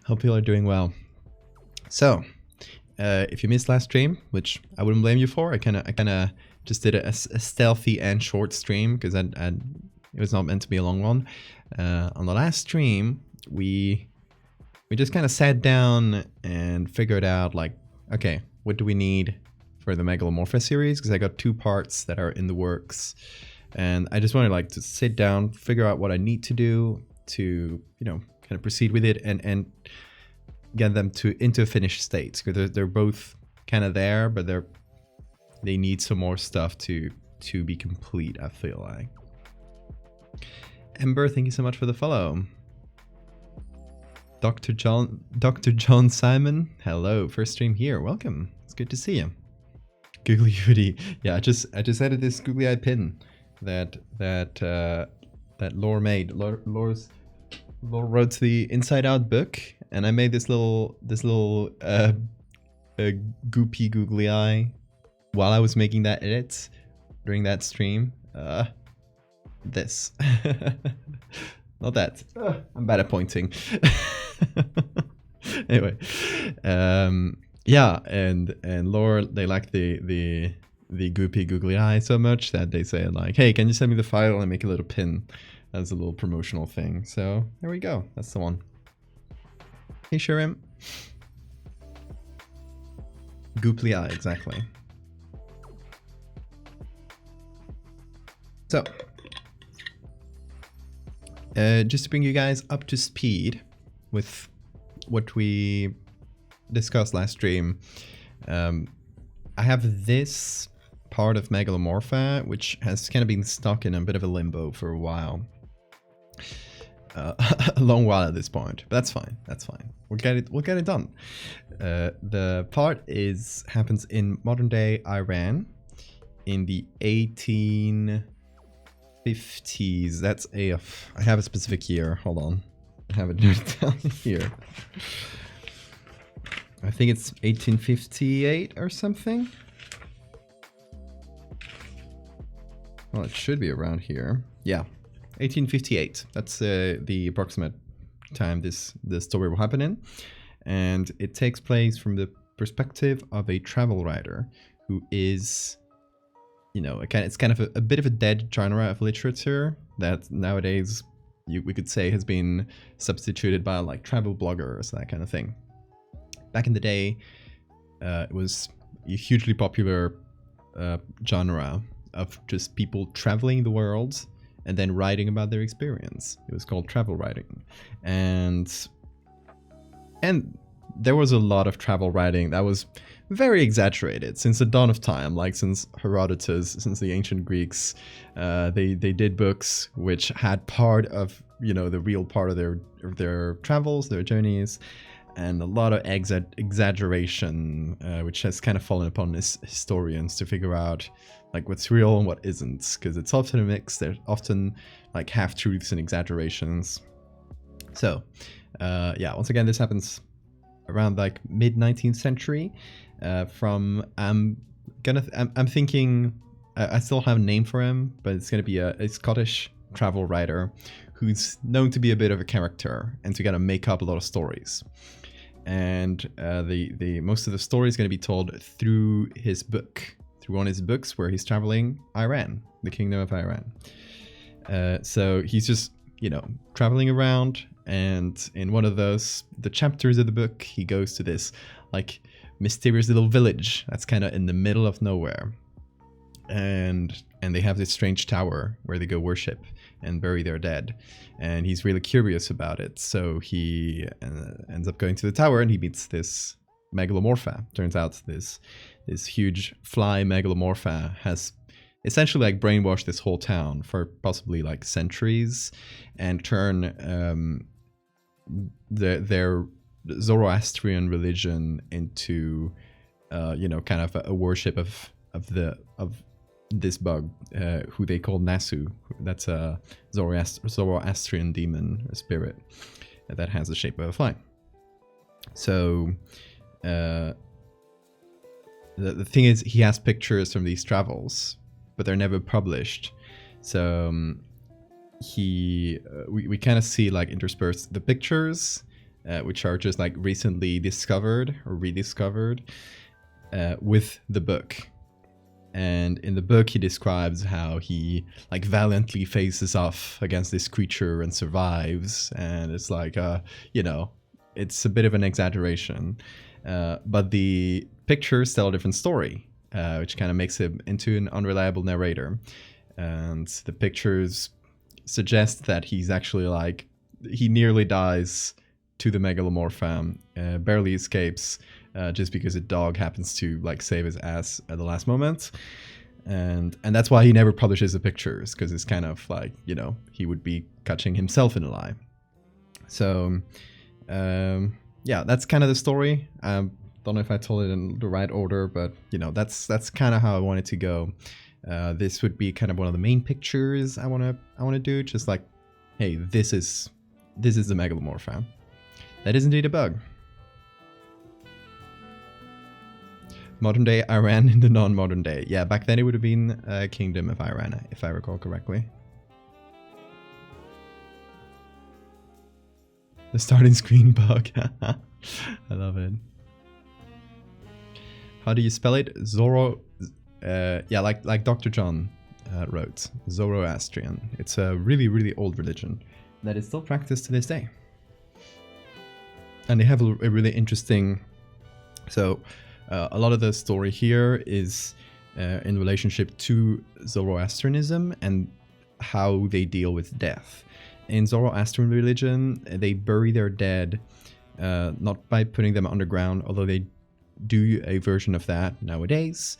Hope you are doing well. So, if you missed last stream, which I wouldn't blame you for, I kind of just did a stealthy and short stream because it was not meant to be a long one. On the last stream, we just kind of sat down and figured out, like, okay, what do we need for the Megalomorpha series? Because I got 2 parts that are in the works, and I just wanted like to sit down, figure out what I need to do to, kind of proceed with it and get them into a finished state, because they're both kind of there, but they need some more stuff to be complete, I feel like. Ember, thank you so much for the follow. Dr. John Simon, hello, first stream here, welcome. It's good to see you. Googly Hoodie, yeah, I just added this googly eye pin that Lore made. Lore wrote the Inside Out book, and I made this little goopy googly eye while I was making that edit during that stream. This. Not that. I'm bad at pointing. Anyway, yeah, and Lore, they like the goopy googly eye so much that they say, like, hey, can you send me the file and make a little pin as a little promotional thing. So there we go, that's the one. Hey Shirim. Gooply eye, exactly. So just to bring you guys up to speed with what we discussed last stream, I have this part of Megalomorpha, which has kind of been stuck in a bit of a limbo for a while. A long while at this point, but that's fine. That's fine. We'll get it done. The part happens in modern day Iran in the 1850s. I have a specific year. Hold on, I have it down here. I think it's 1858 or something. Well, it should be around here. Yeah, 1858. That's the approximate time this story will happen in, and it takes place from the perspective of a travel writer who is, it's kind of a bit of a dead genre of literature that nowadays we could say has been substituted by like travel bloggers, that kind of thing. Back in the day, it was a hugely popular genre of just people traveling the world and then writing about their experience. It was called travel writing. And there was a lot of travel writing that was very exaggerated since the dawn of time, like since Herodotus, since the ancient Greeks. They did books which had part of, the real part of their travels, their journeys, and a lot of exaggeration, which has kind of fallen upon historians to figure out like what's real and what isn't, because it's often a mix. There's often like half-truths and exaggerations. So yeah, once again, this happens around like mid-19th century. I'm thinking I still have a name for him, but it's gonna be a Scottish travel writer who's known to be a bit of a character and to kind of make up a lot of stories. And the most of the story is going to be told through his book, through one of his books where he's traveling Iran, the kingdom of Iran. So he's just, traveling around, and in one of the chapters of the book, he goes to this like mysterious little village that's kind of in the middle of nowhere. And they have this strange tower where they go worship and bury their dead, and he's really curious about it. So he ends up going to the tower, and he meets this Megalomorpha. Turns out this huge fly Megalomorpha has essentially like brainwashed this whole town for possibly like centuries, and turn their Zoroastrian religion into kind of a worship of this bug, who they call Nasu. That's a Zoroastrian demon, a spirit that has the shape of a fly. So the thing is, he has pictures from these travels, but they're never published. So we kind of see like interspersed the pictures, which are just like recently discovered or rediscovered, with the book. And in the book, he describes how he like valiantly faces off against this creature and survives. And it's like, it's a bit of an exaggeration. But the pictures tell a different story, which kind of makes him into an unreliable narrator. And the pictures suggest that he's actually like, he nearly dies to the Megalomorpha, barely escapes, just because a dog happens to like save his ass at the last moment. And that's why he never publishes the pictures, because it's kind of like, he would be catching himself in a lie. So, yeah, that's kind of the story. Don't know if I told it in the right order, but, that's kind of how I wanted to go. This would be kind of one of the main pictures I want to do. Just like, hey, this is the Megalomorpha. That is indeed a bug. Modern day Iran in the non-modern day. Yeah, back then it would have been a kingdom of Iran, if I recall correctly. The starting screen bug. I love it. How do you spell it? Zoro. Yeah, like Dr. John wrote. Zoroastrian. It's a really, really old religion that is still practiced to this day. And they have a really interesting... So, a lot of the story here is in relationship to Zoroastrianism and how they deal with death. In Zoroastrian religion, they bury their dead not by putting them underground, although they do a version of that nowadays.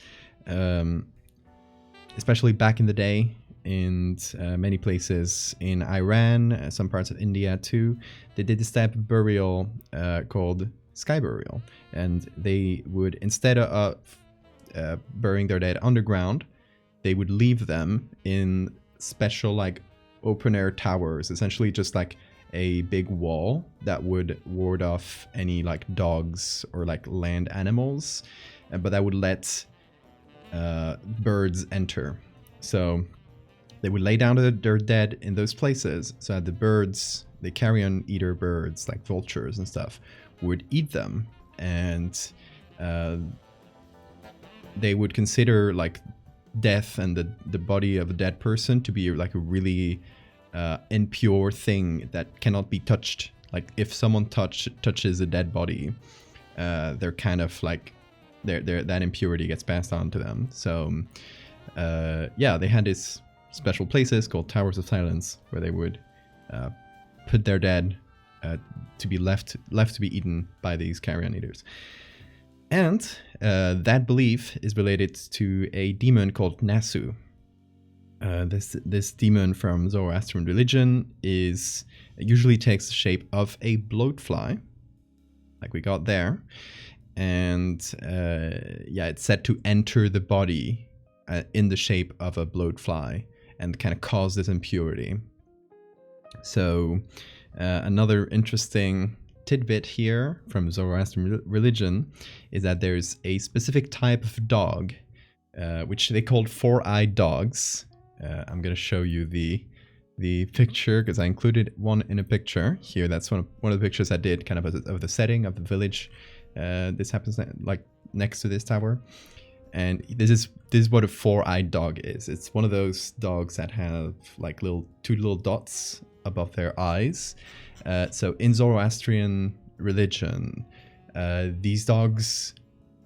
Especially back in the day, in many places in Iran, some parts of India too, they did this type of burial called sky burial, and they would, instead of burying their dead underground, they would leave them in special like open air towers, essentially just like a big wall that would ward off any like dogs or like land animals, but that would let birds enter. So they would lay down their dead in those places so that the birds, the carrion eater birds like vultures and stuff, would eat them, and they would consider like death and the body of a dead person to be like a really impure thing that cannot be touched. Like if someone touches a dead body, they're kind of like that impurity gets passed on to them. So yeah, they had these special places called Towers of Silence where they would put their dead to be left to be eaten by these carrion eaters. And that belief is related to a demon called Nasu. This demon from Zoroastrian religion usually takes the shape of a bloatfly, like we got there, and yeah, it's said to enter the body in the shape of a bloatfly and kind of cause this impurity. So another interesting tidbit here from Zoroastrian religion is that there's a specific type of dog, which they called four-eyed dogs. I'm going to show you the picture because I included one in a picture here. That's one of the pictures I did, kind of the setting of the village. This happens like next to this tower. And this is what a four-eyed dog is. It's one of those dogs that have like two little dots above their eyes. So in Zoroastrian religion, these dogs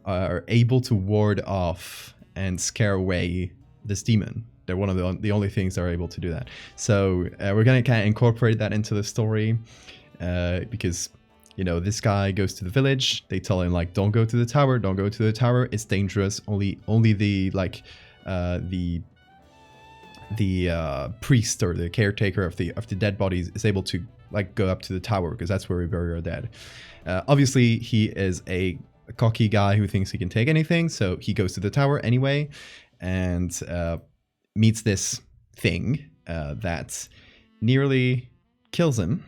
are able to ward off and scare away this demon. They're one of the only things that are able to do that. So we're going to kind of incorporate that into the story because, you know, this guy goes to the village. They tell him, like, don't go to the tower. Don't go to the tower. It's dangerous. Only the priest or the caretaker of the dead bodies is able to like go up to the tower because that's where we bury our dead. Obviously, he is a cocky guy who thinks he can take anything, so he goes to the tower anyway and meets this thing that nearly kills him.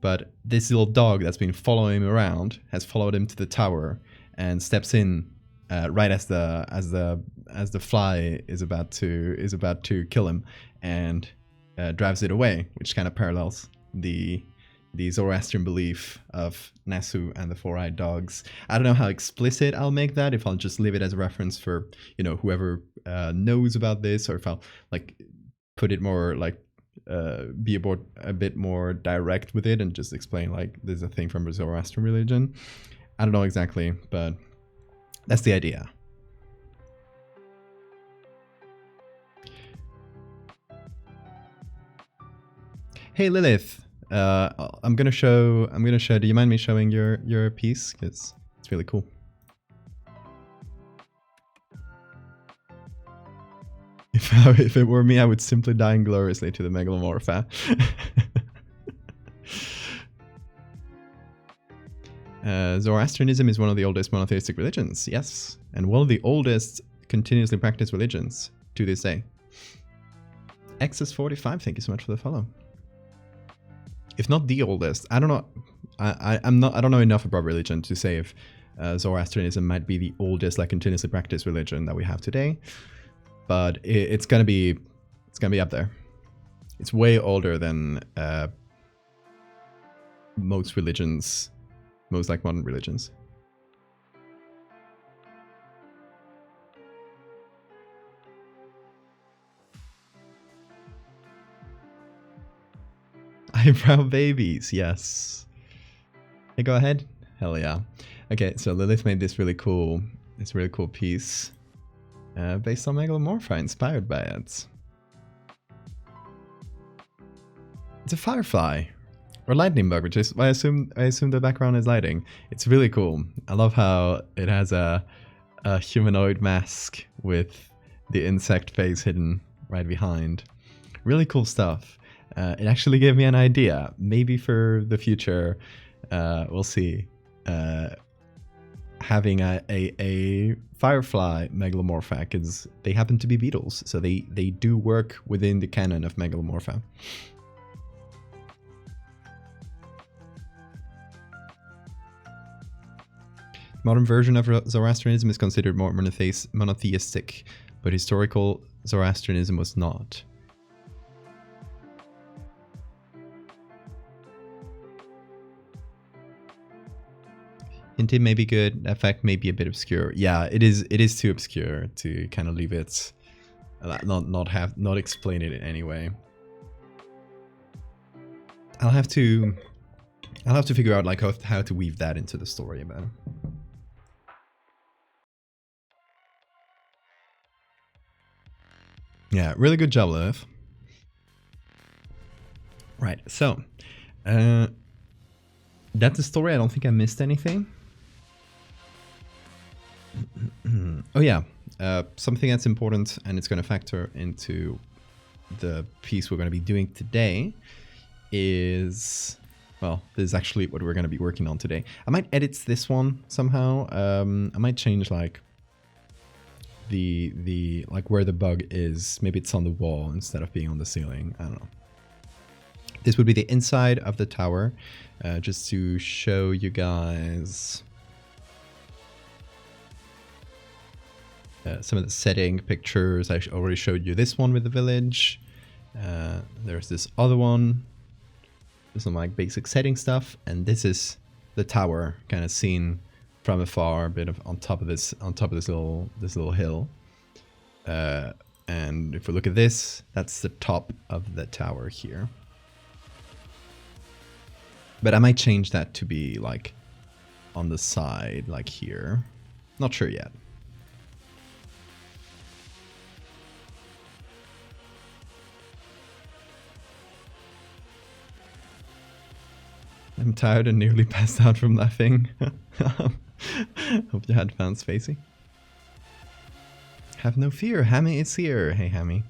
But this little dog that's been following him around has followed him to the tower and steps in right as the fly is about to kill him, and drives it away, which kind of parallels the Zoroastrian belief of Nasu and the four-eyed dogs. I don't know how explicit I'll make that, if I'll just leave it as a reference for, you know, whoever knows about this, or if I'll like put it more like be a bit more direct with it and just explain like there's a thing from the Zoroastrian religion. I don't know exactly, but that's the idea. Hey Lilith, I'm gonna show. Do you mind me showing your piece? Because it's really cool. If it were me, I would simply die ingloriously to the Megalomorpha. Zoroastrianism is one of the oldest monotheistic religions, yes, and one of the oldest continuously practiced religions to this day. Xs45, thank you so much for the follow. If not the oldest, I don't know. I don't know enough about religion to say if Zoroastrianism might be the oldest, like, continuously practiced religion that we have today. But it's gonna be up there. It's way older than most religions, most like modern religions. Eyebrow babies, yes. Hey, go ahead. Hell yeah. Okay, so Lilith made this really cool piece based on Megalomorpha, inspired by it. It's a firefly or lightning bug, which is I assume the background is lighting. It's really cool. I love how it has a humanoid mask with the insect face hidden right behind. Really cool stuff. It actually gave me an idea. Maybe for the future, we'll see. Having a firefly Megalomorpha, because they happen to be beetles, so they do work within the canon of Megalomorpha. Modern version of Zoroastrianism is considered more monotheistic, but historical Zoroastrianism was not. Hinted may be good, effect may be a bit obscure. Yeah, it is too obscure to kind of leave it, not explain it in any way. I'll have to figure out like how to weave that into the story about it. Yeah, really good job, Lilith. Right, so that's the story. I don't think I missed anything. Oh yeah, something that's important, and it's going to factor into the piece we're going to be doing today is, well, this is actually what we're going to be working on today. I might edit this one somehow. I might change like the like where the bug is. Maybe it's on the wall instead of being on the ceiling. I don't know. This would be the inside of the tower, just to show you guys some of the setting pictures. I already showed you this one with the village. There's this other one. There's some like basic setting stuff, and this is the tower, kind of seen from afar, a bit of on top of this little hill. And if we look at this, that's the top of the tower here. But I might change that to be like on the side, like here. Not sure yet. I'm tired and nearly passed out from laughing. Hope you had fun, Spacey. Have no fear, Hammy is here. Hey, Hammy.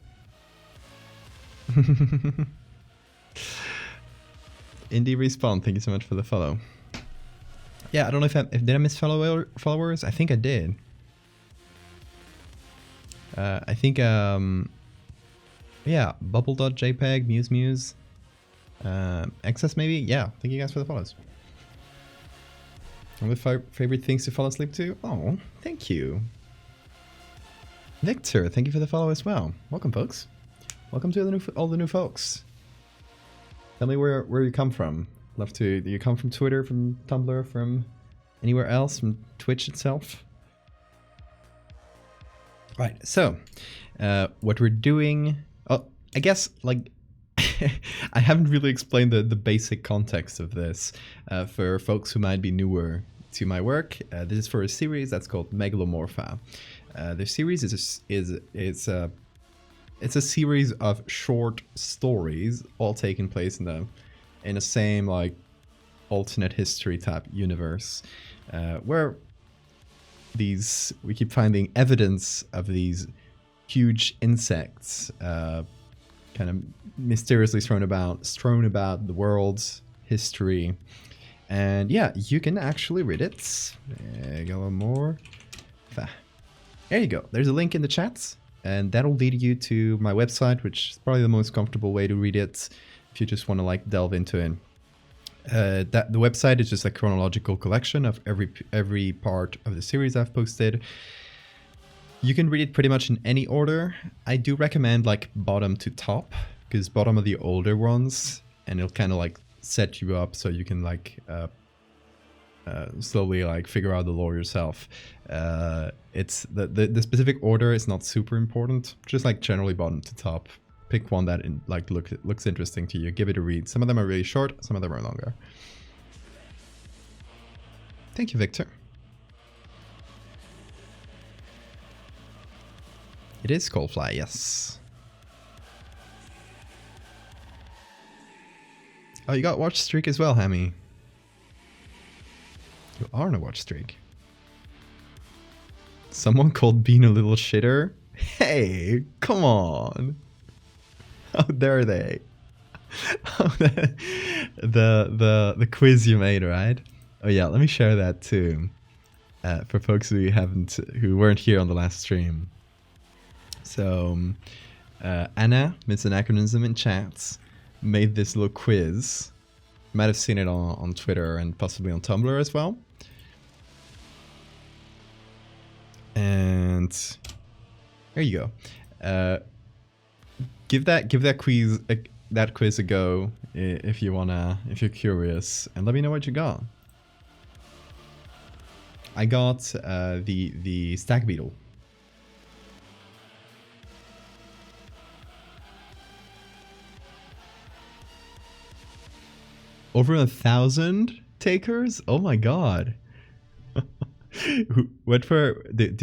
Indie Respawn, thank you so much for the follow. Yeah, I don't know if did I miss followers? I think I did. I think yeah, bubble.jpg, Muse, XS maybe. Yeah, thank you guys for the follows. One of the favorite things to fall asleep to. Oh, thank you. Victor, thank you for the follow as well. Welcome, folks. Welcome to all the new folks. Tell me where you come from. Love to. Do you come from Twitter, from Tumblr, from anywhere else, from Twitch itself? Right. So, what we're doing. Oh, I guess like I haven't really explained the basic context of this for folks who might be newer to my work. This is for a series that's called Megalomorpha. The series is a series of short stories, all taking place in the same like alternate history type universe, where we keep finding evidence of these huge insects, kind of mysteriously thrown about the world's history. And yeah, you can actually read it. Megalomorpha. There you go. There's a link in the chat, and that'll lead you to my website, which is probably the most comfortable way to read it if you just want to like delve into it. The website is just a chronological collection of every part of the series I've posted. You can read it pretty much in any order. I do recommend like bottom to top, because bottom are the older ones, and it'll kind of like set you up so you can like slowly like figure out the lore yourself. It's the specific order is not super important, just like generally bottom to top. Pick one that looks interesting to you, give it a read. Some of them are really short, some of them are longer. Thank you, Victor. It is Coldfly, yes. Oh, you got watch streak as well, Hammy. You are on a watch streak. Someone called Bean a little shitter? Hey, come on. How dare they? The quiz you made, right? Oh yeah, let me share that too. For folks who weren't here on the last stream. So Anna, Miss Anachronism in chats, made this little quiz. You might have seen it on Twitter and possibly on Tumblr as well. And there you go. Give that quiz a go if you're curious, and let me know what you got. I got the stag beetle. Over 1,000 takers? Oh my god. What for? Did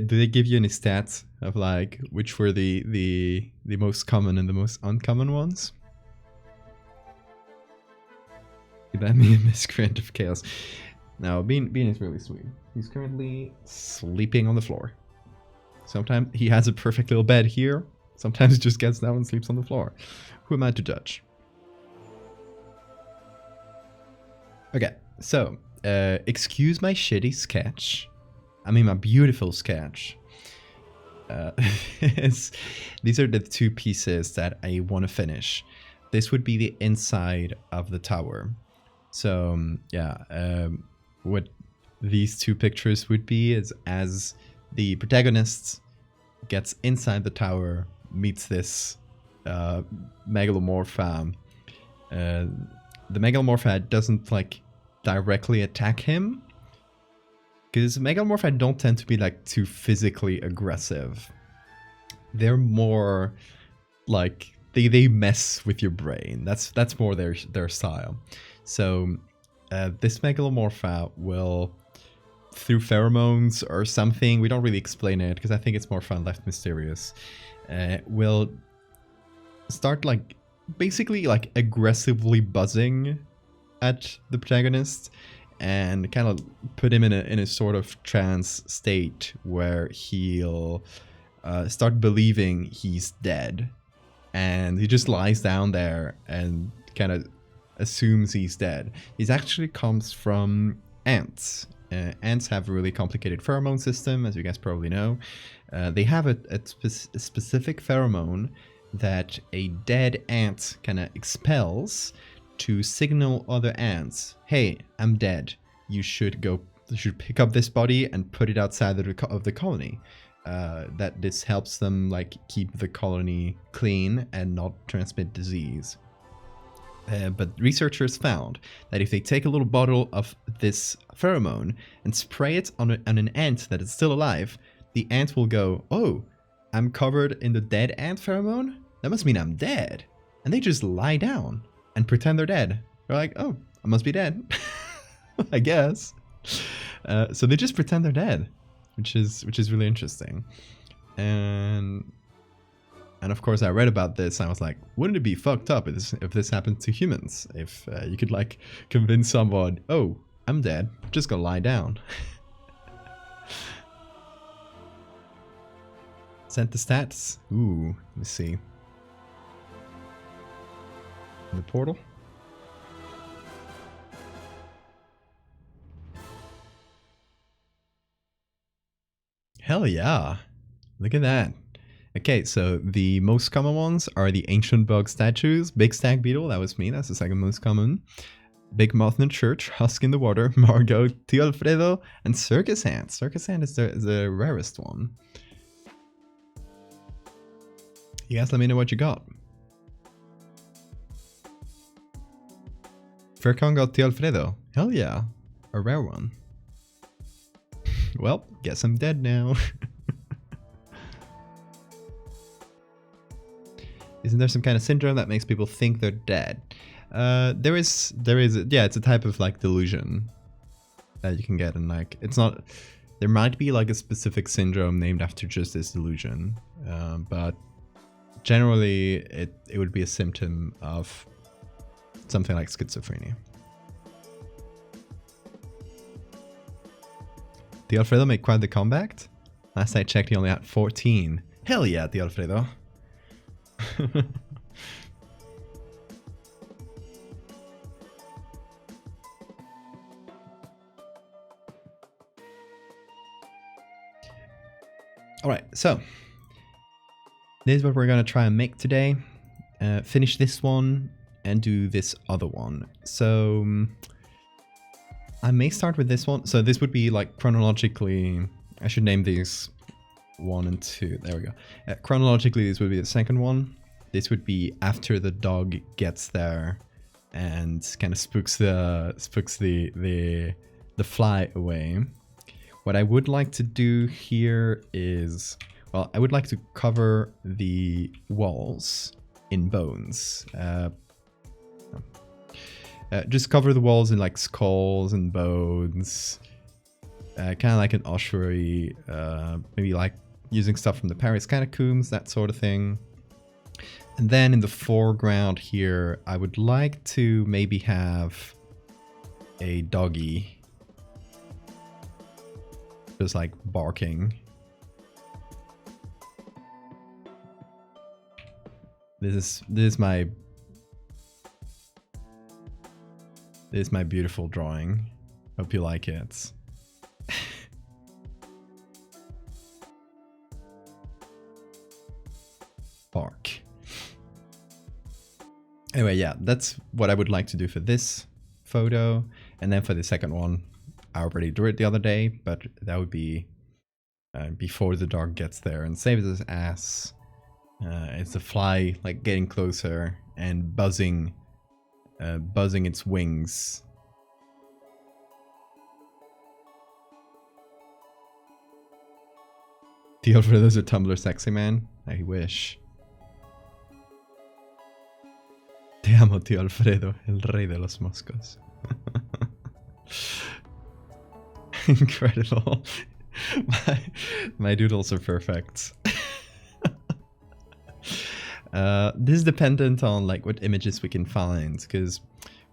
they give you any stats of like which were the most common and the most uncommon ones? You bet me a miscreant of chaos. Now Bean is really sweet. He's currently sleeping on the floor. Sometimes he has a perfect little bed here. Sometimes he just gets down and sleeps on the floor. Who am I to judge? Okay, so excuse my shitty sketch. I mean my beautiful sketch. These are the two pieces that I want to finish. This would be the inside of the tower. So yeah, what these two pictures would be is as the protagonist gets inside the tower, meets this Megalomorpha. The Megalomorpha doesn't like directly attack him, because Megalomorpha don't tend to be like too physically aggressive. They're more like they mess with your brain. That's more their style. So this Megalomorpha will, through pheromones or something, we don't really explain it because I think it's more fun left mysterious, will start like basically like aggressively buzzing at the protagonist and kind of put him in a sort of trance state where he'll start believing he's dead, and he just lies down there and kind of assumes he's dead. This actually comes from ants. Ants have a really complicated pheromone system, as you guys probably know. They have a specific pheromone that a dead ant kind of expels to signal other ants, hey, I'm dead. You should pick up this body and put it outside of the colony. that this helps them like keep the colony clean and not transmit disease. But researchers found that if they take a little bottle of this pheromone and spray it on an ant that is still alive, the ant will go, "Oh, I'm covered in the dead ant pheromone? That must mean I'm dead." And they just lie down and pretend they're dead. They're like, "Oh, I must be dead." I guess. So they just pretend they're dead, which is really interesting. And of course, I read about this. And I was like, wouldn't it be fucked up if this happened to humans? If you could like convince someone, "Oh, I'm dead. Just gonna lie down." Sent the stats. Ooh, let me see. In the portal. Hell yeah. Look at that. Okay, so the most common ones are the ancient bug statues, big stag beetle, that was me, that's the second most common. Big moth in the church, husk in the water, Margot, Tio Alfredo, and circus ant. Circus ant is the rarest one. You guys let me know what you got. Faircon got Tio Alfredo. Hell yeah, a rare one. Well, guess I'm dead now. Isn't there some kind of syndrome that makes people think they're dead? There is, yeah, it's a type of like delusion that you can get, and like, it's not, there might be like a specific syndrome named after just this delusion, but generally it would be a symptom of something like schizophrenia. The Alfredo made quite the comeback. Last I checked, he only had 14. Hell yeah, the Alfredo. Alright, so this is what we're gonna try and make today. Finish this one and do this other one. So I may start with this one. So this would be like chronologically, I should name these 1 and 2. There we go. Chronologically, this would be the second one. This would be after the dog gets there and kind of spooks the fly away. What I would like to do here is, well, I would like to cover the walls in bones. Just cover the walls in like skulls and bones. Kind of like an ossuary, maybe like using stuff from the Paris catacombs, that sort of thing. And then in the foreground here, I would like to maybe have a doggy just like barking. This is my beautiful drawing. Hope you like it. Bark. Anyway, yeah, that's what I would like to do for this photo. And then for the second one, I already drew it the other day, but that would be before the dog gets there and saves his ass. It's a fly like getting closer and buzzing its wings. The Alfredo's a Tumblr sexy man? I wish. Te amo, tío Alfredo, el rey de los moscos. Incredible. My doodles are perfect. This is dependent on like what images we can find, because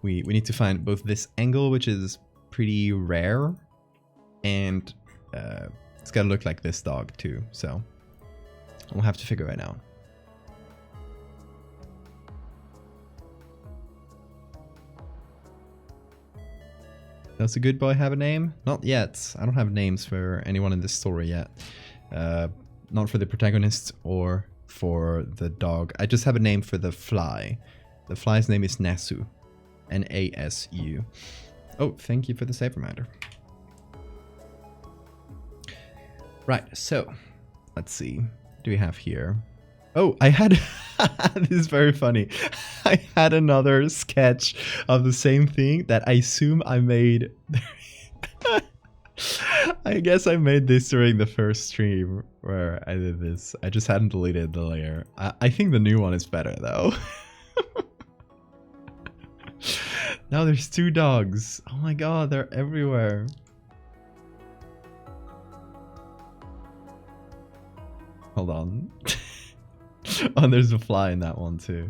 we need to find both this angle, which is pretty rare, and it's gotta look like this dog too, so we'll have to figure it out. Does a good boy have a name? Not yet. I don't have names for anyone in this story yet. Not for the protagonist or for the dog. I just have a name for the fly. The fly's name is Nasu. N-A-S-U. Oh, thank you for the save reminder. Right, so Let's see. What do we have here? Oh, I had... this is very funny. I had another sketch of the same thing that I assume I made... I guess I made this during the first stream where I did this. I just hadn't deleted the layer. I think the new one is better though. Now there's 2 dogs. Oh my god, they're everywhere. Hold on. Oh, there's a fly in that one too.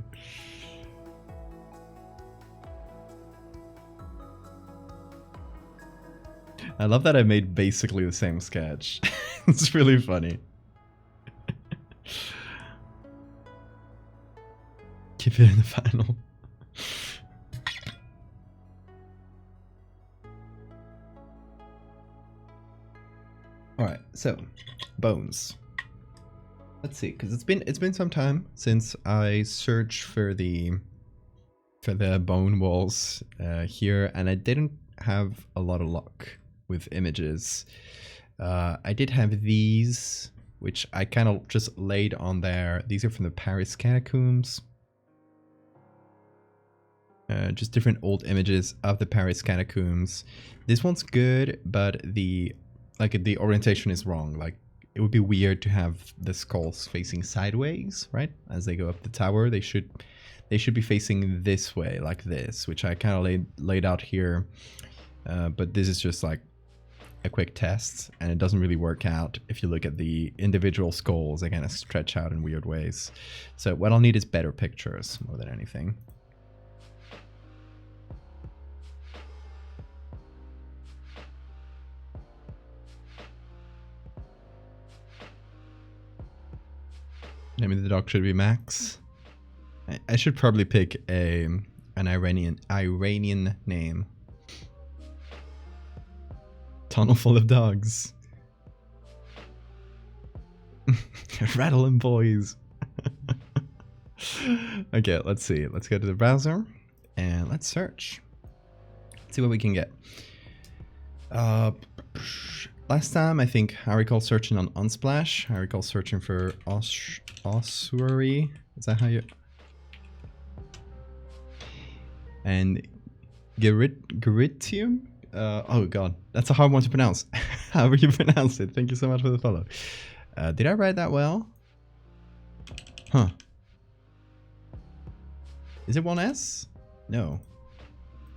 I love that I made basically the same sketch. It's really funny. Keep it in the final. Alright, so bones. Let's see, because it's been some time since I searched for the bone walls here, and I didn't have a lot of luck with images. I did have these, which I kind of just laid on there. These are from the Paris catacombs. Just different old images of the Paris catacombs. This one's good, but the orientation is wrong. Like, it would be weird to have the skulls facing sideways, right? As they go up the tower, they should be facing this way, like this, which I kind of laid out here. But this is just like a quick test, and it doesn't really work out. If you look at the individual skulls, they kind of stretch out in weird ways. So what I'll need is better pictures more than anything. Name of the dog should be Max. I should probably pick an Iranian name. Tunnel full of dogs. Rattling boys. Okay, let's see. Let's go to the browser and let's search. Let's see what we can get. Last time, I think I recall searching on Unsplash. I recall searching for ossuary. Is that how you... And Geritium? Oh god, that's a hard one to pronounce. However you pronounce it. Thank you so much for the follow. Did I write that well? Huh. Is it 1S? No.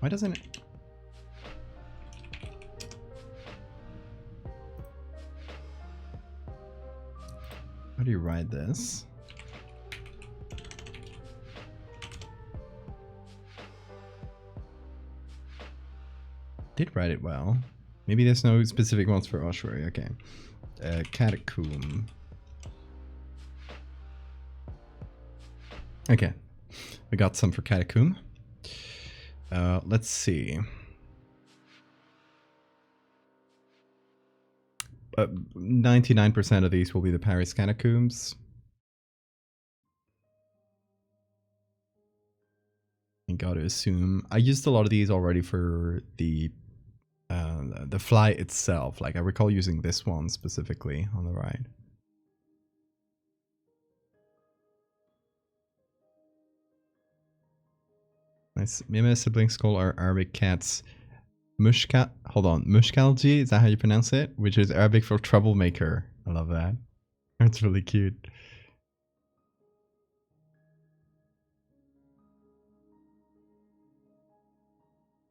Why doesn't it... How do you write this? Did write it well. Maybe there's no specific ones for ossuary. Okay. Catacomb. Okay. We got some for catacomb. Let's see. 99% of these will be the Paris catacombs. I gotta assume. I used a lot of these already for the fly itself. Like, I recall using this one specifically on the right. Me and my siblings call our Arabic cats Mushka. Hold on, Mushkalji, is that how you pronounce it? Which is Arabic for troublemaker. I love that. That's really cute.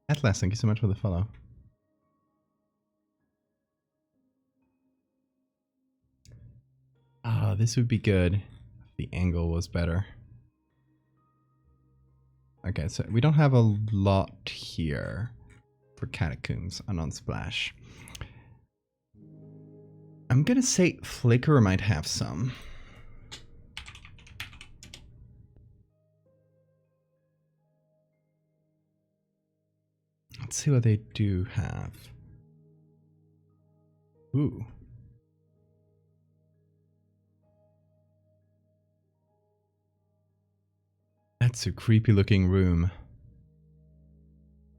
Atlas, thank you so much for the follow. Ah, this would be good if the angle was better. Okay, so we don't have a lot here for catacombs on Unsplash. I'm gonna say Flickr might have some. Let's see what they do have. Ooh. That's a creepy looking room.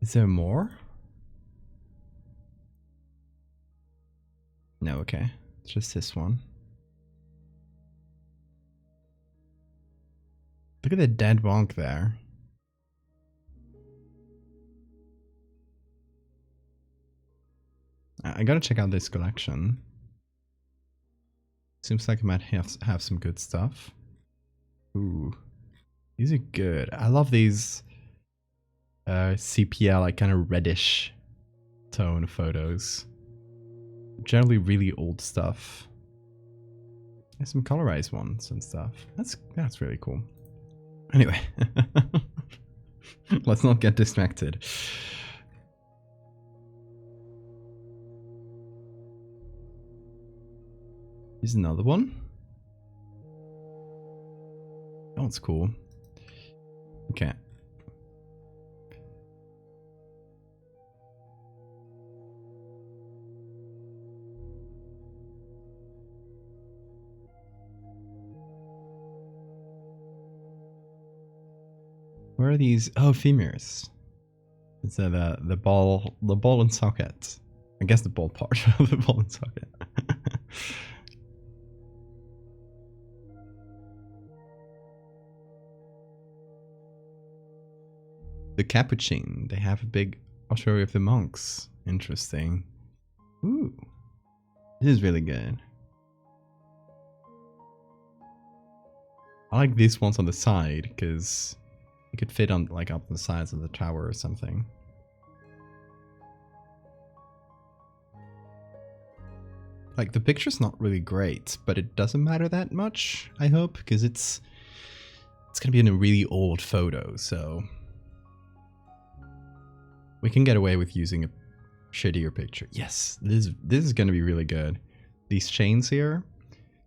Is there more? No, okay. It's just this one. Look at the dead wonk there. I gotta check out this collection. Seems like I might have some good stuff. Ooh, these are good. I love these sepia, like kind of reddish tone photos. Generally really old stuff. There's some colorized ones and stuff. That's really cool. Anyway, let's not get distracted. Here's another one. Oh, it's cool. Okay. Where are these? Oh, femurs. It's the ball and socket. I guess the ball part of the ball and socket. The capuchin. They have a big ossuary of the monks. Interesting. Ooh, this is really good. I like these ones on the side because it could fit on like up the sides of the tower or something. Like the picture's not really great, but it doesn't matter that much, I hope, because it's gonna be in a really old photo, so we can get away with using a shittier picture. Yes, this is gonna be really good. These chains here,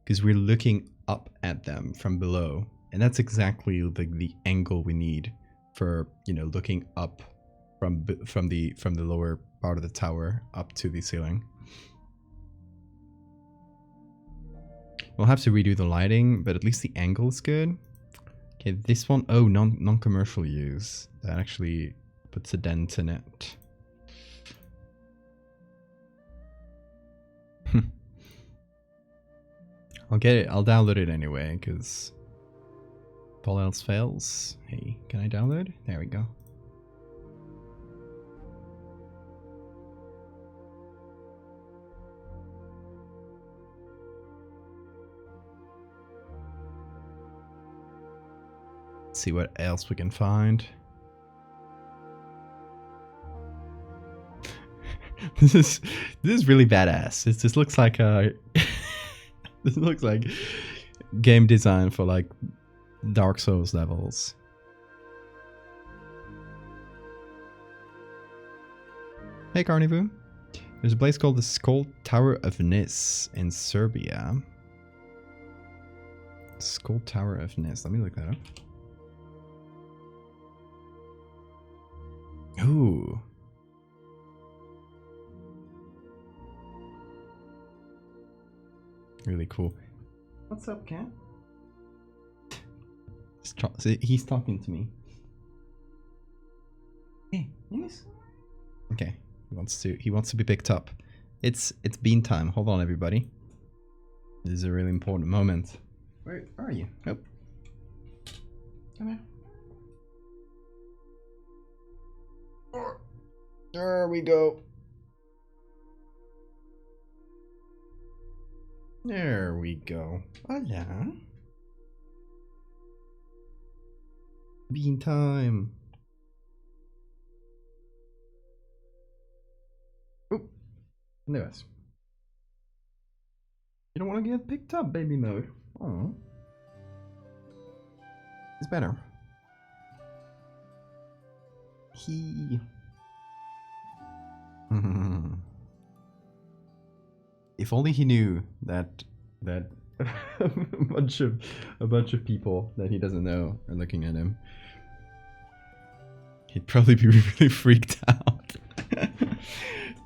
because we're looking up at them from below, and that's exactly the angle we need for, you know, looking up from the lower part of the tower up to the ceiling. We'll have to redo the lighting, but at least the angle is good. Okay, this one, oh, non-commercial use. That actually puts a dent in it. I'll get it. I'll download it anyway, because if all else fails. Hey, can I download? There we go. Let's see what else we can find. This is really badass. This looks like a this looks like game design for like Dark Souls levels. Hey Carnivu. There's a place called the Skull Tower of Nis in Serbia. Skull Tower of Nis. Let me look that up. Ooh. Really cool. What's up, cat? He's talking to me. Hey, yes. Okay. He wants to be picked up. It's bean time. Hold on, everybody. This is a really important moment. Where are you? Oh. Come here. There we go. There we go. Hola. Bean time. Oh, Lewis. You don't want to get picked up, baby mode. Oh. It's better. He. If only he knew that a bunch of people that he doesn't know are looking at him. He'd probably be really freaked out.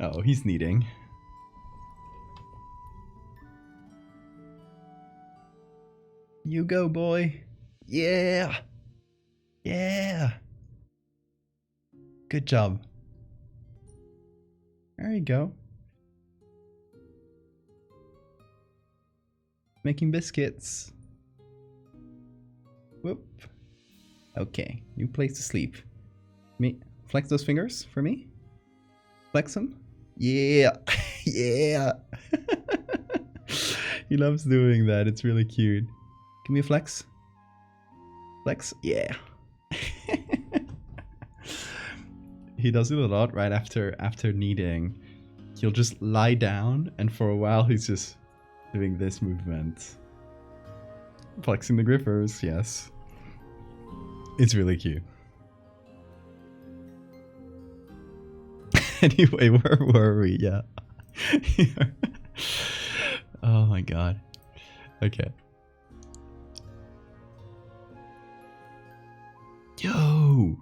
Oh, he's kneading. You go, boy. Yeah. Yeah. Good job. There you go. Making biscuits. Whoop. Okay, new place to sleep. Me, flex those fingers for me. Flex them. Yeah, yeah. He loves doing that. It's really cute. Give me a flex. Flex. Yeah. He does it a lot right after kneading. He'll just lie down, and for a while he's just doing this movement. Flexing the griffers, yes. It's really cute. Anyway, where were we? Yeah. Oh my god. Okay. Yo!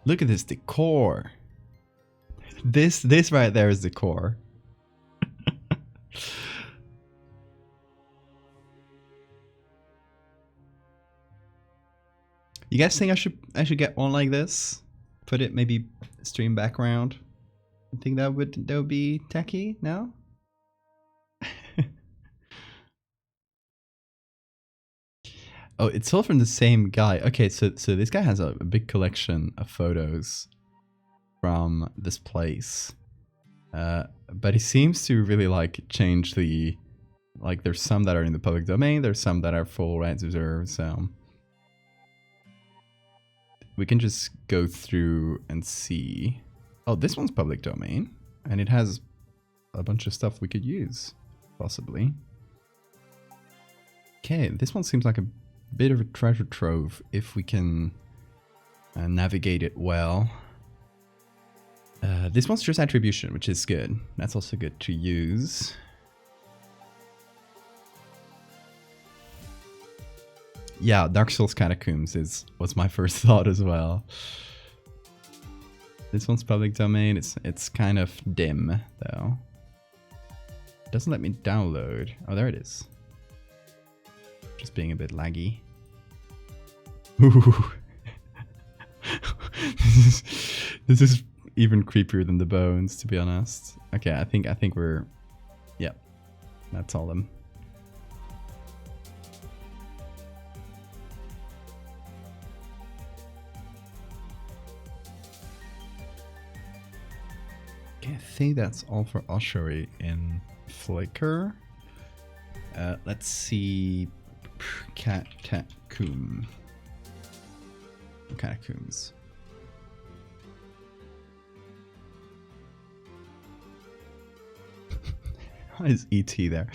Look at this decor. This right there is decor. You guys think I should get one like this? Put it maybe stream background. You think that would be tacky? No? Oh, it's all from the same guy. Okay, so this guy has a big collection of photos from this place. But he seems to really like change the, like there's some that are in the public domain, there's some that are full rights reserved, so we can just go through and see. Oh, this one's public domain, and it has a bunch of stuff we could use, possibly. Okay, this one seems like a bit of a treasure trove if we can navigate it well. This one's just attribution, which is good. That's also good to use. Yeah, Dark Souls Catacombs was my first thought as well. This one's public domain. It's kind of dim though. It doesn't let me download. Oh, there it is. Just being a bit laggy. Ooh. This is even creepier than the bones, to be honest. Okay, I think we're, yeah, that's all them. Okay, I think that's all for Oshery in Flickr. Let's see, Catacombs. Why is ET there?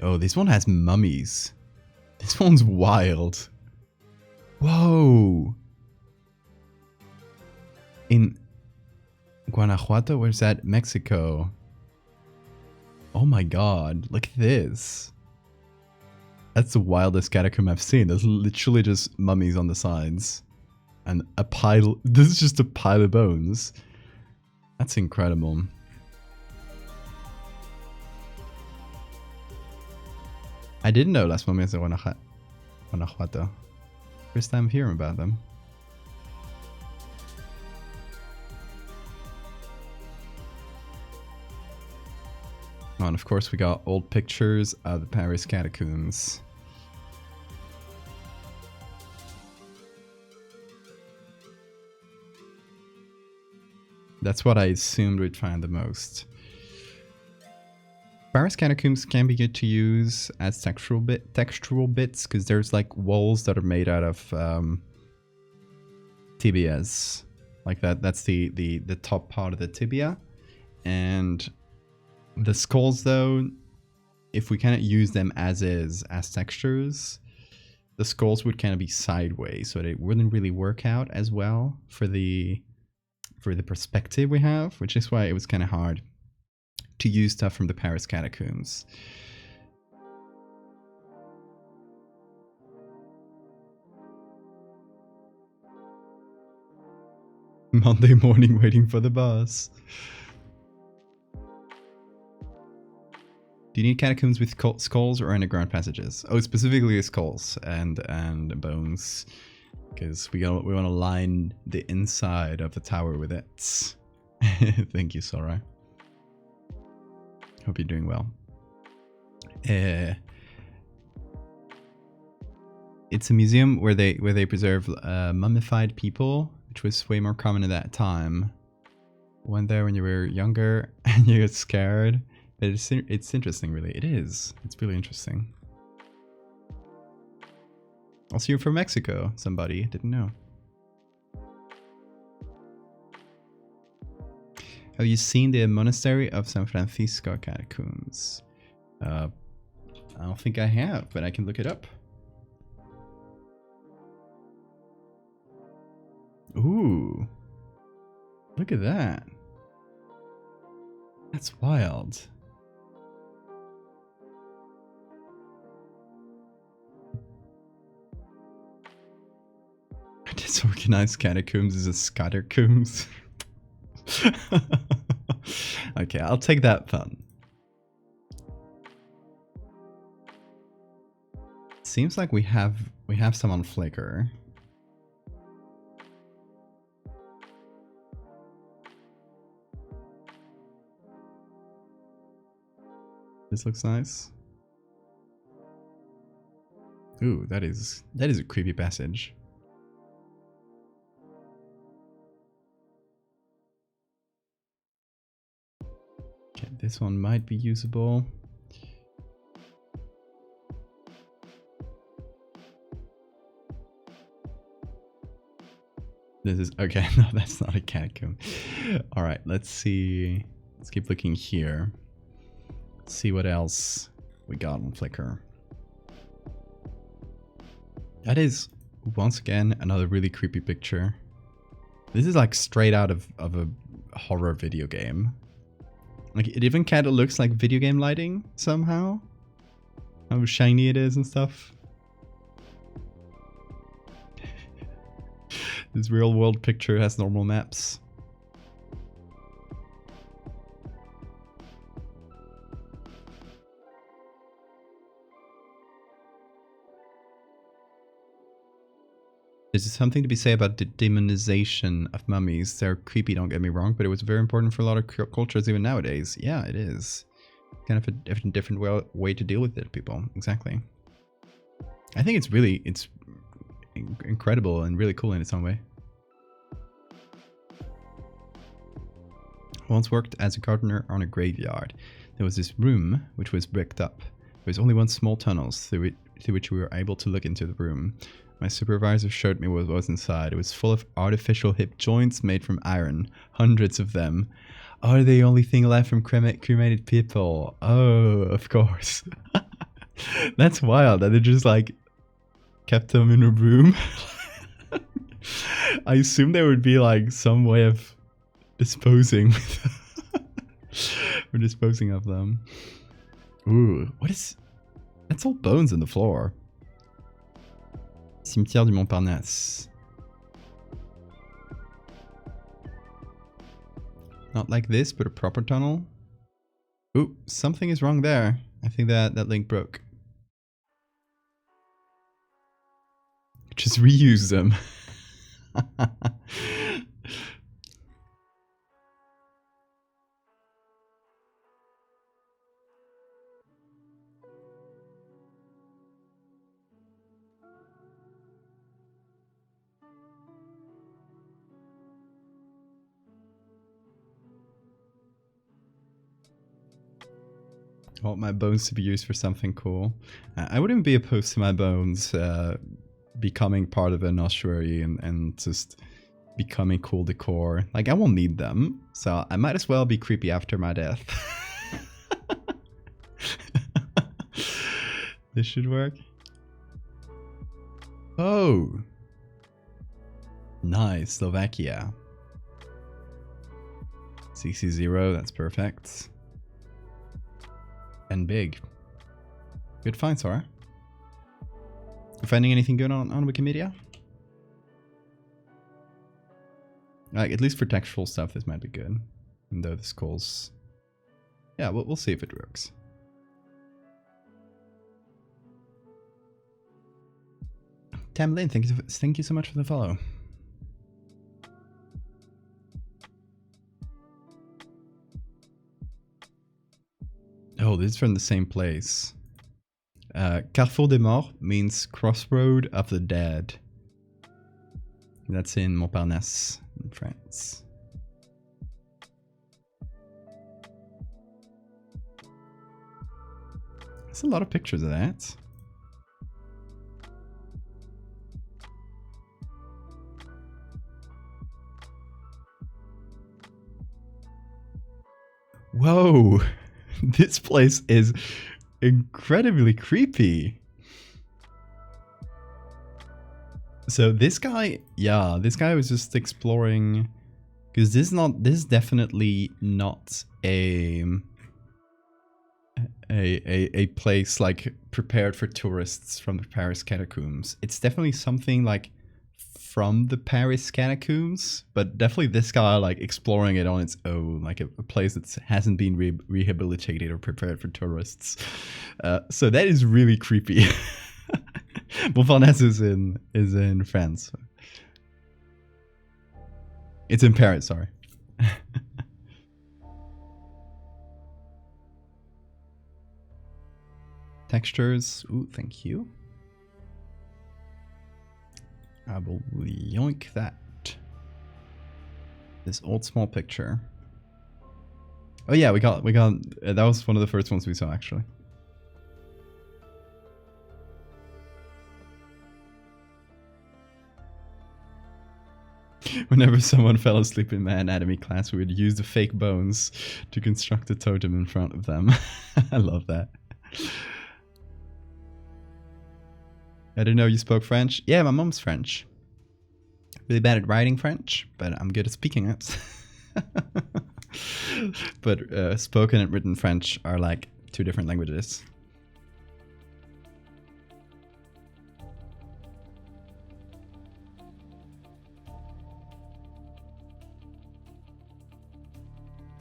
Oh, this one has mummies. This one's wild. Whoa. In Guanajuato, where's that? Mexico. Oh my god, look at this. That's the wildest catacomb I've seen. There's literally just mummies on the sides. And a pile, this is just a pile of bones. That's incredible. I didn't know Las Momias de Guanajuato. First time hearing about them. Oh, and of course we got old pictures of the Paris catacombs. That's what I assumed we'd find the most. Paris catacombs can be good to use as textural bits because there's like walls that are made out of tibias, like that. That's the top part of the tibia, and the skulls though, if we kind of use them as textures, the skulls would kind of be sideways, so it wouldn't really work out as well for the perspective we have, which is why it was kind of hard to use stuff from the Paris catacombs. Monday morning waiting for the bus. Do you need catacombs with skulls or underground passages? Oh, specifically skulls and bones, because we want to line the inside of the tower with it. Thank you, Sora. Hope you're doing well. it's a museum where they preserve mummified people, which was way more common at that time. Went there when you were younger and you get scared. But it's interesting, really. It is. It's really interesting. Also, you're from Mexico. Somebody didn't know. Have you seen the monastery of San Francisco catacombs? I don't think I have, but I can look it up. Ooh. Look at that. That's wild. Disorganized catacombs is a scattercombs. Okay, I'll take that fun. Seems like we have some on Flickr. This looks nice. Ooh, that is a creepy passage. Okay, this one might be usable. This is okay. No, that's not a catacomb. All right, let's see. Let's keep looking here. Let's see what else we got on Flickr. That is once again another really creepy picture. This is like straight out of a horror video game. Like it even kind of looks like video game lighting somehow. How shiny it is and stuff. This real world picture has normal maps. There's something to be said about the demonization of mummies. They're creepy, don't get me wrong, but it was very important for a lot of cultures even nowadays. Yeah, it is. Kind of a different way to deal with it, people. Exactly. I think it's incredible and really cool in its own way. I once worked as a gardener on a graveyard. There was this room which was bricked up. There was only one small tunnel through which we were able to look into the room. My supervisor showed me what was inside. It was full of artificial hip joints made from iron. Hundreds of them. Are the only thing left from cremated people? Oh, of course. That's wild that they just like kept them in a room. I assume there would be like some way of disposing or disposing of them. Ooh, what is... That's all bones in the floor. Cimetière du Montparnasse. Not like this, but a proper tunnel. Ooh, something is wrong there. I think that link broke. Just reuse them. I want my bones to be used for something cool. I wouldn't be opposed to my bones becoming part of an ossuary and just becoming cool decor. Like, I won't need them, so I might as well be creepy after my death. This should work. Oh! Nice, Slovakia. CC0, that's perfect. And big. Good find, Sora. You finding anything good on Wikimedia? Like, at least for textual stuff, this might be good. Even though the skulls... Yeah, we'll see if it works. Tamlin, thank you so much for the follow. Oh, this is from the same place. Carrefour des Morts means crossroad of the dead. That's in Montparnasse, in France. There's a lot of pictures of that. Whoa, this place is incredibly creepy. So this guy, yeah, this guy was just exploring, because this is definitely not a place like prepared for tourists from the Paris catacombs. It's definitely something like from the Paris catacombs, but definitely this guy like exploring it on its own, like a place that hasn't been rehabilitated or prepared for tourists. So that is really creepy. Montparnasse is in France. It's in Paris, sorry. Textures. Ooh, thank you. I will yoink that. This old small picture. Oh yeah, we got that was one of the first ones we saw actually. Whenever someone fell asleep in my anatomy class, we would use the fake bones to construct a totem in front of them. I love that. I didn't know you spoke French. Yeah, my mom's French. Really bad at writing French, but I'm good at speaking it. But spoken and written French are like two different languages.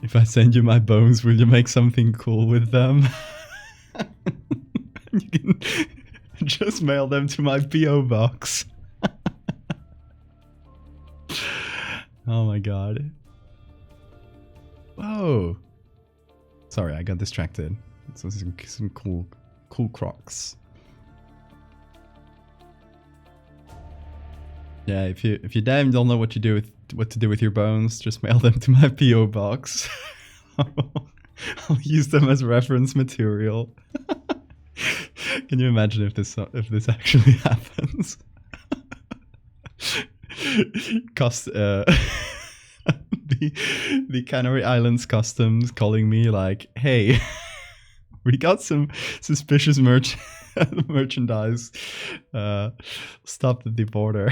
If I send you my bones, will you make something cool with them? You can just mail them to my P.O. box. Oh my god. Whoa. Sorry, I got distracted. So some cool crocs. Yeah, if you damn don't know what to do with your bones, just mail them to my P.O. box. I'll use them as reference material. Can you imagine if this actually happens? The Canary Islands Customs calling me like, hey, we got some suspicious merchandise stopped at the border.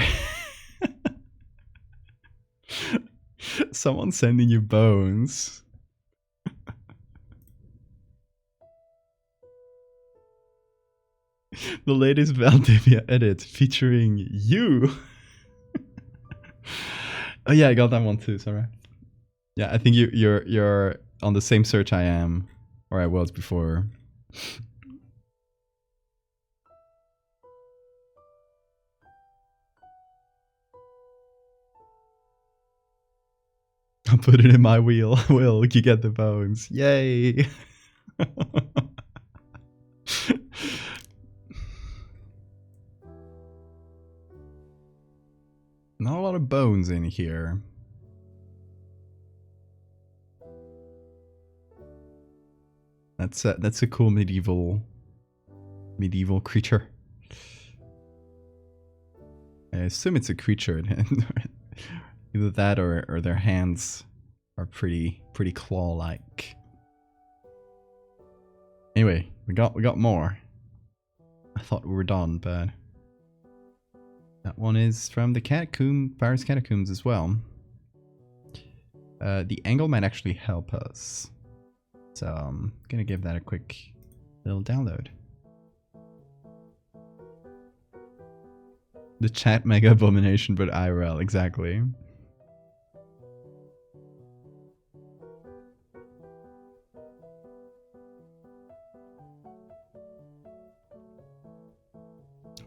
Someone sending you bones. The latest Valdevia edit featuring you. Oh yeah, I got that one too. Sorry. Yeah, I think you're on the same search I am, or I was before. I'll put it in my wheel. Will you get the bones? Yay! Not a lot of bones in here. That's a cool medieval creature. I assume it's a creature. Either that or their hands are pretty claw-like. Anyway, we got more. I thought we were done, but that one is from the Paris catacombs as well. The angle might actually help us, so I'm gonna give that a quick little download. The chat mega abomination, but IRL, exactly.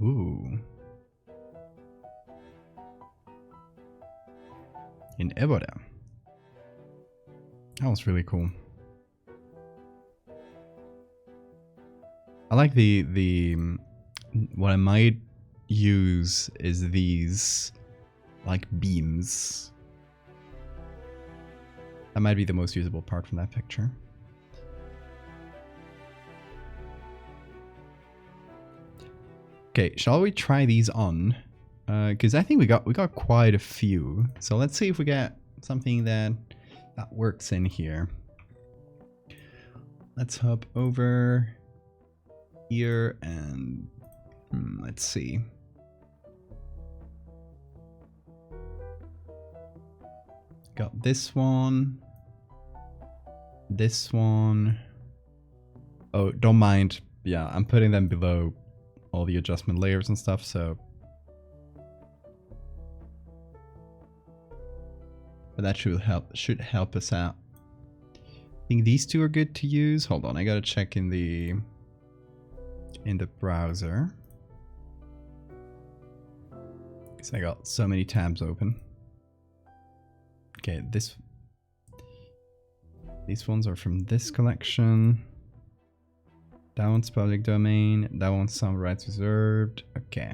Ooh. In Évora. That was really cool. I like the what I might use is these like beams. That might be the most usable part from that picture. Okay, shall we try these on? Because I think we got quite a few. So let's see if we get something that works in here. Let's hop over here and let's see. Got this one. This one. Oh, don't mind. Yeah, I'm putting them below all the adjustment layers and stuff, so. But that should help us out. I think these two are good to use. Hold on, I gotta check in the browser. Because I got so many tabs open. Okay, these ones are from this collection. That one's public domain. That one's some rights reserved. Okay.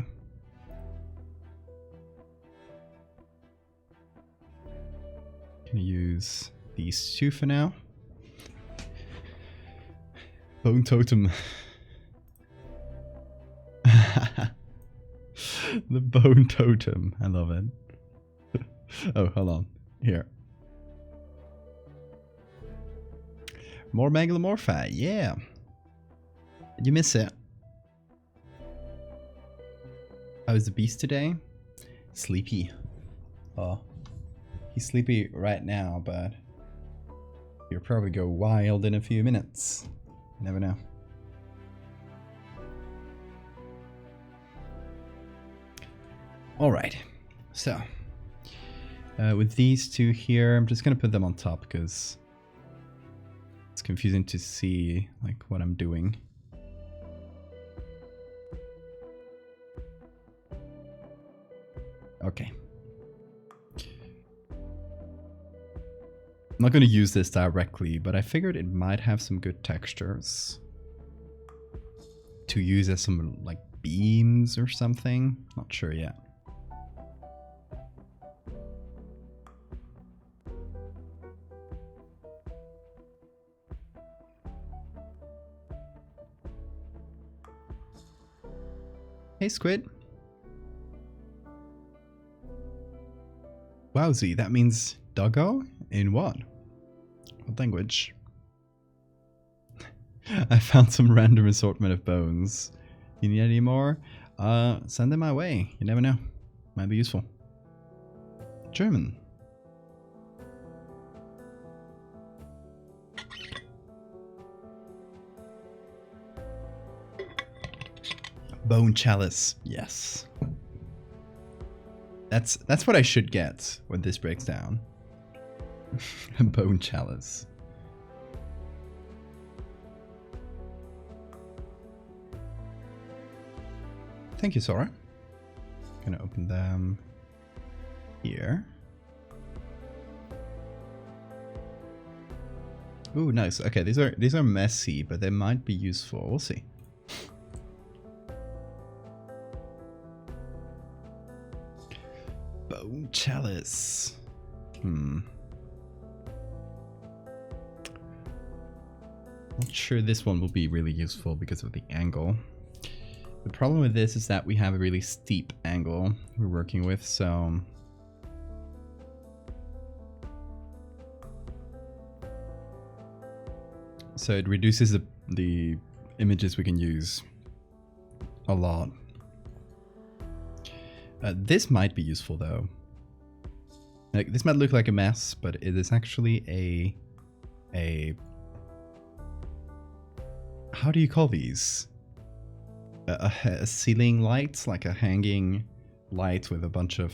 Gonna use these two for now. Bone totem. The bone totem. I love it. Oh, hold on. Here. More Megalomorpha. Yeah. Did you miss it? How is the beast today? Sleepy. Oh. He's sleepy right now, but he'll probably go wild in a few minutes. You never know. Alright. So. With these two here, I'm just going to put them on top because it's confusing to see like what I'm doing. Okay. I'm not going to use this directly, but I figured it might have some good textures to use as some like beams or something. Not sure yet. Hey, Squid. Wowsy, that means doggo? In what? What language? I found some random assortment of bones. You need any more? Send them my way. You never know. Might be useful. German. Bone chalice. Yes. That's what I should get when this breaks down. A bone chalice. Thank you, Sora. Gonna open them here. Ooh, nice. Okay, these are messy, but they might be useful. We'll see. Bone chalice. Not sure this one will be really useful because of the angle. The problem with this is that we have a really steep angle we're working with, so it reduces the images we can use a lot. This might be useful though. Like, this might look like a mess, but it is actually a how do you call these? A ceiling light, like a hanging light with a bunch of,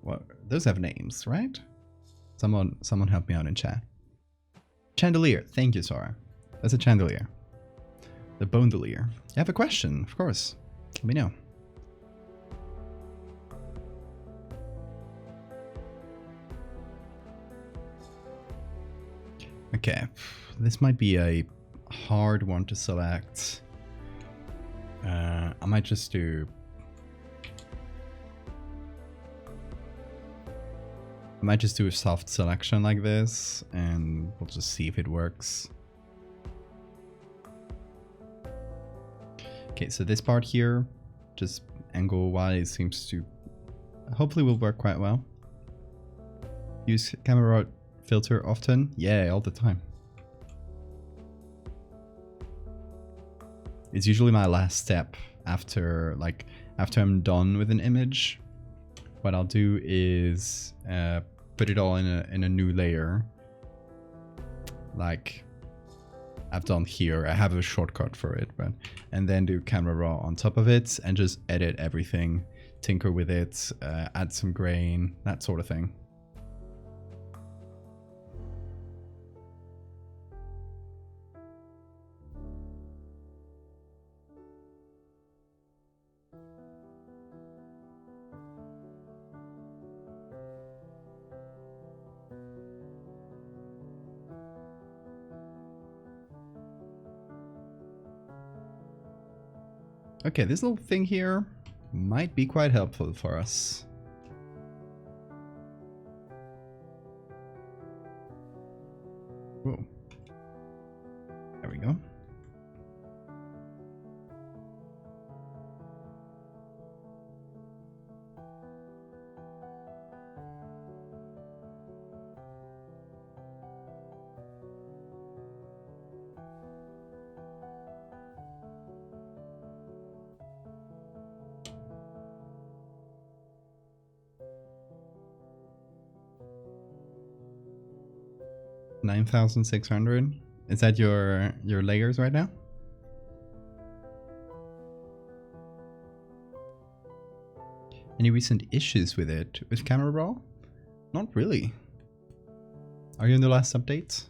well, those have names, right? Someone help me out in chat. Chandelier. Thank you, Sora. That's a chandelier. The bondelier. You have a question, of course. Let me know. Okay, this might be a hard one to select. I might just do... I might just do a soft selection like this, and we'll just see if it works. Okay, so this part here, just angle-wise, seems to hopefully will work quite well. Use camera filter often? Yeah, all the time. It's usually my last step after I'm done with an image. What I'll do is put it all in a new layer, like I've done here. I have a shortcut for it, and then do camera raw on top of it and just edit everything, tinker with it, add some grain, that sort of thing. Okay, this little thing here might be quite helpful for us. Whoa. There we go. $9,600. Is that your layers right now? Any recent issues with it? With camera raw? Not really. Are you in the last update?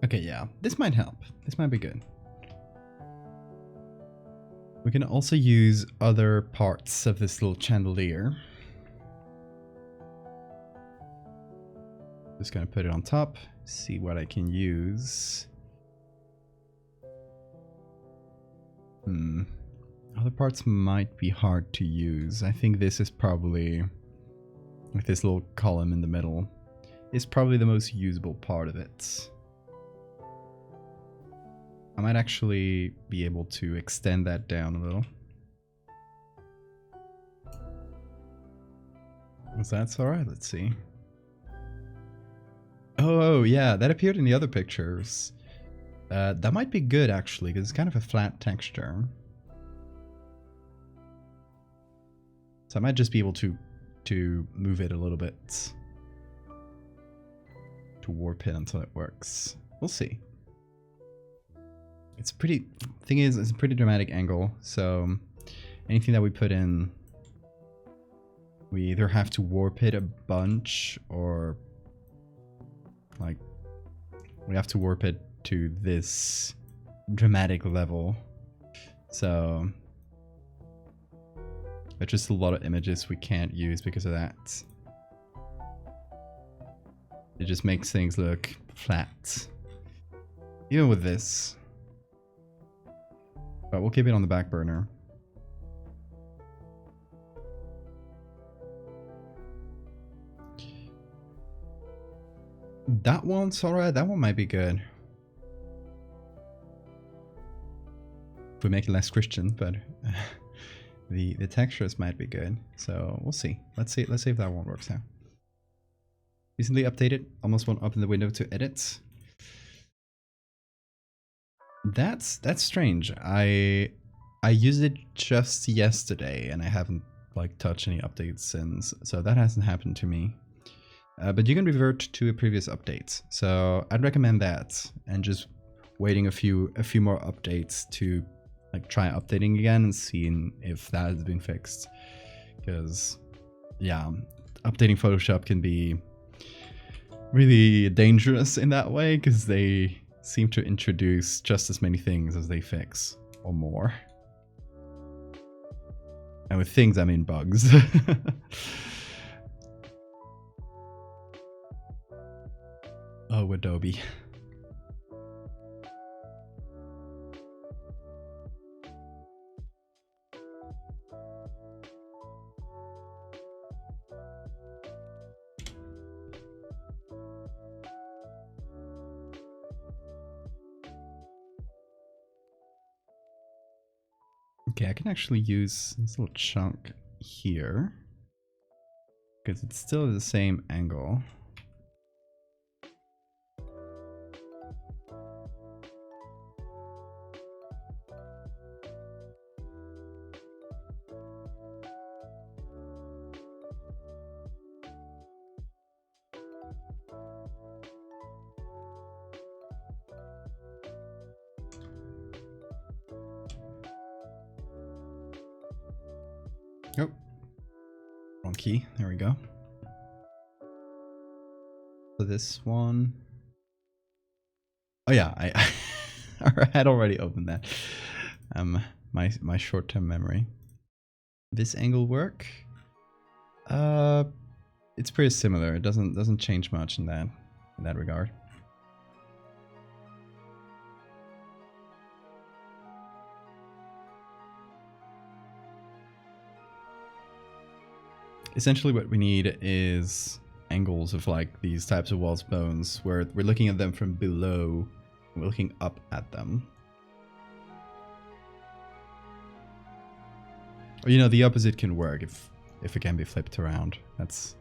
Okay, yeah, this might help. This might be good. We can also use other parts of this little chandelier. Just gonna put it on top, see what I can use. Other parts might be hard to use. I think this is probably, like this little column in the middle, is probably the most usable part of it. I might actually be able to extend that down a little. So that's alright, let's see. Oh yeah, that appeared in the other pictures. That might be good actually, because it's kind of a flat texture. So I might just be able to move it a little bit. To warp it until it works. We'll see. It's pretty, thing is, it's a pretty dramatic angle, so anything that we put in, we either have to warp it a bunch, or like, we have to warp it to this dramatic level. So, there's just a lot of images we can't use because of that. It just makes things look flat. Even with this. But we'll keep it on the back burner. That one's alright, that one might be good. If we make it less Christian, but the textures might be good. So we'll see. Let's see if that one works now. Recently updated, almost won't open the window to edit. That's strange. I used it just yesterday and I haven't like touched any updates since, so that hasn't happened to me. But you can revert to a previous update, so I'd recommend that, and just waiting a few more updates to like try updating again and seeing if that has been fixed. Because yeah, updating Photoshop can be really dangerous in that way, because they seem to introduce just as many things as they fix, or more. And with things, I mean bugs. Oh, Adobe. Okay, I can actually use this little chunk here because it's still the same angle. Oh, wrong key. There we go. So this one. Oh yeah, I had already opened that. My short-term memory. This angle work? It's pretty similar. It doesn't change much in that regard. Essentially what we need is angles of like these types of walls bones where we're looking at them from below, we're looking up at them. Or, you know, the opposite can work if it can be flipped around. That's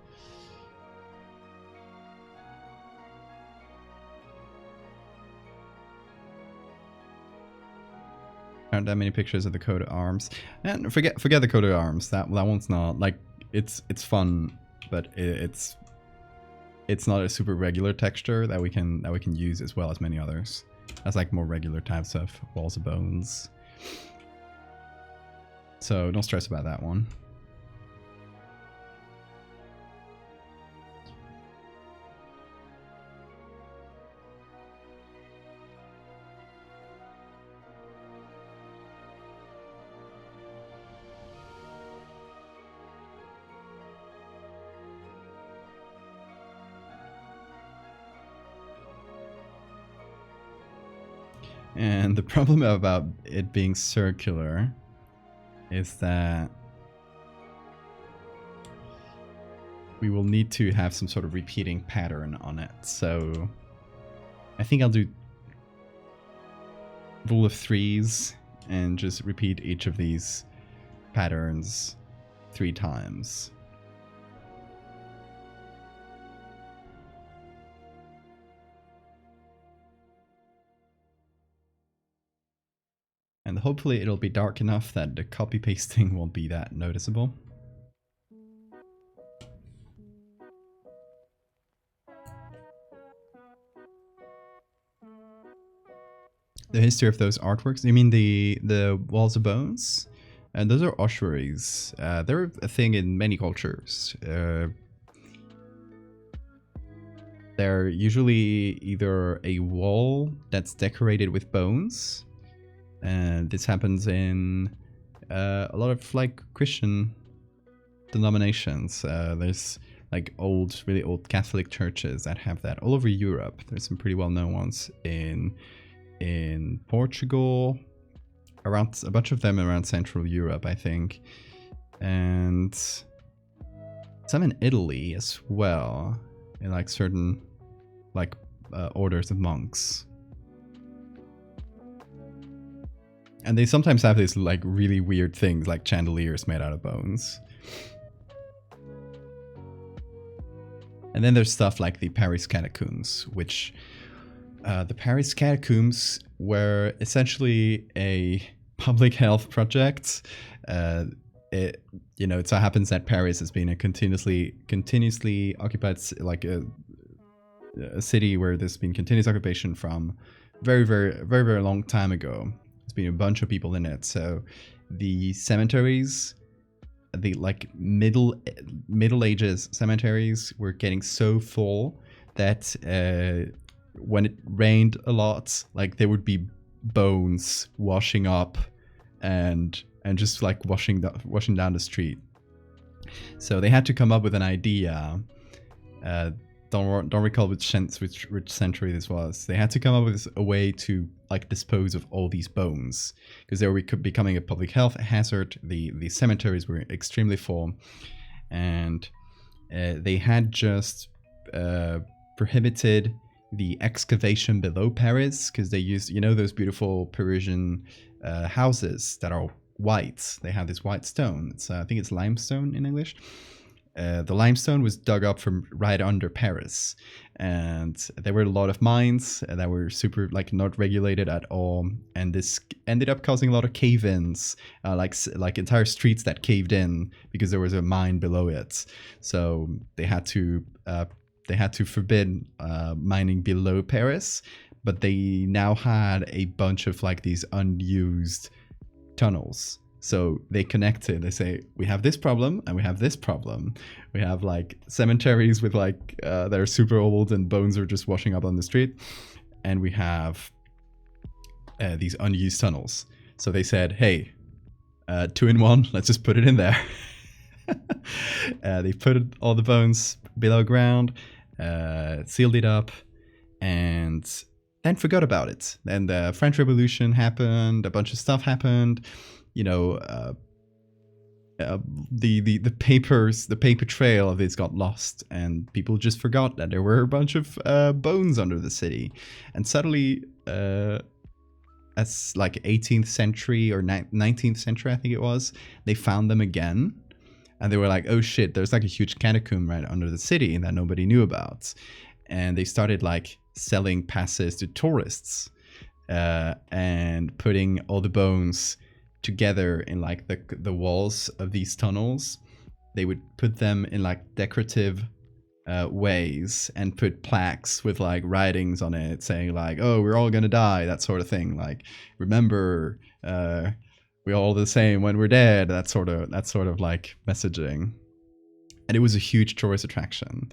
aren't that many pictures of the coat of arms. And forget the coat of arms. That one's not like it's fun, but it's not a super regular texture that we can use as well as many others. That's like more regular types of walls of bones. So don't stress about that one. And the problem about it being circular is that we will need to have some sort of repeating pattern on it. So I think I'll do rule of threes and just repeat each of these patterns 3 times. And hopefully it'll be dark enough that the copy pasting won't be that noticeable. The history of those artworks? You mean the walls of bones? And those are ossuaries. They're a thing in many cultures. They're usually either a wall that's decorated with bones. And this happens in a lot of like Christian denominations. There's like really old Catholic churches that have that all over Europe. There's some pretty well-known ones in Portugal, around a bunch of them around Central Europe, I think, and some in Italy as well, in like certain like orders of monks. And they sometimes have these like really weird things like chandeliers made out of bones. And then there's stuff like the Paris catacombs, which the Paris catacombs were essentially a public health project. It so happens that Paris has been a continuously occupied, like a city where there's been continuous occupation from very long time ago. There's been a bunch of people in it. So the cemeteries, the like Middle Ages cemeteries were getting so full that when it rained a lot, like there would be bones washing up and just like washing down the street. So they had to come up with an idea. Don't recall which century this was. They had to come up with a way to like dispose of all these bones because they were becoming a public health hazard. The cemeteries were extremely full, and they had just prohibited the excavation below Paris because they used, you know, those beautiful Parisian houses that are white. They have this white stone. It's I think it's limestone in English. The limestone was dug up from right under Paris, and there were a lot of mines that were super like not regulated at all, and this ended up causing a lot of cave-ins, like entire streets that caved in because there was a mine below it. So they had to forbid mining below Paris, but they now had a bunch of like these unused tunnels. So they connected. They say, we have this problem and we have this problem. We have like cemeteries with like that are super old and bones are just washing up on the street, and we have these unused tunnels. So they said, hey, 2 in 1, let's just put it in there. They put all the bones below ground, sealed it up, and then forgot about it. Then the French Revolution happened, a bunch of stuff happened. You know, the paper trail of this got lost, and people just forgot that there were a bunch of bones under the city. And suddenly, as like 18th century or 19th century, I think it was, they found them again. And they were like, oh shit, there's like a huge catacomb right under the city that nobody knew about. And they started like selling passes to tourists and putting all the bones together in like the walls of these tunnels. They would put them in like decorative ways and put plaques with like writings on it saying like, oh, we're all gonna die, that sort of thing. Like, remember, we're all the same when we're dead, that sort of like messaging. And it was a huge tourist attraction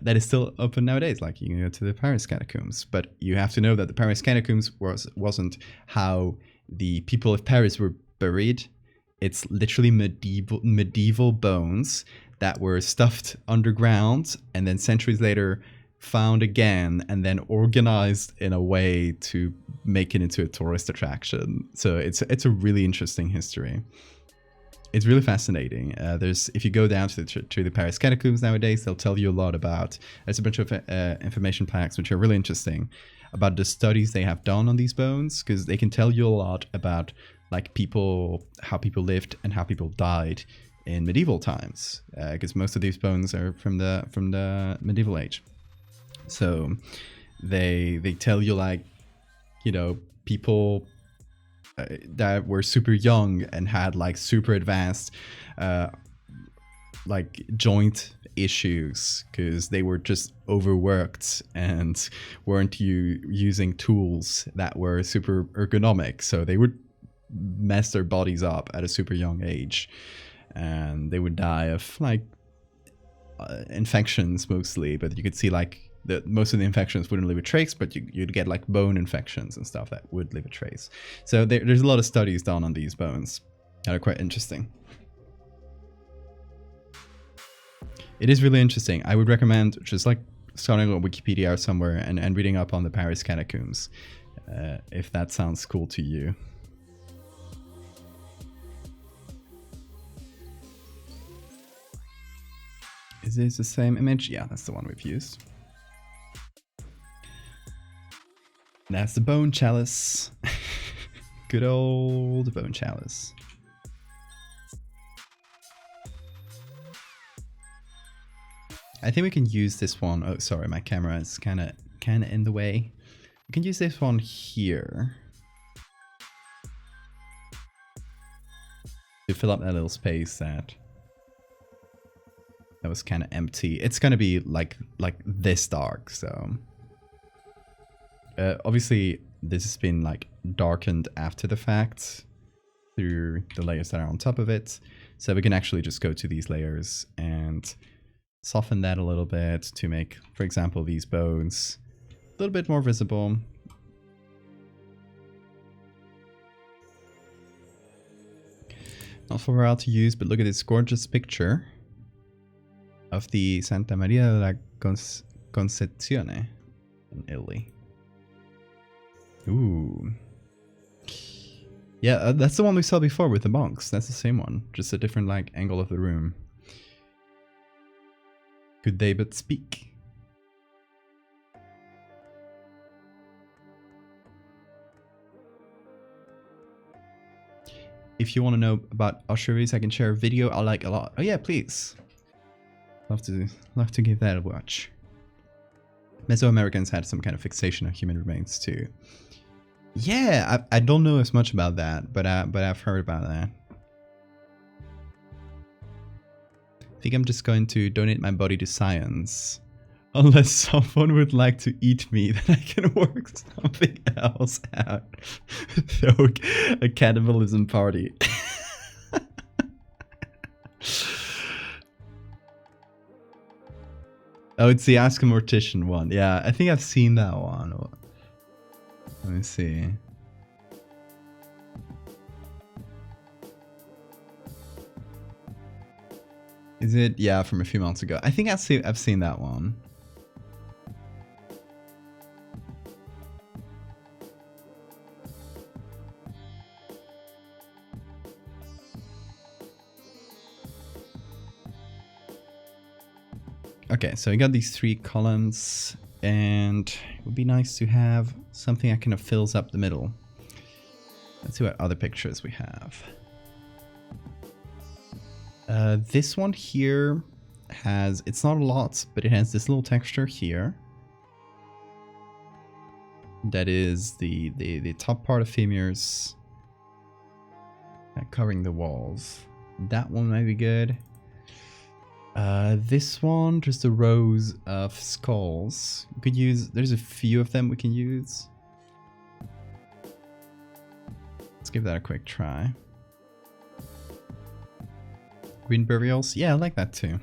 that is still open nowadays. Like, you can go to the Paris catacombs, but you have to know that the Paris catacombs wasn't how the people of Paris were buried. It's literally medieval bones that were stuffed underground and then centuries later found again and then organized in a way to make it into a tourist attraction. So it's a really interesting history. It's really fascinating. If you go down to the Paris catacombs nowadays, they'll tell you a lot about. There's a bunch of information plaques which are really interesting about the studies they have done on these bones, because they can tell you a lot about like how people lived and how people died in medieval times, because most of these bones are from the medieval age. So they tell you like, you know, people that were super young and had like super advanced like joint issues because they were just overworked and weren't using tools that were super ergonomic. So they would mess their bodies up at a super young age, and they would die of like infections mostly. But you could see like most of the infections wouldn't leave a trace, but you'd get like bone infections and stuff that would leave a trace. So there's a lot of studies done on these bones that are quite interesting. It is really interesting. I would recommend just like starting on Wikipedia or somewhere and reading up on the Paris catacombs, if that sounds cool to you. Is this the same image? Yeah, that's the one we've used. That's the bone chalice. Good old bone chalice. I think we can use this one. Oh, sorry, my camera is kind of in the way. We can use this one here to fill up that little space that was kind of empty. It's gonna be like this dark, so obviously this has been like darkened after the fact through the layers that are on top of it. So we can actually just go to these layers and soften that a little bit to make, for example, these bones little bit more visible. Not for a while to use, but look at this gorgeous picture of the Santa Maria della Concezione in Italy. Ooh. Yeah, that's the one we saw before with the monks. That's the same one, just a different like angle of the room. Could they but speak? If you want to know about ossuaries, I can share a video I like a lot. Oh yeah, please. Love to give that a watch. Mesoamericans had some kind of fixation on human remains too. Yeah, I don't know as much about that, but I've heard about that. I think I'm just going to donate my body to science. Unless someone would like to eat me, then I can work something else out. Throw a cannibalism party. Oh, it's the Ask a Mortician one. Yeah, I think I've seen that one. Let me see. Is it? Yeah, from a few months ago. I think I've seen that one. Okay, so I got these 3 columns, and it would be nice to have something that kind of fills up the middle. Let's see what other pictures we have. This one here has, it's not a lot, but it has this little texture here. That is the top part of femurs covering the walls. That one might be good. This one, just the rows of skulls. We could use, there's a few of them we can use. Let's give that a quick try. Green burials? Yeah, I like that too.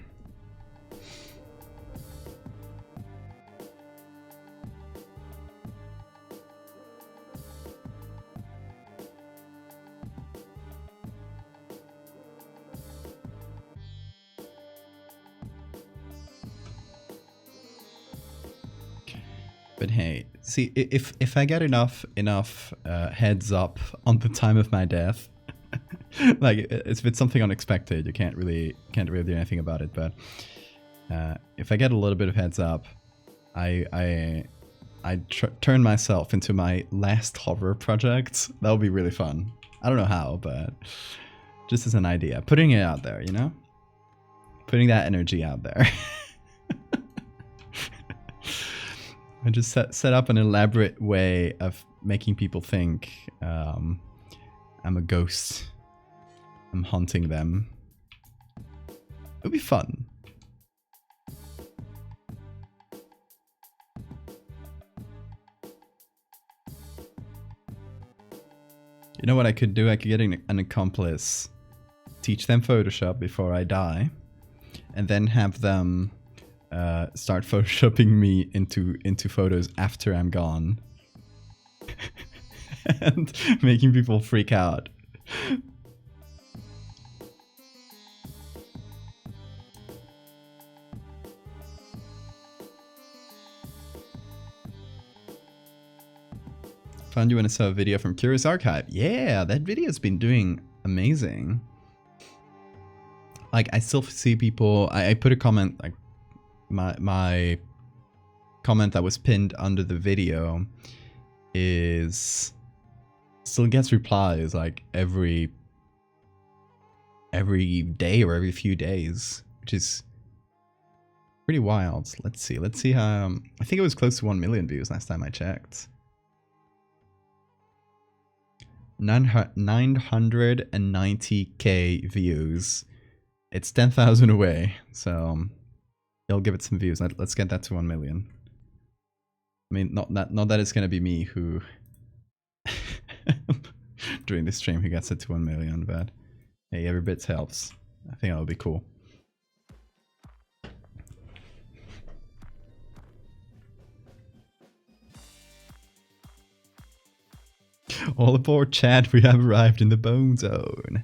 But hey, see, if I get enough heads up on the time of my death, like if it's something unexpected, you can't really do anything about it. But if I get a little bit of heads up, I turn myself into my last horror project. That would be really fun. I don't know how, but just as an idea, putting it out there, you know, putting that energy out there. I just set up an elaborate way of making people think I'm a ghost. I'm haunting them. It would be fun. You know what I could do? I could get an accomplice, teach them Photoshop before I die, and then have them start photoshopping me into photos after I'm gone. And making people freak out. Found you when I saw a video from Curious Archive. Yeah, that video's been doing amazing. Like, I still see people, I put a comment, like, my comment that was pinned under the video is still gets replies like every day or every few days, which is pretty wild. Let's see how I think it was close to 1 million views last time I checked. 990k views. It's 10,000 away, so I'll give it some views. Let's get that to 1 million. I mean, not that it's gonna be me who during this stream who gets it to 1 million, but hey, every bit helps. I think that would be cool. All aboard, Chad. We have arrived in the bone zone.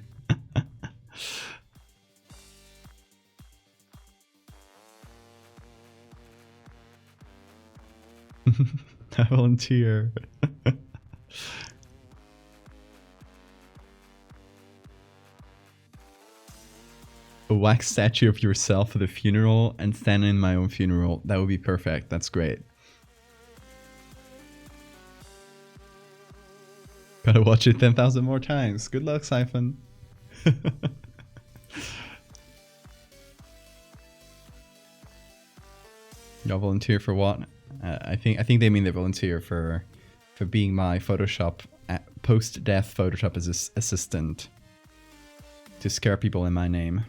I volunteer. A wax statue of yourself for the funeral and stand in my own funeral. That would be perfect. That's great. Gotta watch it 10,000 more times. Good luck, Siphon. Y'all volunteer for what? I think they mean they volunteer for being my Photoshop post-death Photoshop assistant to scare people in my name.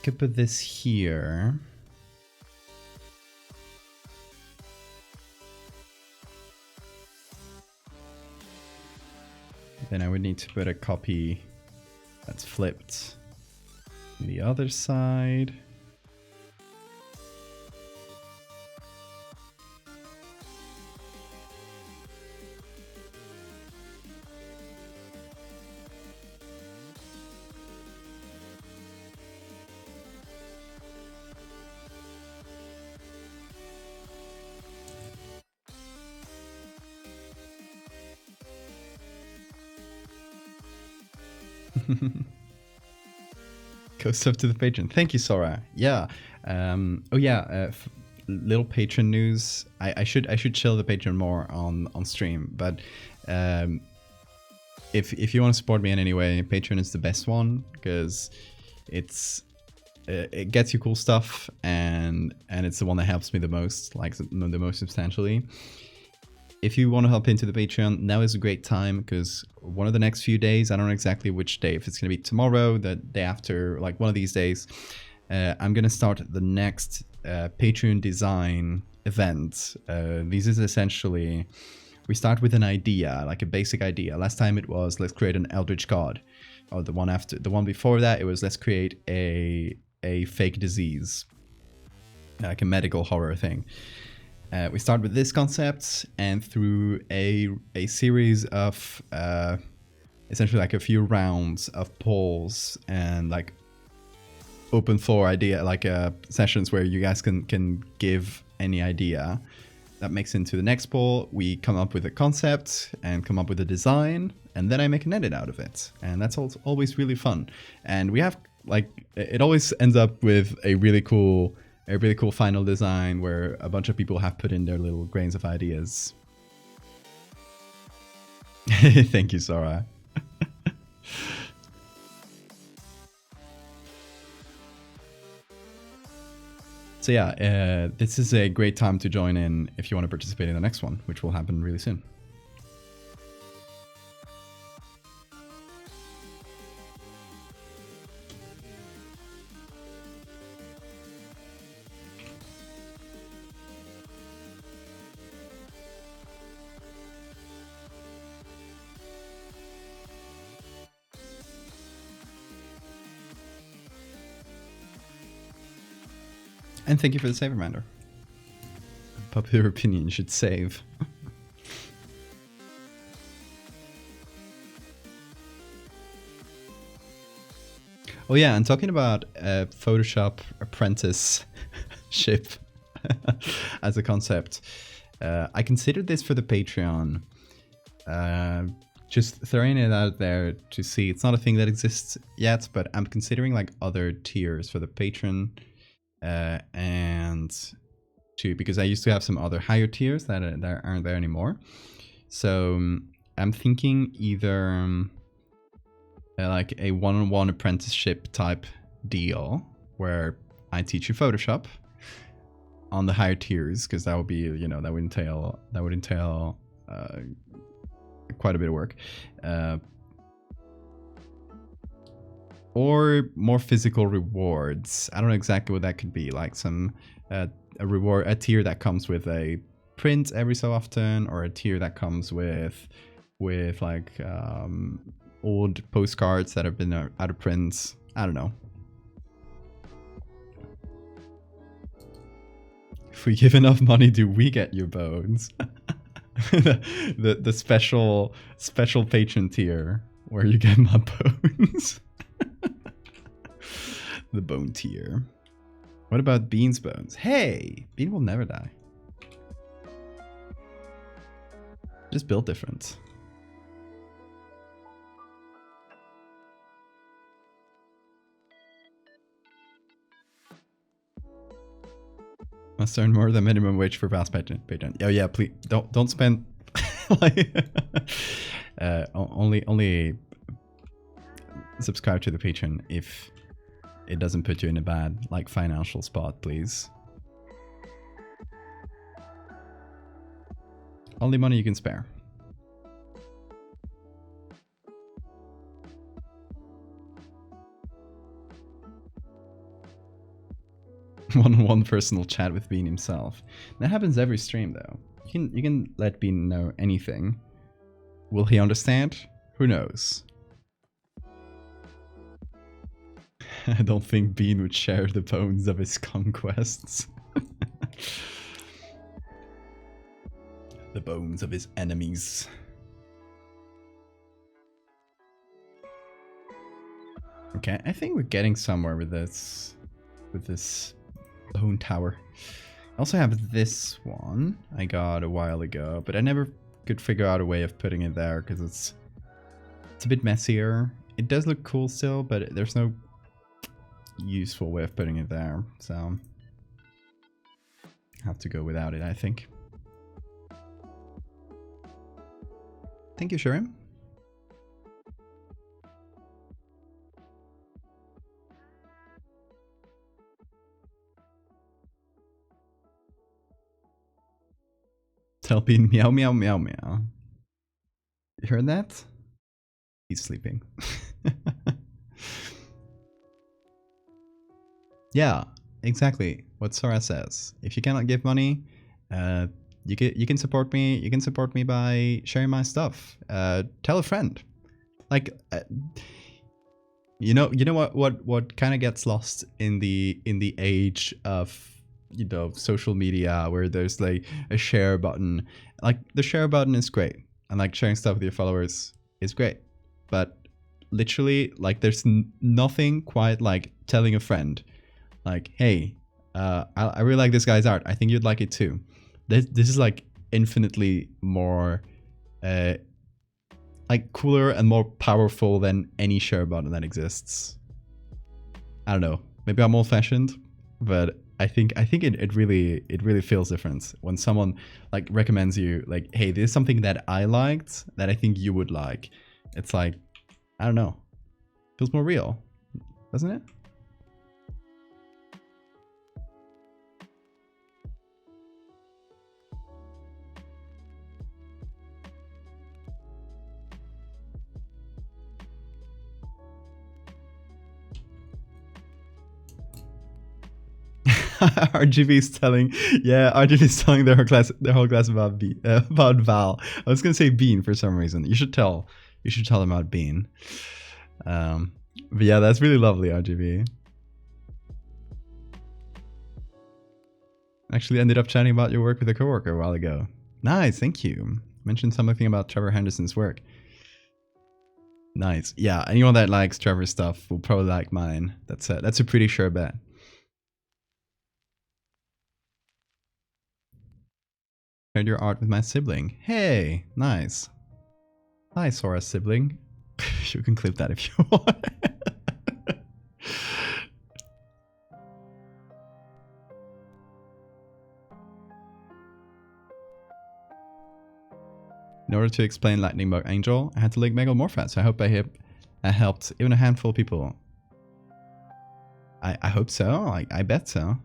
Could put this here. Then I would need to put a copy that's flipped on the other side. Coast up to the patron. Thank you, Sora. Yeah. Oh yeah. Little patron news. I should chill the patron more on stream, but if you want to support me in any way, Patreon is the best one because it gets you cool stuff and it's the one that helps me the most, like the most substantially. If you want to hop into the Patreon, now is a great time because one of the next few days, I don't know exactly which day, if it's going to be tomorrow, the day after, like one of these days, I'm going to start the next Patreon design event. This is essentially, we start with an idea, like a basic idea. Last time it was, let's create an Eldritch God. Or the one before that, it was, let's create a fake disease, like a medical horror thing. We start with this concept, and through a series of essentially like a few rounds of polls and like open floor idea, like sessions where you guys can give any idea that makes into the next poll. We come up with a concept and come up with a design, and then I make an edit out of it, and that's always really fun. And we have like it always ends up with a really cool final design where a bunch of people have put in their little grains of ideas. Thank you, Sora. So yeah, this is a great time to join in if you want to participate in the next one, which will happen really soon. And thank you for the save reminder. Popular opinion, you should save. Oh yeah, and talking about Photoshop apprenticeship as a concept, I considered this for the Patreon. Just throwing it out there to see. It's not a thing that exists yet, but I'm considering like other tiers for the patron. And because I used to have some other higher tiers that aren't there anymore. So I'm thinking either like a one-on-one apprenticeship type deal where I teach you Photoshop on the higher tiers, because that would be, you know, that would entail quite a bit of work. Or more physical rewards. I don't know exactly what that could be, like some a tier that comes with a print every so often, or a tier that comes with with like old postcards that have been out of print. I don't know. If we give enough money, do we get your bones? the special patron tier where you get my bones. The bone tier. What about Bean's bones? Hey, Bean will never die. Just built different. Must earn more than minimum wage for past patron. Oh yeah, please don't spend like only subscribe to the Patreon if it doesn't put you in a bad like financial spot, please. Only money you can spare. One personal chat with Bean himself. That happens every stream though. You can let Bean know anything. Will he understand? Who knows? I don't think Bean would share the bones of his conquests. The bones of his enemies. Okay, I think we're getting somewhere with this bone tower. I also have this one I got a while ago, but I never could figure out a way of putting it there because it's a bit messier. It does look cool still, but there's no useful way of putting it there, so I have to go without it, I think. Thank you, Shirim. Tell Bean meow meow meow meow. You heard that? He's sleeping. Yeah, exactly what Sora says. If you cannot give money, you can support me. You can support me by sharing my stuff. Tell a friend. Like, you know what kind of gets lost in the age of, you know, social media where there's like a share button. Like, the share button is great, and like sharing stuff with your followers is great, but literally, like, there's nothing quite like telling a friend, like, hey, I really like this guy's art. I think you'd like it too. This is like infinitely more like cooler and more powerful than any share button that exists. I don't know. Maybe I'm old-fashioned, but I think it really feels different when someone like recommends you, like, hey, this is something that I liked that I think you would like. It's like, I don't know, feels more real, doesn't it? RGB's telling, yeah, RGB's telling their whole class about about Val. I was gonna say Bean for some reason. You should tell them about Bean. But yeah, that's really lovely, RGB. Actually ended up chatting about your work with a coworker a while ago. Nice, thank you. Mentioned something about Trevor Henderson's work. Nice. Yeah, anyone that likes Trevor's stuff will probably like mine. That's a pretty sure bet. Shared your art with my sibling. Hey, nice. Hi, Sora's sibling. You can clip that if you want. In order to explain Lightning Bug Angel, I had to link Megalomorpha, so I hope I helped even a handful of people. I hope so. I bet so.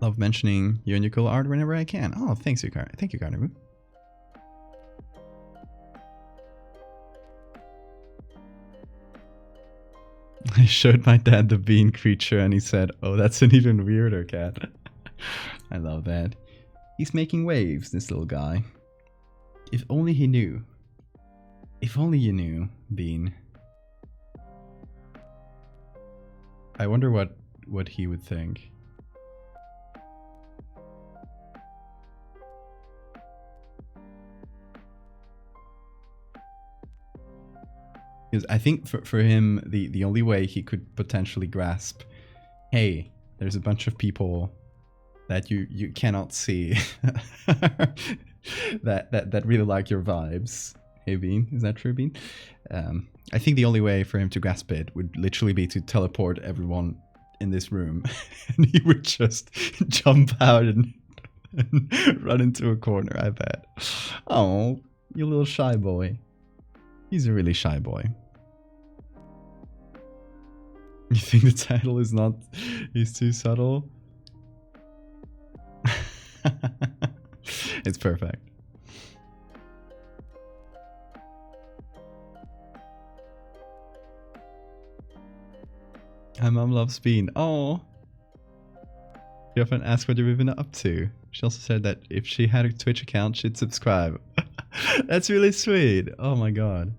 Love mentioning you and your cool art whenever I can. Oh, thanks, thank you, Carnibu. I showed my dad the bean creature and he said, "Oh, that's an even weirder cat." I love that. He's making waves, this little guy. If only he knew. If only you knew, Bean. I wonder what he would think. Because I think for him, the only way he could potentially grasp, hey, there's a bunch of people that you cannot see that really like your vibes. Hey Bean, is that true, Bean? I think the only way for him to grasp it would literally be to teleport everyone in this room, and he would just jump out and run into a corner, I bet. Oh, you little shy boy. He's a really shy boy. You think the title is too subtle? It's perfect. My mom loves Bean. Oh. She often asks what you've been up to. She also said that if she had a Twitch account, she'd subscribe. That's really sweet. Oh my god.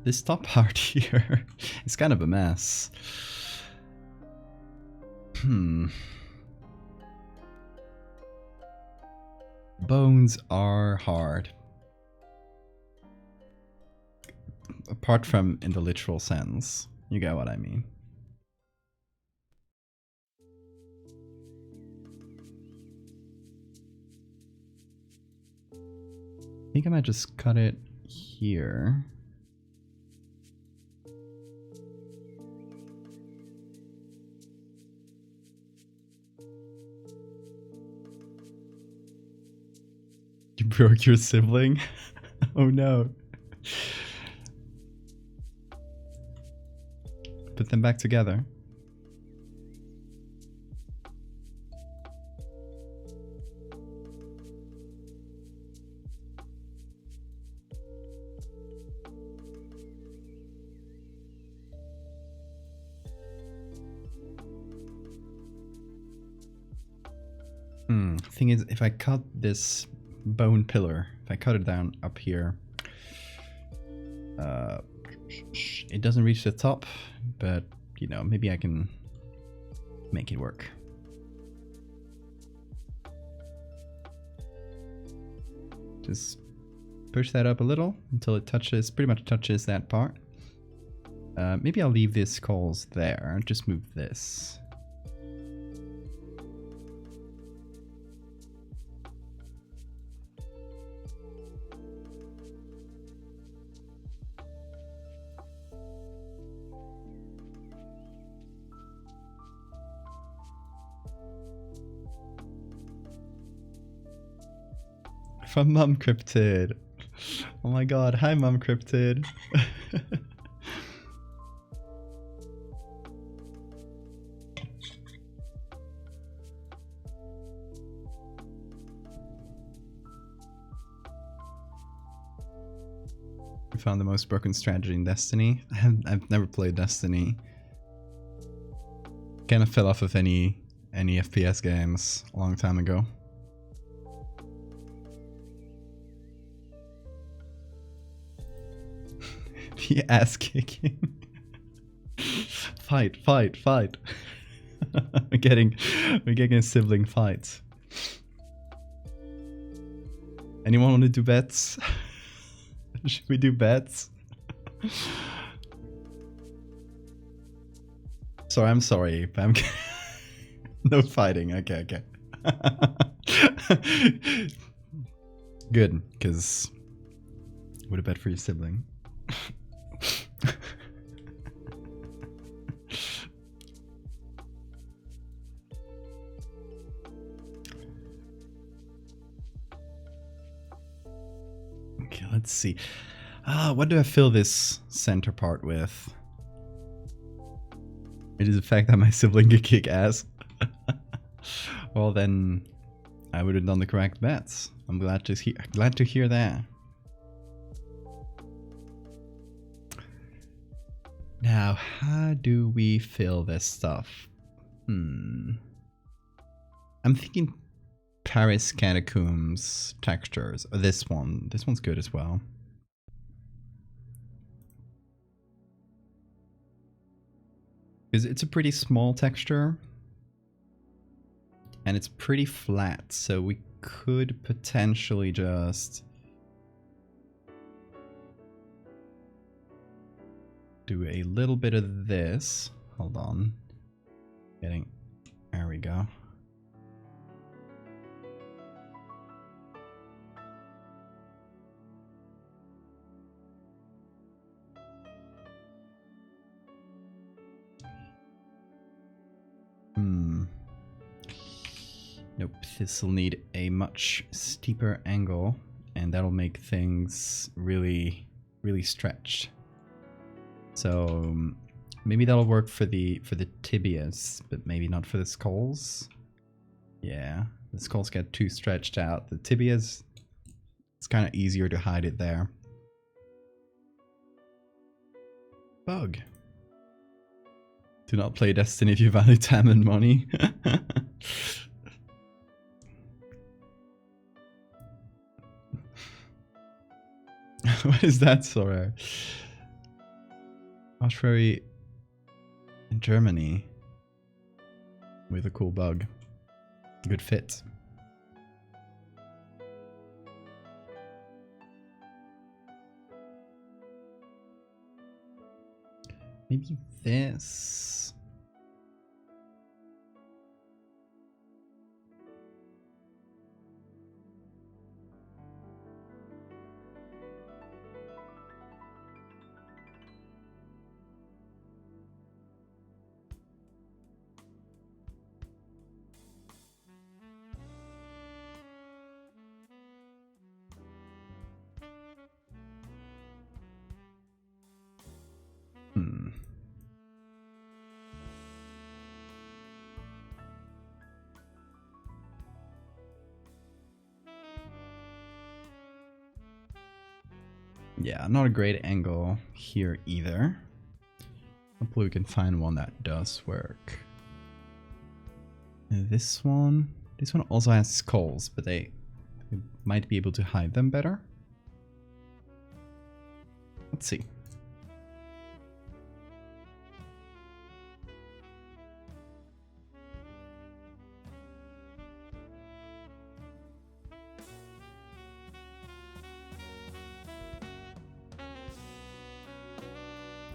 This top part here is kind of a mess. Bones are hard. Apart from in the literal sense. You get what I mean. I think I might just cut it here. You broke your sibling? Oh no. Put them back together. Thing is, if I cut this bone pillar, if I cut it down up here, it doesn't reach the top, but you know, maybe I can make it work. Just push that up a little until it touches, pretty much touches that part. Maybe I'll leave this skulls there, just move this. From Mum Cryptid. Oh my god, hi Mum Cryptid. We found the most broken strategy in Destiny. I've never played Destiny. Kind of fell off of any FPS games a long time ago. The ass kicking. Fight. We're getting a sibling fight. Anyone want to do bets? Should we do bets? Sorry, I'm sorry. I'm no fighting. Okay. Good, because would have bet for your sibling. Okay, let's see. What do I fill this center part with? It is the fact that my sibling could kick ass. Well, then I would have done the correct bets. I'm glad to hear that. Now, how do we fill this stuff? I'm thinking Paris Catacombs textures. This one's good as well. Because it's a pretty small texture. And it's pretty flat, so we could potentially just do a little bit of this. Hold on. There we go. Nope, this will need a much steeper angle, and that'll make things really, really stretched. So maybe that'll work for the tibias, but maybe not for the skulls. Yeah, the skulls get too stretched out. The tibias, it's kind of easier to hide it there. Bug. Do not play Destiny if you value time and money. What is that, Sora? Archery in Germany with a cool bug. Good fit. Maybe this. Yeah, not a great angle here either. Hopefully we can find one that does work. This one also has skulls, but we might be able to hide them better. Let's see.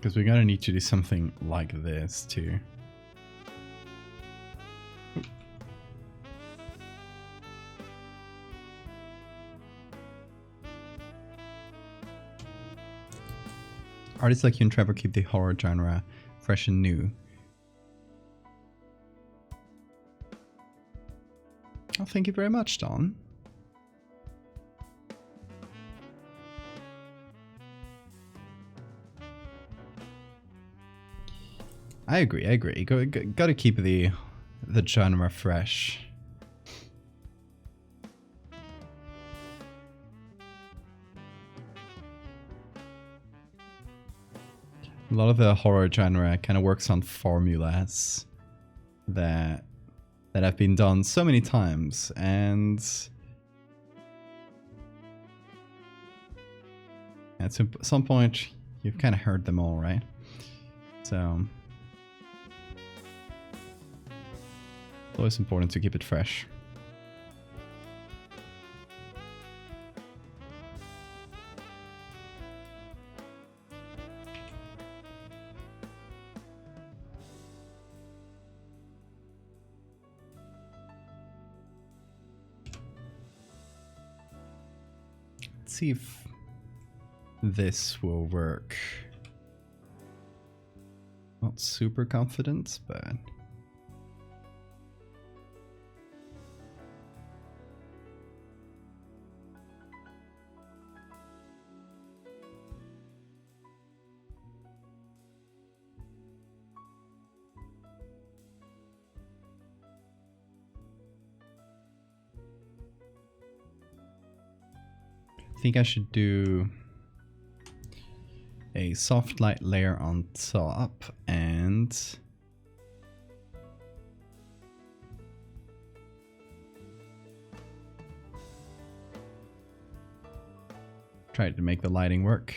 Because we're gonna need to do something like this too. Artists like you and Trevor keep the horror genre fresh and new. Oh, thank you very much, Don. I agree. Gotta keep the genre fresh. A lot of the horror genre kind of works on formulas that have been done so many times, and at some point you've kind of heard them all, right? So it's always important to keep it fresh. Let's see if this will work. Not super confident, but think I should do a soft light layer on top and try to make the lighting work.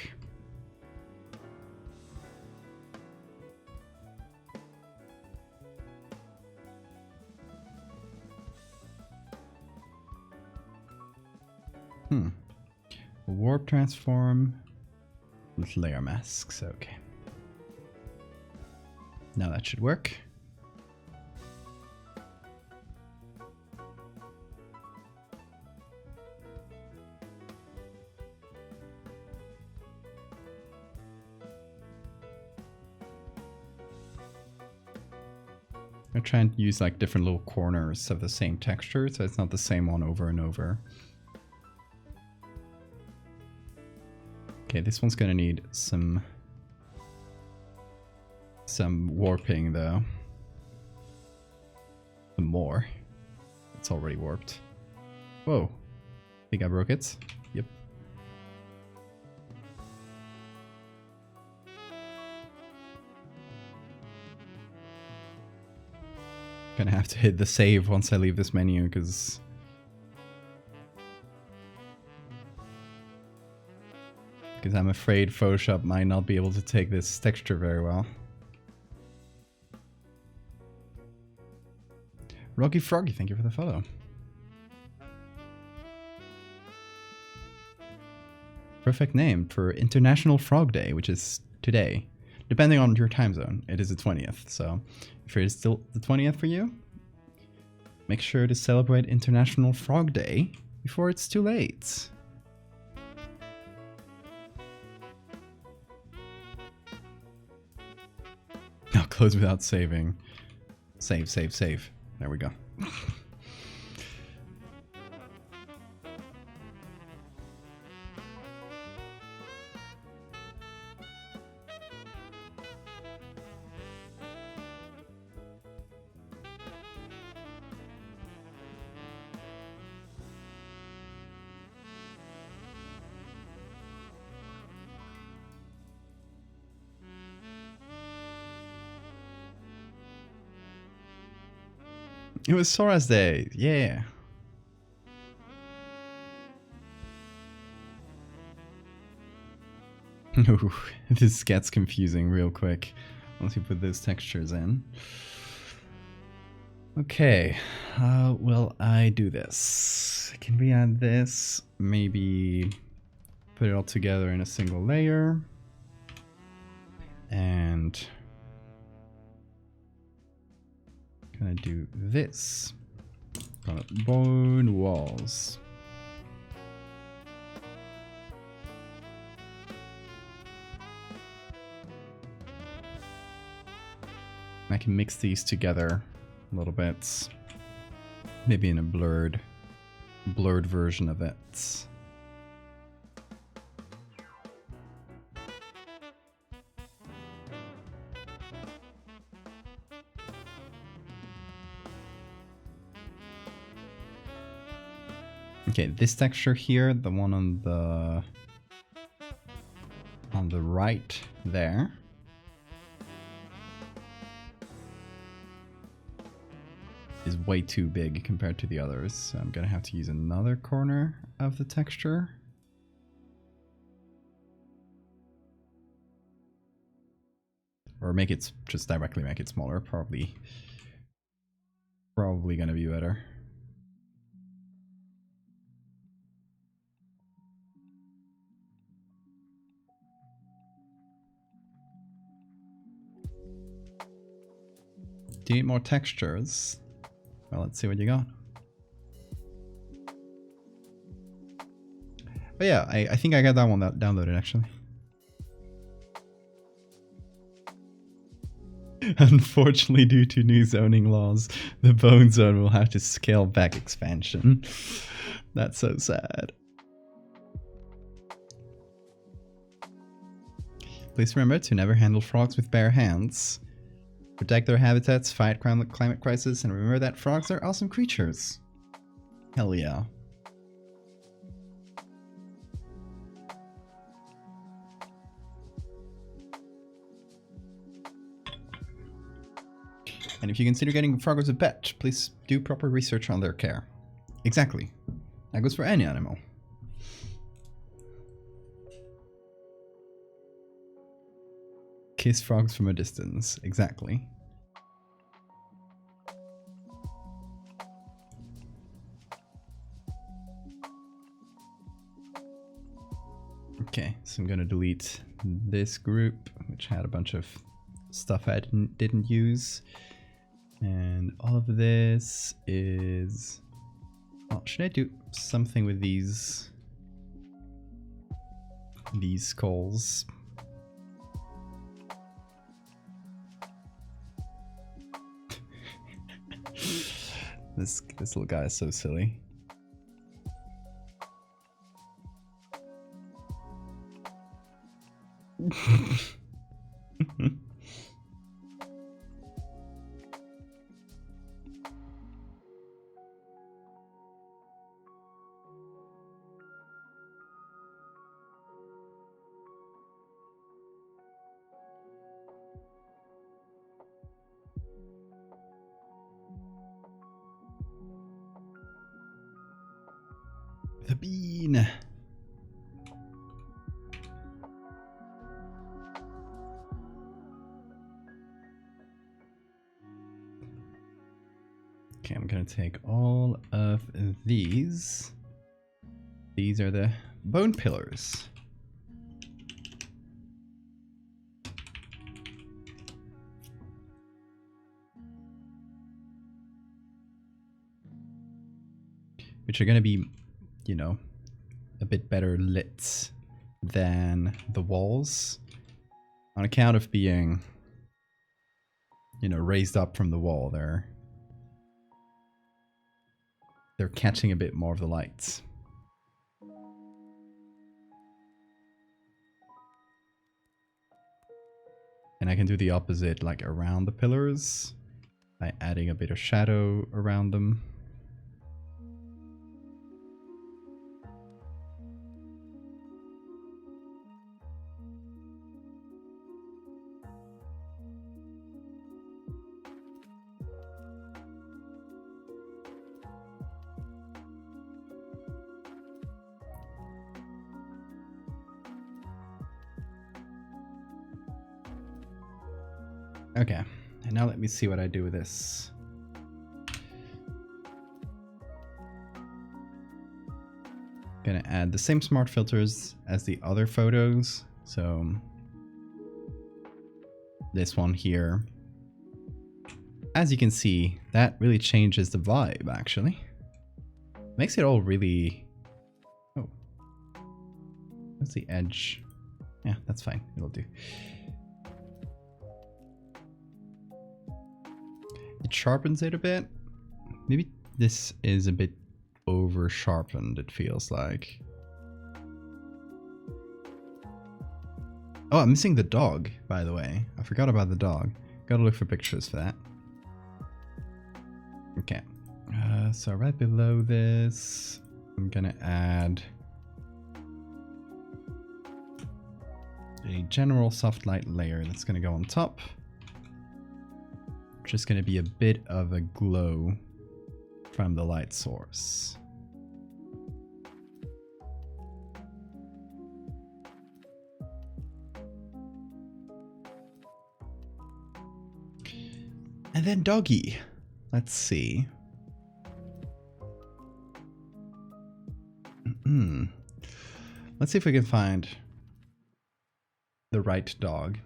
Warp transform with layer masks. Okay. Now that should work. I'm trying to use like different little corners of the same texture, so it's not the same one over and over. Okay, this one's gonna need some warping though. Some more. It's already warped. Whoa. Think I broke it? Yep. Gonna have to hit the save once I leave this menu because I'm afraid Photoshop might not be able to take this texture very well. Rocky Froggy, thank you for the follow. Perfect name for International Frog Day, which is today. Depending on your time zone, it is the 20th. So if it is still the 20th for you, make sure to celebrate International Frog Day before it's too late. Now close without saving. Save, save, save. There we go. It was Sora's Day, yeah. Ooh, this gets confusing real quick once you put those textures in. Okay, how will I do this? Can we add this? Maybe put it all together in a single layer. And gonna do this. Gonna bone walls. I can mix these together a little bit. Maybe in a blurred version of it. Okay, this texture here, the one on the right there, is way too big compared to the others. So I'm gonna have to use another corner of the texture. Or make it, just directly make it smaller, probably gonna be better. Do you need more textures? Well, let's see what you got. But yeah, I think I got that one downloaded actually. Unfortunately, due to new zoning laws, the Bone Zone will have to scale back expansion. That's so sad. Please remember to never handle frogs with bare hands. Protect their habitats, fight climate crisis, and remember that frogs are awesome creatures. Hell yeah. And if you consider getting a frog as a pet, please do proper research on their care. Exactly. That goes for any animal. Kiss frogs from a distance. Exactly. Okay, so I'm gonna delete this group, which had a bunch of stuff I didn't use. And all of this is... Oh, should I do something with these skulls? This little guy is so silly. The bean. Okay, I'm gonna take all of these. These are the bone pillars. Which are gonna be, you know, a bit better lit than the walls on account of being, you know, raised up from the wall. They're catching a bit more of the lights. And I can do the opposite, like around the pillars, by adding a bit of shadow around them. Okay, and now let me see what I do with this. Gonna add the same smart filters as the other photos. So this one here. As you can see, that really changes the vibe, actually. Makes it all really... Oh. That's the edge. Yeah, that's fine. It'll do. It sharpens it a bit. Maybe this is a bit over sharpened, it feels like. Oh, I'm missing the dog, by the way. I forgot about the dog. Gotta look for pictures for that. Okay. So right below this, I'm gonna add a general soft light layer that's gonna go on top. Just going to be a bit of a glow from the light source. And then doggy. Let's see. Let's see if we can find the right dog.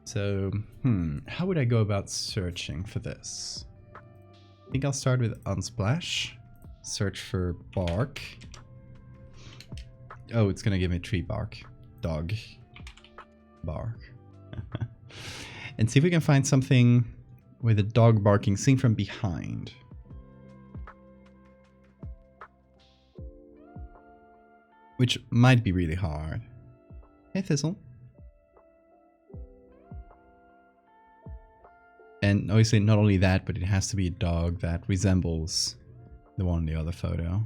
So, how would I go about searching for this? I think I'll start with Unsplash. Search for bark. Oh, it's gonna give me tree bark. Dog. Bark. And see if we can find something with a dog barking seen from behind. Which might be really hard. Hey, Thistle. And obviously not only that, but it has to be a dog that resembles the one in the other photo.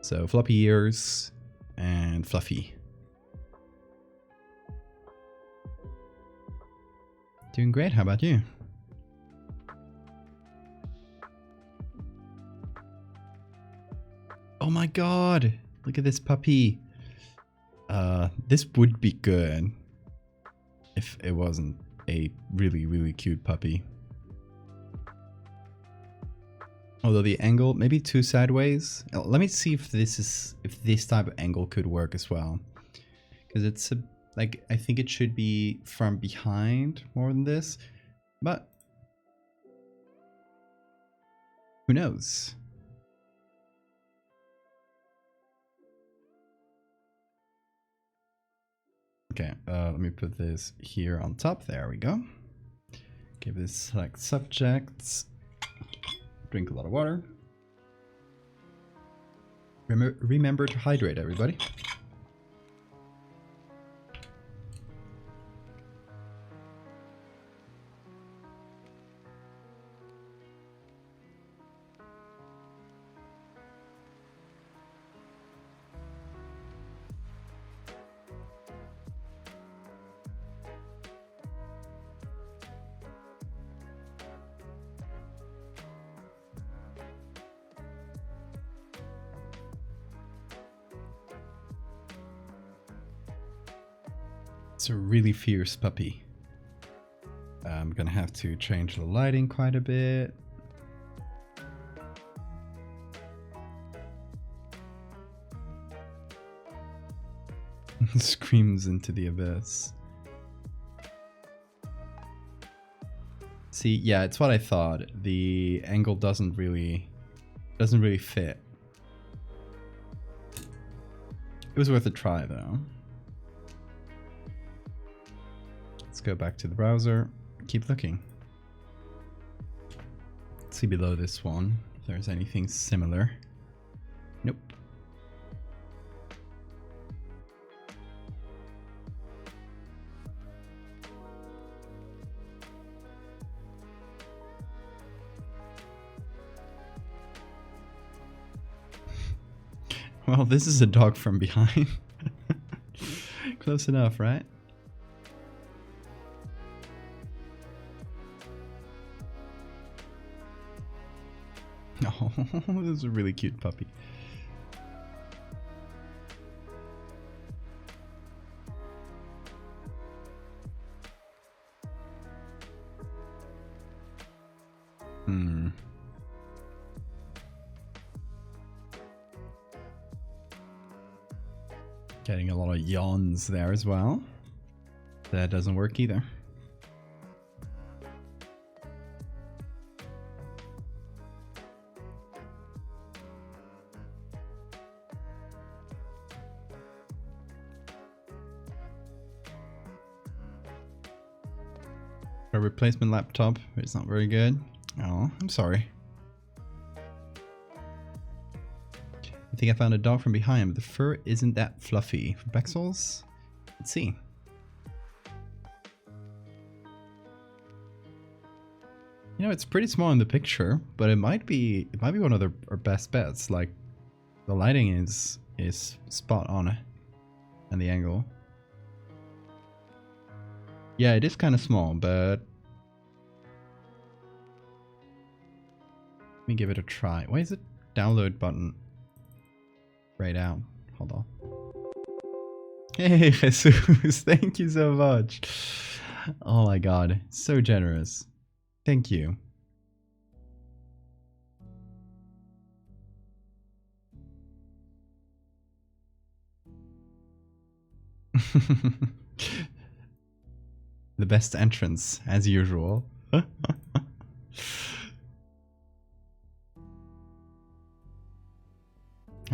So floppy ears and fluffy. Doing great, how about you? Oh my god! Look at this puppy! This would be good if it wasn't a really, really cute puppy. Although the angle, maybe too sideways. Let me see if this type of angle could work as well. Because it's like, I think it should be from behind more than this, but who knows? Okay, let me put this here on top. There we go. Give this select subjects. Drink a lot of water. Remember to hydrate, everybody. It's a really fierce puppy. I'm gonna have to change the lighting quite a bit. Screams into the abyss. See, yeah, it's what I thought. The angle doesn't really fit. It was worth a try though. Let's go back to the browser, keep looking. Let's see below this one if there's anything similar. Nope. Well, this is a dog from behind. Close enough, right? Oh, this is a really cute puppy. Getting a lot of yawns there as well. That doesn't work either. A replacement laptop, it's not very good. Oh, I'm sorry. I think I found a dog from behind, but the fur isn't that fluffy. For Bexels? Let's see. You know, it's pretty small in the picture, but it might be one of our best bets. Like, the lighting is spot on, and the angle. Yeah, it is kind of small, but let me give it a try. Why is it download button right out? Hold on. Hey, Jesus, thank you so much. Oh my god, so generous. Thank you. The best entrance, as usual. How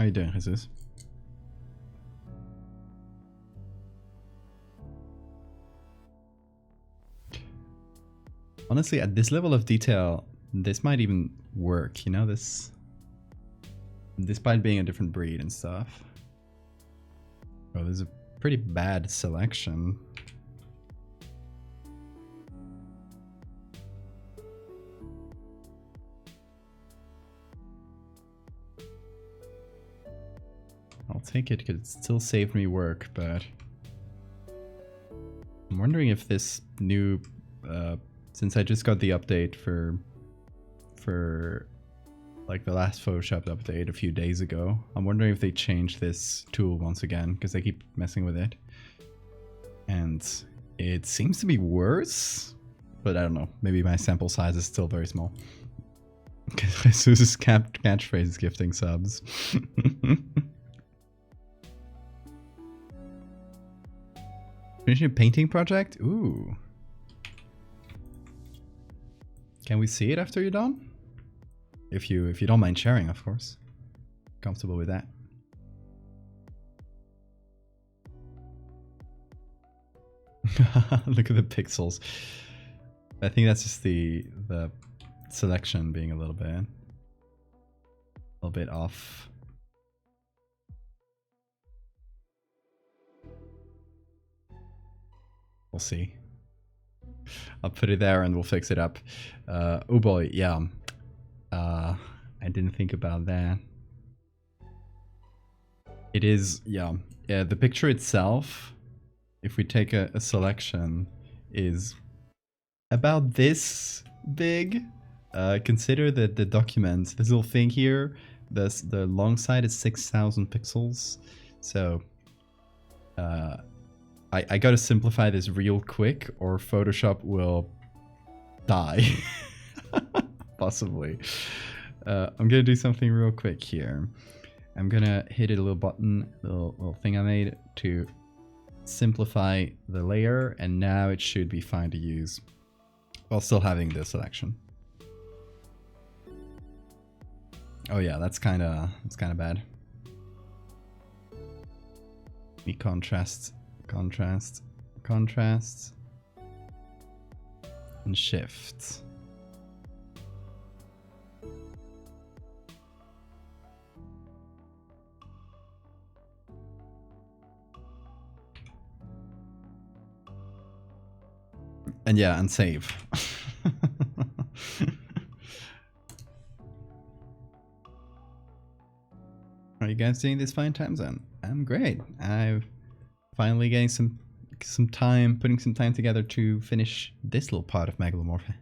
you doing, Jesus? Honestly, at this level of detail, this might even work, you know, this... Despite being a different breed and stuff. Oh, there's a pretty bad selection. I'll take it because it still saved me work, but I'm wondering if this new since I just got the update for like the last Photoshop update a few days ago, I'm wondering if they changed this tool once again, because they keep messing with it. And it seems to be worse, but I don't know. Maybe my sample size is still very small. Jesus' catchphrase is gifting subs. Finishing a painting project? Ooh. Can we see it after you're done? If you don't mind sharing, of course. Comfortable with that. Look at the pixels. I think that's just the selection being a little bit off. We'll see. I'll put it there and we'll fix it up. Oh boy, yeah. I didn't think about that. It is, yeah. The picture itself, if we take a selection, is about this big. Consider that the document, this little thing here, the long side is 6,000 pixels. So I gotta simplify this real quick or Photoshop will die. Possibly. I'm gonna do something real quick here. I'm gonna hit a little button, little thing I made to simplify the layer, and now it should be fine to use while still having the selection. Oh yeah, that's kind of bad. We contrast, and shift. And yeah, and save. Are you guys doing this fine time zone? I'm great. I've finally getting some time, putting some time together to finish this little part of Megalomorpha.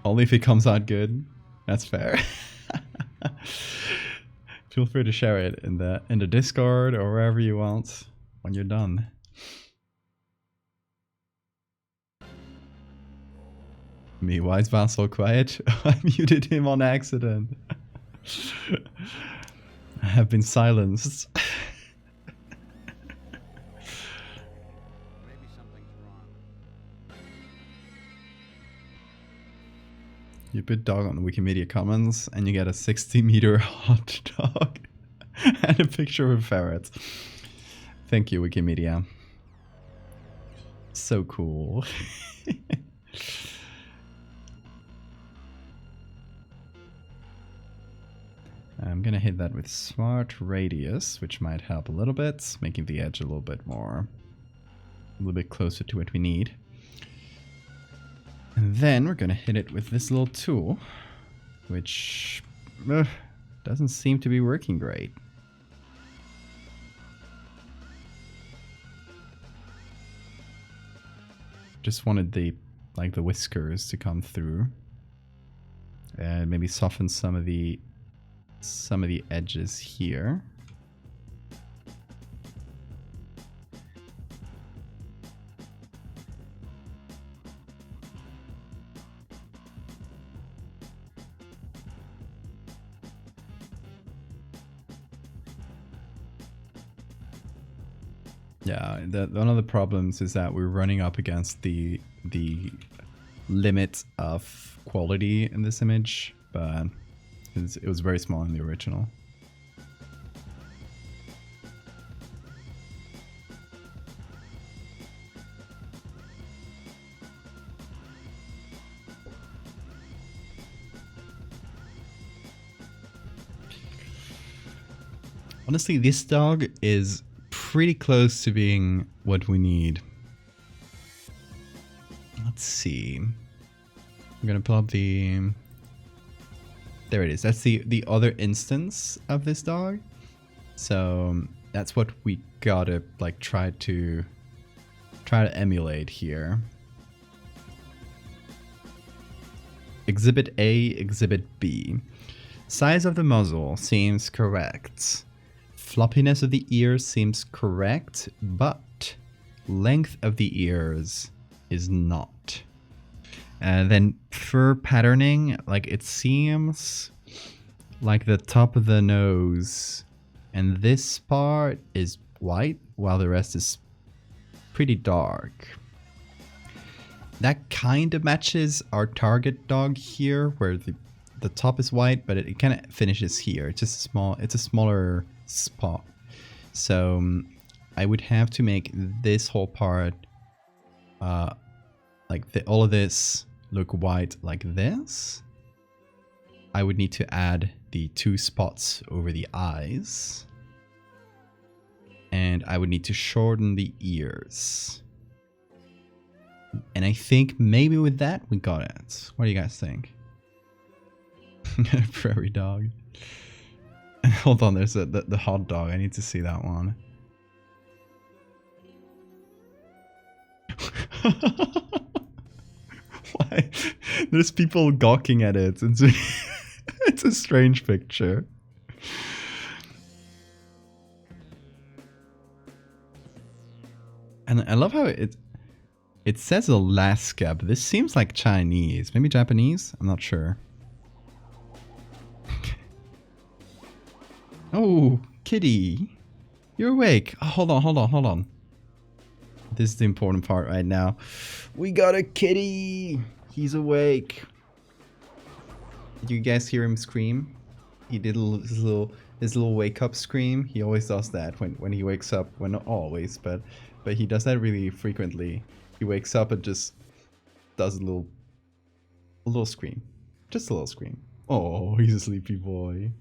Only if it comes out good. That's fair. Feel free to share it in the Discord or wherever you want when you're done. Me, why is Val so quiet? I muted him on accident. I have been silenced. Maybe something's wrong. You put dog on the Wikimedia Commons and you get a 60-meter hot dog and a picture of a ferret. Thank you, Wikimedia. So cool. I'm gonna hit that with Smart Radius, which might help a little bit, making the edge a little bit closer to what we need. And then we're gonna hit it with this little tool, which doesn't seem to be working great. Just wanted the whiskers to come through, and maybe soften some of the edges here. Yeah, one of the problems is that we're running up against the limit of quality in this image, but it was very small in the original. Honestly, this dog is pretty close to being what we need. Let's see. I'm gonna pull up the... There it is. That's the other instance of this dog. So that's what we gotta like try to emulate here. Exhibit A, Exhibit B. Size of the muzzle seems correct. Floppiness of the ears seems correct, but length of the ears is not. And then fur patterning, like it seems like the top of the nose and this part is white while the rest is pretty dark. That kind of matches our target dog here, where the top is white, but it kind of finishes here. It's just it's a smaller spot. So I would have to make this whole part, like all of this look white like this. I would need to add the 2 spots over the eyes. And I would need to shorten the ears. And I think maybe with that, we got it. What do you guys think? Prairie dog. Hold on, there's the hot dog. I need to see that one. Why? There's people gawking at it. It's a strange picture. And I love how it says Alaska, but this seems like Chinese. Maybe Japanese? I'm not sure. Oh, kitty. You're awake. Oh, hold on. This is the important part right now. We got a kitty. He's awake. Did you guys hear him scream? He did his little wake up scream. He always does that when he wakes up. Well, not always, but he does that really frequently. He wakes up and just does a little scream. Just a little scream. Oh, he's a sleepy boy.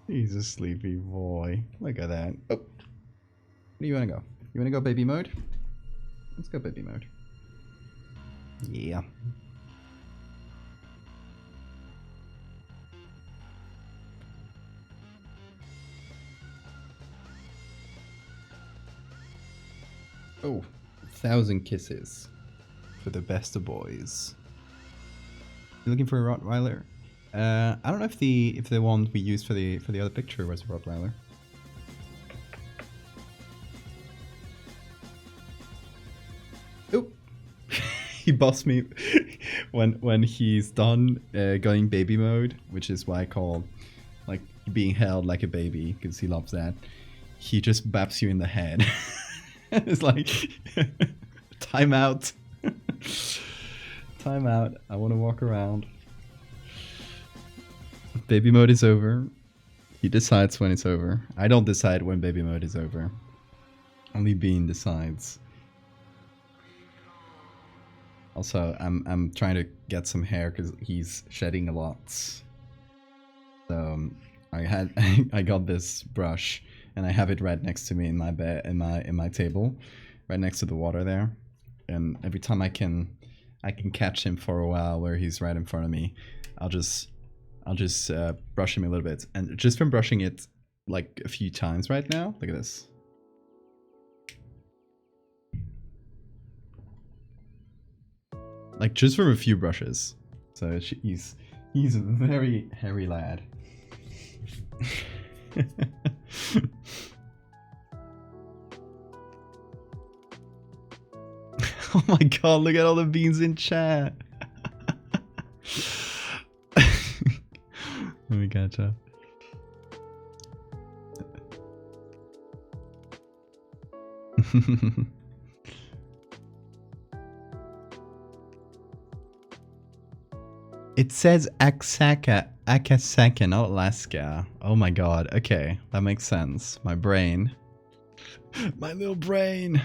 He's a sleepy boy. Look at that. Oh. Where do you want to go? You want to go baby mode? Let's go baby mode. Yeah. Oh, 1,000 kisses for the best of boys. You looking for a Rottweiler? I don't know if the one we used for the other picture was a Rottweiler. Oop! He bossed me when he's done going baby mode, which is why I call like being held like a baby, because he loves that. He just baps you in the head. It's like time out. Time out. I want to walk around. Baby mode is over. He decides when it's over. I don't decide when baby mode is over. Only Bean decides. Also, I'm trying to get some hair because he's shedding a lot. So I got this brush and I have it right next to me in my bed, in my table, right next to the water there. And every time I can catch him for a while where he's right in front of me, I'll just brush him a little bit. And just from brushing it like a few times right now, look at this. Like just from a few brushes. So he's a very hairy lad. Oh my god, look at all the beans in chat. Let me catch up. It says Akasaka, not Alaska. Oh my god. Okay, that makes sense. My brain. My little brain.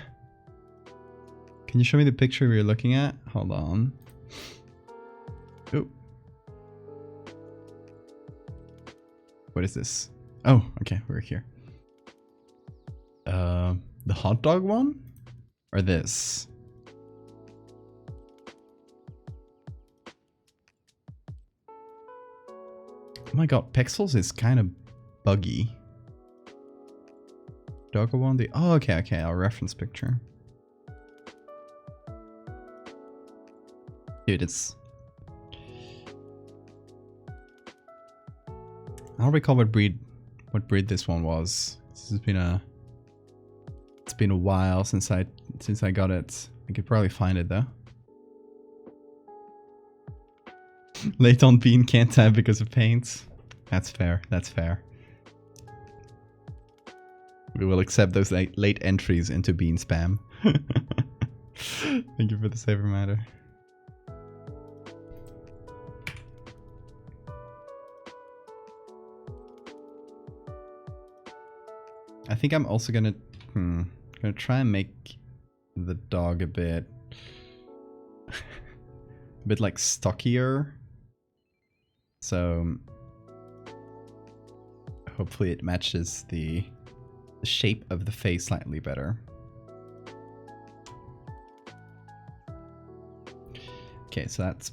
Can you show me the picture we were looking at? Hold on. Oh. What is this? Oh, okay, we're here. The hot dog one? Or this? Oh my god, Pexels is kind of buggy. doggo one? Oh, okay, okay, our reference picture. Dude, it's... I don't recall what breed this one was. This has been a... It's been a while since I got it. I could probably find it though. Late on bean can't type because of paint. That's fair, that's fair. We will accept those late entries into bean spam. Thank you for the saver matter. I think I'm also gonna try and make the dog a bit like stockier. So hopefully it matches the shape of the face slightly better. Okay, so that's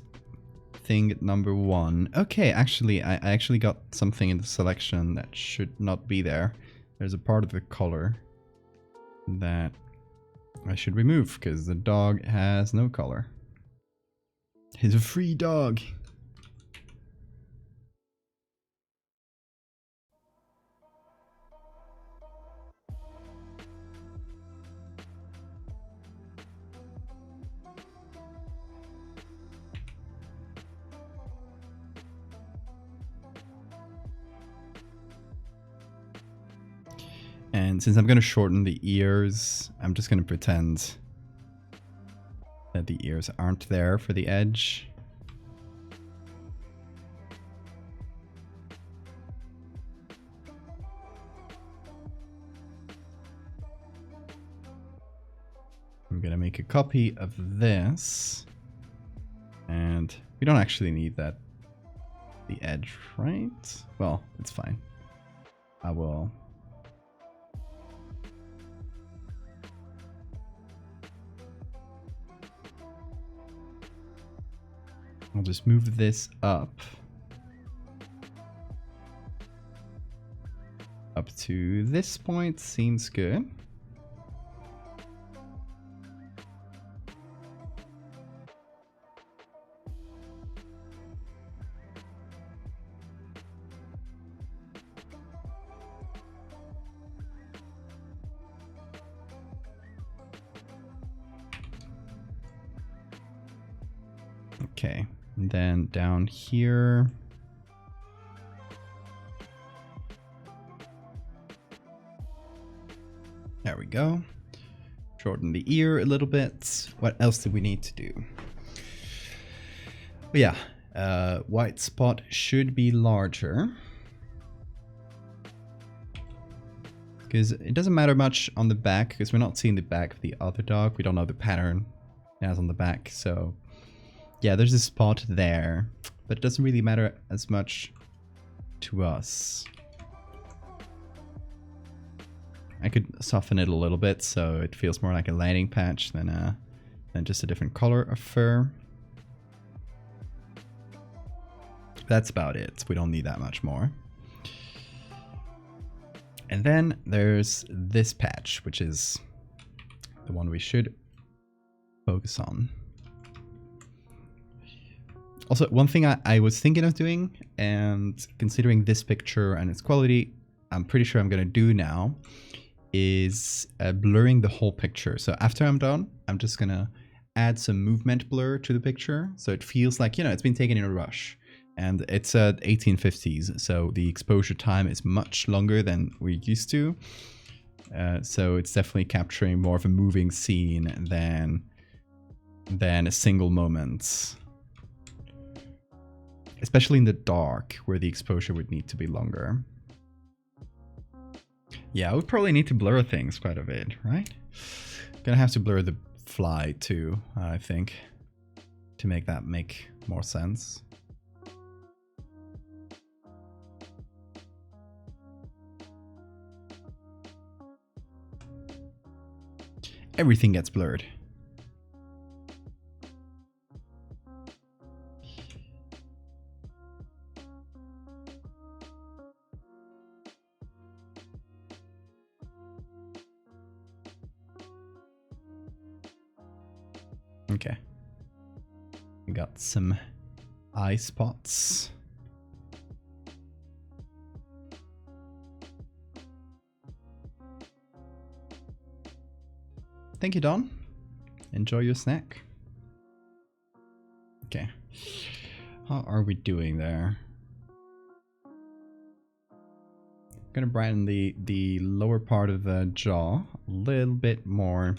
thing number one. Okay, actually, I actually got something in the selection that should not be there. There's a part of the color that I should remove because the dog has no color. He's a free dog. And since I'm going to shorten the ears, I'm just going to pretend that the ears aren't there for the edge. I'm going to make a copy of this. And we don't actually need that, the edge, right? Well, it's fine. I'll just move this up to this point. Seems good. Okay, and then down here, there we go. Shorten the ear a little bit. What else do we need to do? But yeah, white spot should be larger. Because it doesn't matter much on the back, because we're not seeing the back of the other dog. We don't know the pattern it has on the back, so... Yeah, there's a spot there, but it doesn't really matter as much to us. I could soften it a little bit so it feels more like a lighting patch than just a different color of fur. That's about it. We don't need that much more. And then there's this patch, which is the one we should focus on. Also, one thing I was thinking of doing, and considering this picture and its quality, I'm pretty sure I'm going to do now, is blurring the whole picture. So after I'm done, I'm just going to add some movement blur to the picture. So it feels like, you know, it's been taken in a rush. And it's 1850s, so the exposure time is much longer than we're used to. So it's definitely capturing more of a moving scene than a single moment. Especially in the dark, where the exposure would need to be longer. Yeah, I would probably need to blur things quite a bit, right? Gonna have to blur the fly too, I think, to make that make more sense. Everything gets blurred. Okay. We got some eye spots. Thank you, Don. Enjoy your snack. Okay. How are we doing there? Gonna brighten the lower part of the jaw a little bit more.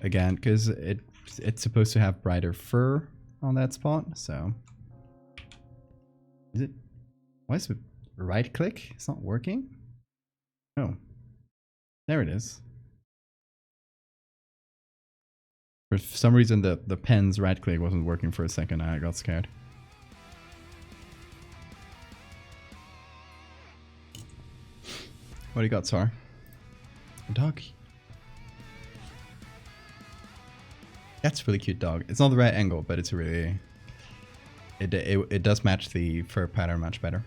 Again, because it's supposed to have brighter fur on that spot, so. Is it? Why is it right click? It's not working? Oh. There it is. For some reason the pen's right click wasn't working for a second. I got scared. What do you got, Sar? A dog. That's a really cute dog. It's not the right angle, but it's really... It does match the fur pattern much better.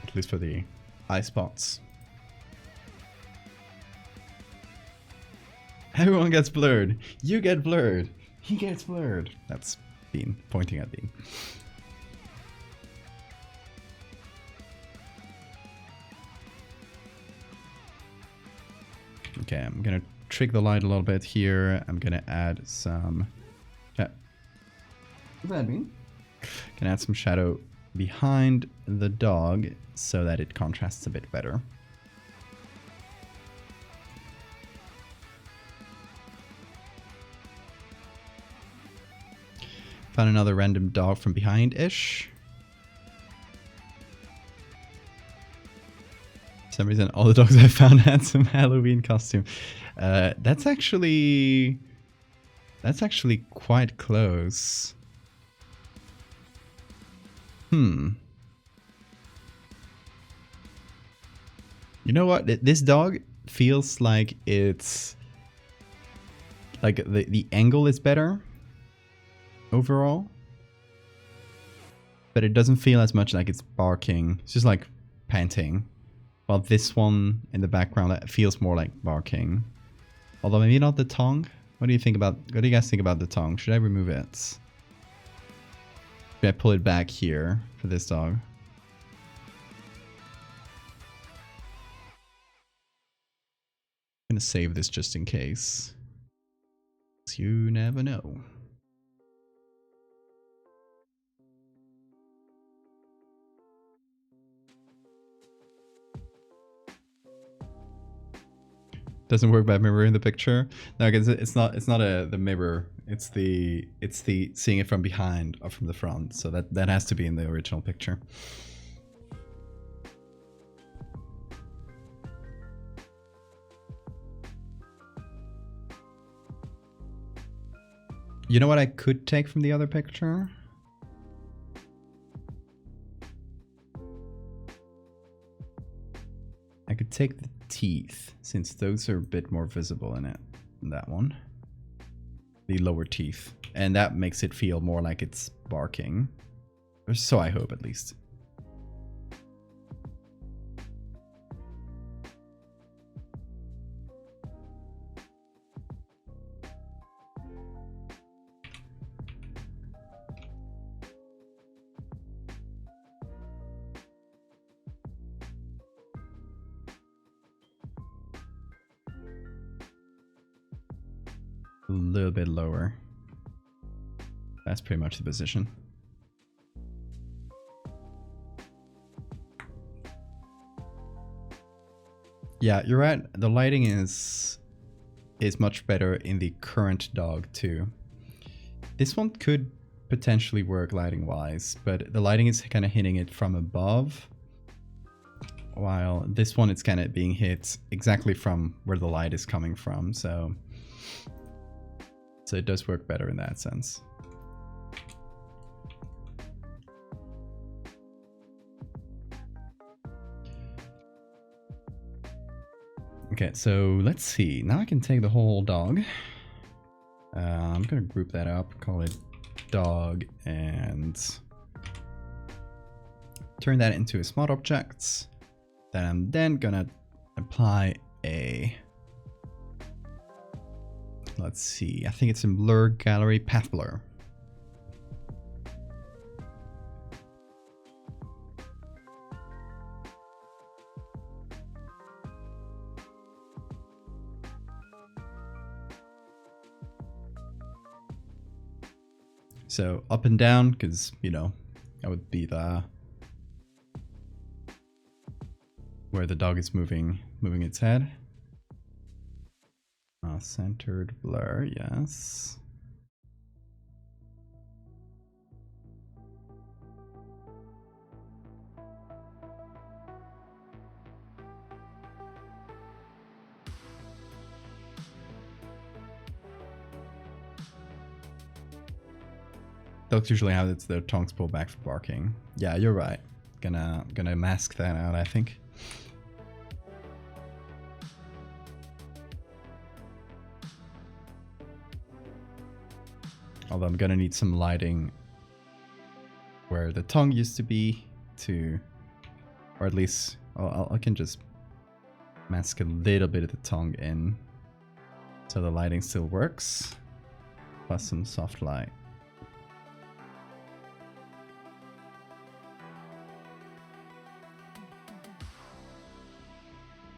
At least for the eye spots. Everyone gets blurred. You get blurred. He gets blurred. That's Bean, pointing at Bean. Okay, I'm gonna trick the light a little bit here. I'm gonna add some... What's that mean? Gonna add some shadow behind the dog so that it contrasts a bit better. Found another random dog from behind-ish. For some reason, all the dogs I found had some Halloween costume. That's actually quite close. You know what? This dog feels like it's like the angle is better overall, but it doesn't feel as much like it's barking. It's just like panting. While this one in the background, that feels more like barking. Although maybe not the tongue. What do you guys think about the tongue? Should I remove it? Should I pull it back here for this dog? I'm gonna save this just in case. You never know. Doesn't work by mirroring the picture. No, because it's not the mirror. It's the seeing it from behind or from the front. So that has to be in the original picture. You know what I could take from the other picture? I could take the teeth, since those are a bit more visible in it than that one. The lower teeth. And that makes it feel more like it's barking. Or so I hope, at least. A little bit lower. That's pretty much the position. Yeah, you're right. The lighting is much better in the current dog too. This one could potentially work lighting wise, but the lighting is kind of hitting it from above, while this one it's kind of being hit exactly from where the light is coming from. So it does work better in that sense. Okay, so let's see. Now I can take the whole dog. I'm gonna group that up, call it dog, and turn that into a smart object. Then I'm then gonna apply a Let's see. I think it's in blur gallery, path blur. So up and down, because, you know, that would be the where the dog is moving its head. Centered blur, yes. Dogs usually have their tongues pulled back for barking. Yeah, you're right. Gonna mask that out, I think. Although I'm gonna need some lighting where the tongue used to be to, or at least I can just mask a little bit of the tongue in so the lighting still works, plus some soft light.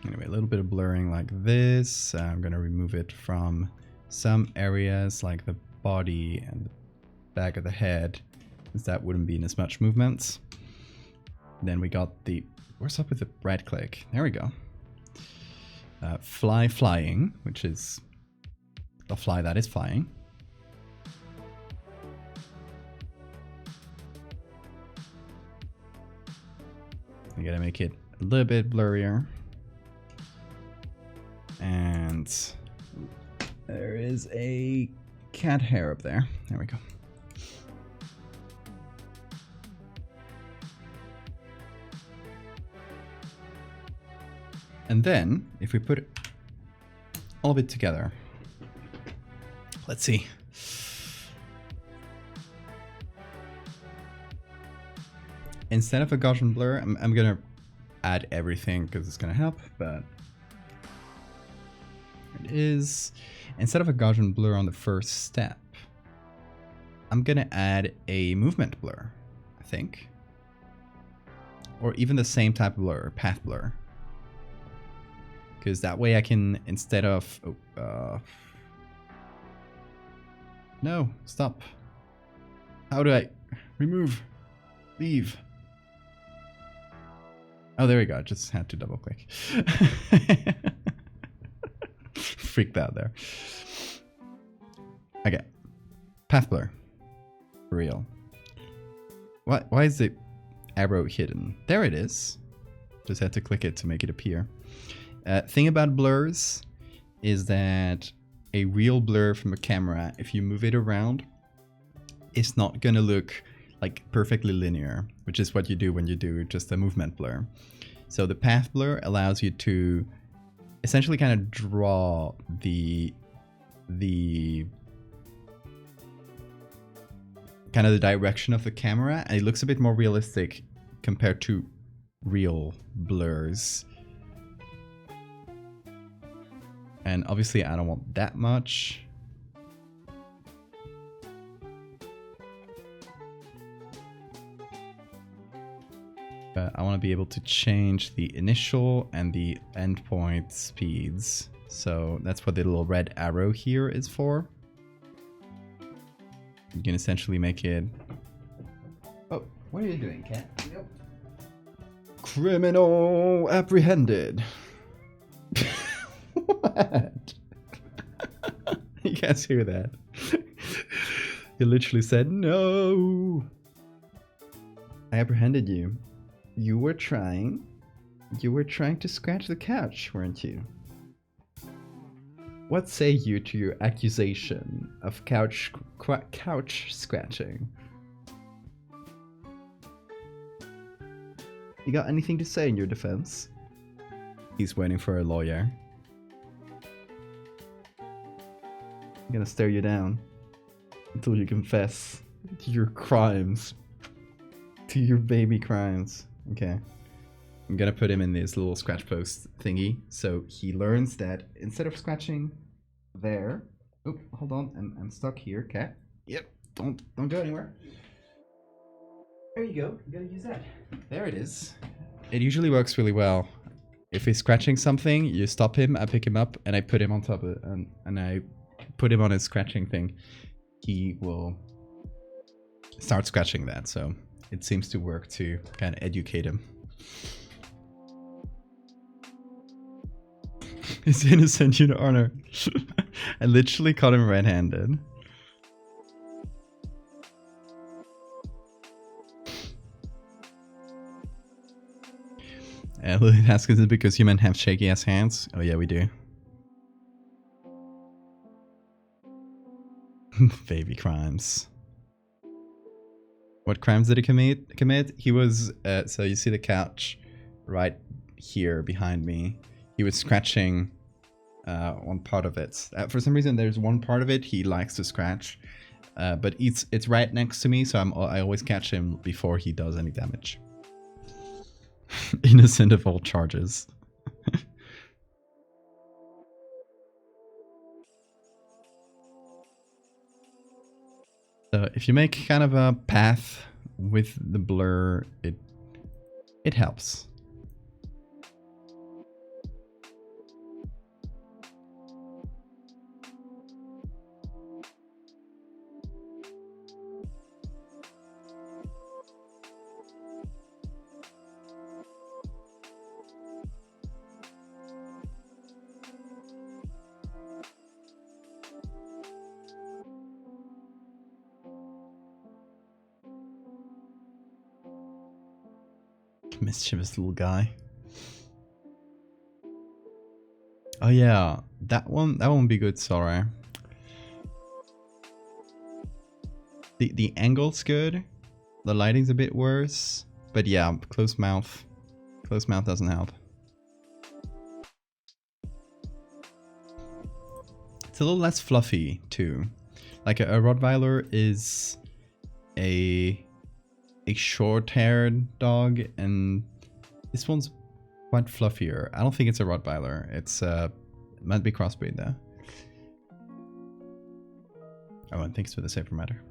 Anyway, a little bit of blurring like this. I'm gonna remove it from some areas like the body and the back of the head, since that wouldn't be in as much movement. Then we got the, where's up with the right click? There we go. Flying, which is a fly that is flying. I gotta make it a little bit blurrier. And there is a cat hair up there. There we go. And then, if we put all of it together, let's see. Instead of a Gaussian blur, I'm gonna add everything because it's gonna help, but it is, instead of a Gaussian blur on the first step, I'm gonna add a movement blur, I think. Or even the same type of blur, path blur. Because that way I can, instead of, no, stop. How do I remove, leave? Oh, there we go, I just had to double click. Freaked out there. Okay, path blur, for real. Why is the arrow hidden? There it is. Just had to click it to make it appear. Thing about blurs is that a real blur from a camera, if you move it around, it's not gonna look like perfectly linear, which is what you do when you do just a movement blur. So the path blur allows you to essentially kind of draw the kind of the direction of the camera, and it looks a bit more realistic compared to real blurs. And obviously I don't want that much. But I want to be able to change the initial and the endpoint speeds. So that's what the little red arrow here is for. You can essentially make it... Oh, what are you doing, cat? Yep. Criminal apprehended. What? You guys hear that? He literally said, no. I apprehended you. You were trying to scratch the couch, weren't you? What say you to your accusation of couch scratching? You got anything to say in your defense? He's waiting for a lawyer. I'm gonna stare you down until you confess to your crimes. To your baby crimes. Okay. I'm gonna put him in this little scratch post thingy, so he learns that instead of scratching there, Oh, hold on, I'm stuck here, cat. Yep, don't go anywhere. There you go. You gotta use that. There it is. It usually works really well. If he's scratching something, you stop him, I pick him up, and I put him on top of it, and I put him on his scratching thing. He will start scratching that, so it seems to work to kind of educate him. He's innocent, Your Honor. I literally caught him red-handed. Lily asks, is it because humans have shaky ass hands? Oh yeah, we do. Baby crimes. What crimes did he commit? He was, so you see the couch right here behind me. He was scratching one part of it. For some reason, there's one part of it he likes to scratch, but it's right next to me, so I always catch him before he does any damage. Innocent of all charges. So if you make kind of a path with the blur, it helps. Mischievous little guy. Oh yeah, that one would be good, sorry. The angle's good. The lighting's a bit worse. But yeah, closed mouth. Closed mouth doesn't help. It's a little less fluffy too. Like a Rottweiler is a short-haired dog, and this one's quite fluffier. I don't think it's a Rottweiler. It's it might be crossbreed though. Oh, and thanks for the safer matter.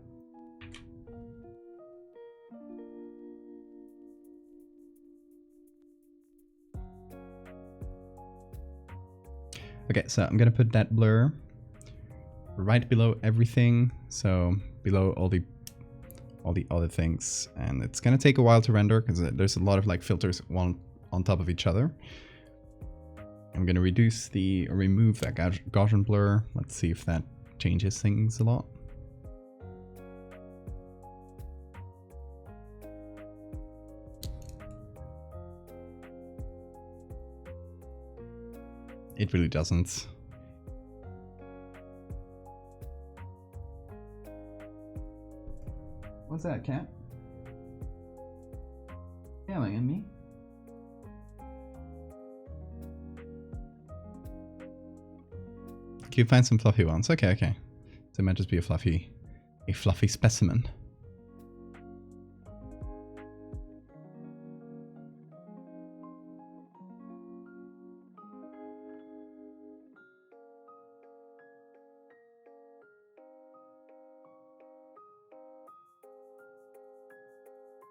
Okay, so I'm gonna put that blur right below everything, so below all the other things, and it's gonna take a while to render because there's a lot of like filters one on top of each other. I'm gonna remove that Gaussian blur. Let's see if that changes things a lot. It really doesn't. What's that, cat? Yelling at me? Can you find some fluffy ones? Okay, okay. So it might just be a fluffy specimen.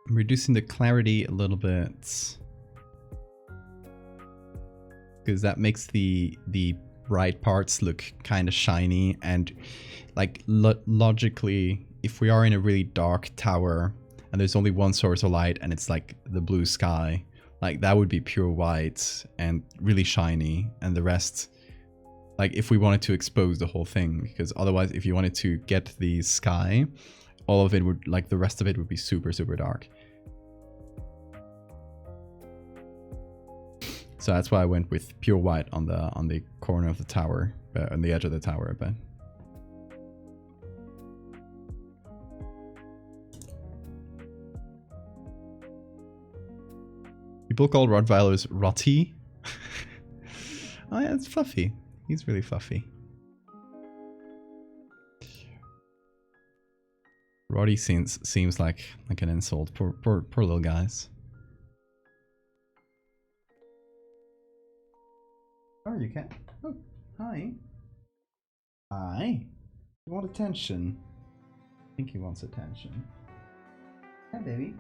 I'm reducing the clarity a little bit because that makes the bright parts look kind of shiny, and like logically, if we are in a really dark tower and there's only one source of light and it's like the blue sky, like that would be pure white and really shiny, and the rest, like if we wanted to expose the whole thing, because otherwise if you wanted to get the sky, all of it would, like the rest of it would be super dark. So that's why I went with pure white on the corner of the tower, on the edge of the tower. But people call Rottweilers Rotty. Oh yeah, it's fluffy. He's really fluffy. Roddy seems like an insult. Poor little guys. How are you, cat? Oh, hi. Hi. You want attention? I think he wants attention. Hi, baby.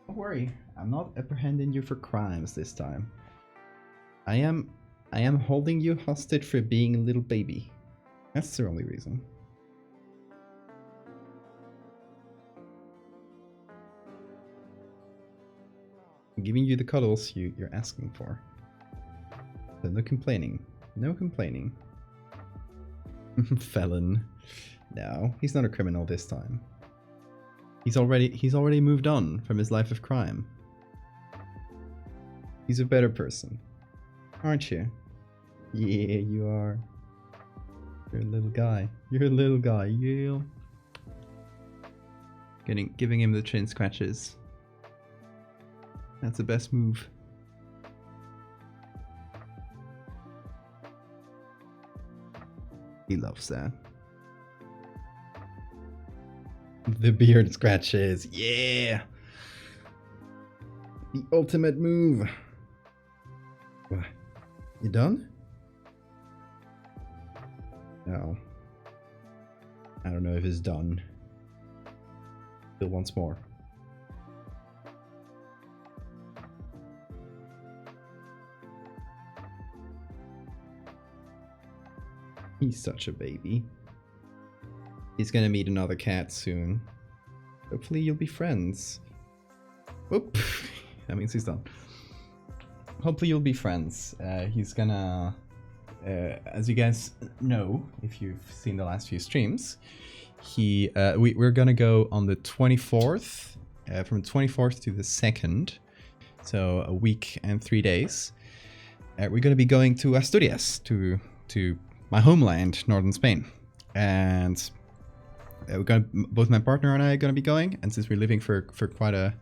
Don't worry, I'm not apprehending you for crimes this time. I am holding you hostage for being a little baby. That's the only reason. I'm giving you the cuddles you're asking for. So no complaining. No complaining. Felon. No, he's not a criminal this time. He's already moved on from his life of crime. He's a better person. Aren't you? Yeah, you are. You're a little guy. You're a little guy, yeah. Giving him the chin scratches. That's the best move. He loves that. The beard scratches, yeah! The ultimate move. What? You done? No. I don't know if it's done. Still wants more. He's such a baby. He's gonna meet another cat soon. Hopefully you'll be friends. Whoop! That means he's done. Hopefully you'll be friends. He's gonna... as you guys know, if you've seen the last few streams, we're gonna go on the 24th, from the 24th to the 2nd, so a week and 3 days. We're gonna be going to Asturias, to my homeland, northern Spain, and both my partner and I are gonna be going. And since we're living for quite a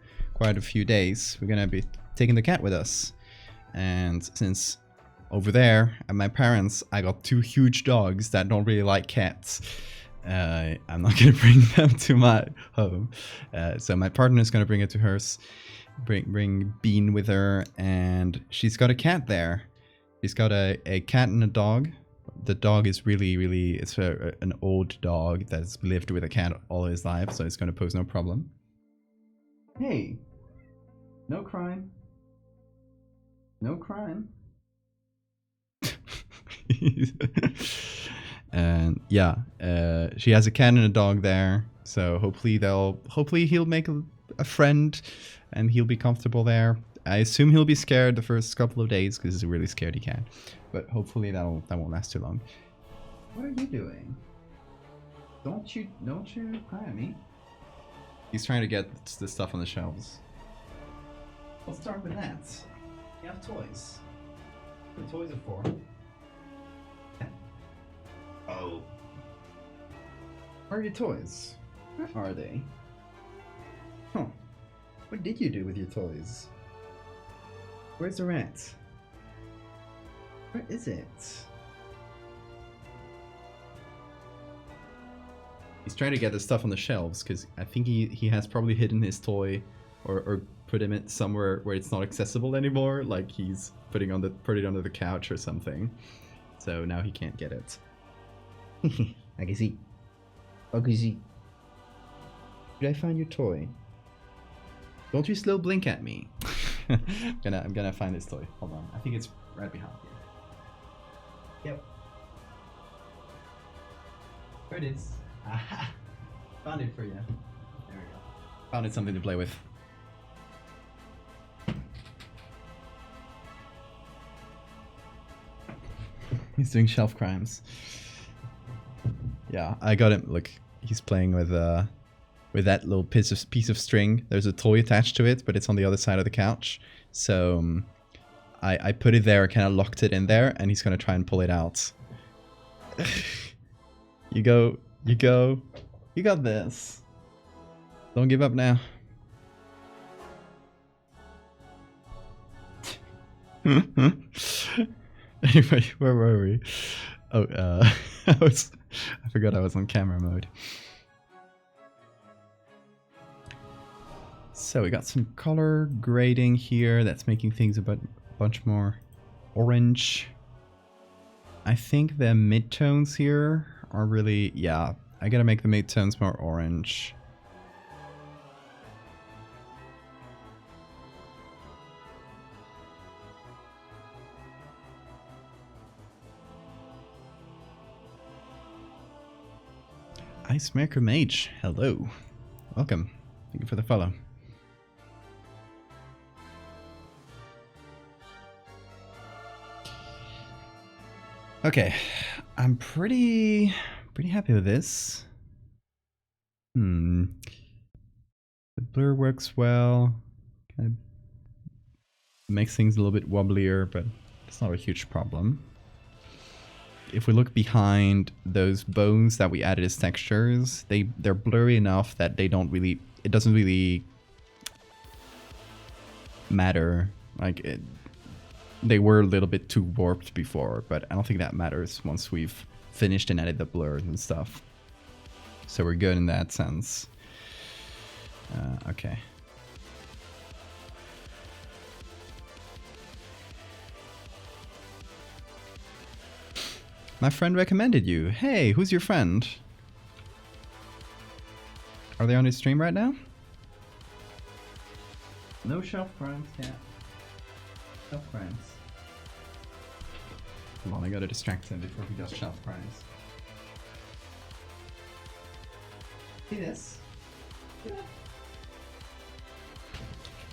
few days, we're gonna be taking the cat with us. And since over there at my parents, I got 2 huge dogs that don't really like cats, I'm not gonna bring them to my home. So my partner is gonna bring it to hers. Bring Bean with her, and she's got a cat there. She's got a cat and a dog. The dog is really, it's an old dog that's lived with a cat all his life, so it's gonna pose no problem. Hey, no crime. No crime. And yeah, she has a cat and a dog there, so hopefully he'll make a friend and he'll be comfortable there. I assume he'll be scared the first couple of days because he's a really scaredy cat, but hopefully that won't last too long. What are you doing? Don't you cry at me. He's trying to get the stuff on the shelves. Let's start with that. You have toys. What are toys are for? Oh. Where are your toys? Where are they? Huh. What did you do with your toys? Where's the rat? Where is it? He's trying to get the stuff on the shelves because I think he has probably hidden his toy or put him in somewhere where it's not accessible anymore. Like he's put it under the couch or something. So now he can't get it. I can see. I can see. Did I find your toy? Don't you slow blink at me. I'm gonna find this toy. Hold on. I think it's right behind here. Yep. There it is. Aha! Found it for you. There we go. Found it something to play with. He's doing shelf crimes. Yeah, I got him. Look, he's playing with that little piece of string. There's a toy attached to it, but it's on the other side of the couch. So I put it there, kind of locked it in there, and he's gonna try and pull it out. You go. You got this. Don't give up now. Anyway, where were we? Oh, I forgot I was on camera mode. So we got some color grading here that's making things a bunch more orange. I think the midtones here are really, yeah, I gotta make the midtones more orange. Icemaker Mage, hello. Welcome. Thank you for the follow. Okay, I'm pretty happy with this. The blur works well. Kind of makes things a little bit wobblier, but it's not a huge problem. If we look behind those bones that we added as textures, they're blurry enough that they don't really, it doesn't really matter. Like they were a little bit too warped before, but I don't think that matters once we've finished and added the blurs and stuff. So we're good in that sense. Okay. My friend recommended you. Hey, who's your friend? Are they on his stream right now? No shelf crimes, yeah. Shelf crimes. Come on, I gotta distract him before he does shelf crimes. See this? Yeah.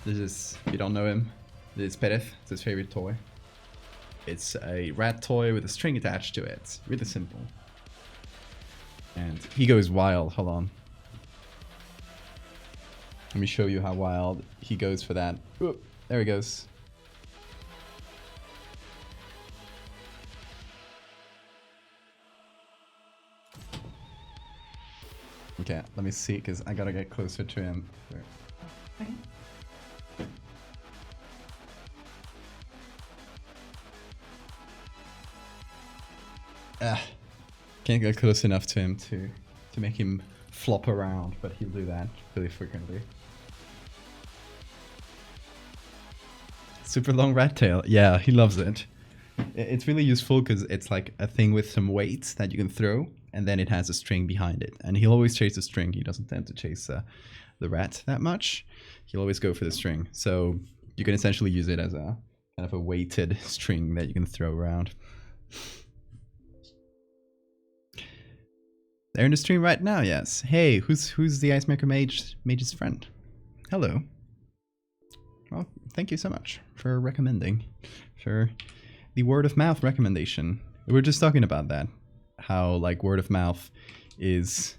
This is, if you don't know him, this is Perez. It's his favorite toy. It's a rat toy with a string attached to it. Really simple. And he goes wild. Hold on. Let me show you how wild he goes for that. Ooh, there he goes. Okay, let me see, because I gotta get closer to him. Okay. Can't get close enough to him to make him flop around, but he'll do that really frequently. Super long rat tail. Yeah, he loves it. It's really useful because it's like a thing with some weights that you can throw, and then it has a string behind it. And he'll always chase the string. He doesn't tend to chase the rat that much. He'll always go for the string. So you can essentially use it as a kind of a weighted string that you can throw around. They're in the stream right now, yes. Hey, who's the Icemaker Mage's friend? Hello. Well, thank you so much for recommending, for the word of mouth recommendation. We were just talking about that, how like word of mouth is,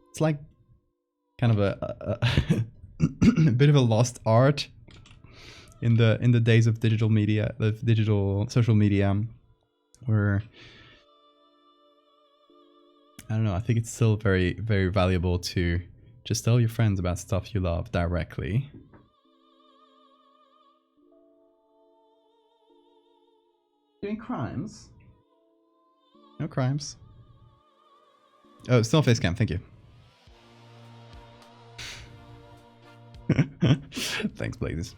it's like kind of a bit of a lost art in the days of digital media, of digital social media, where I don't know, I think it's still very, very valuable to just tell your friends about stuff you love directly. Doing crimes? No crimes. Oh, still face cam, thank you. Thanks, Blazes.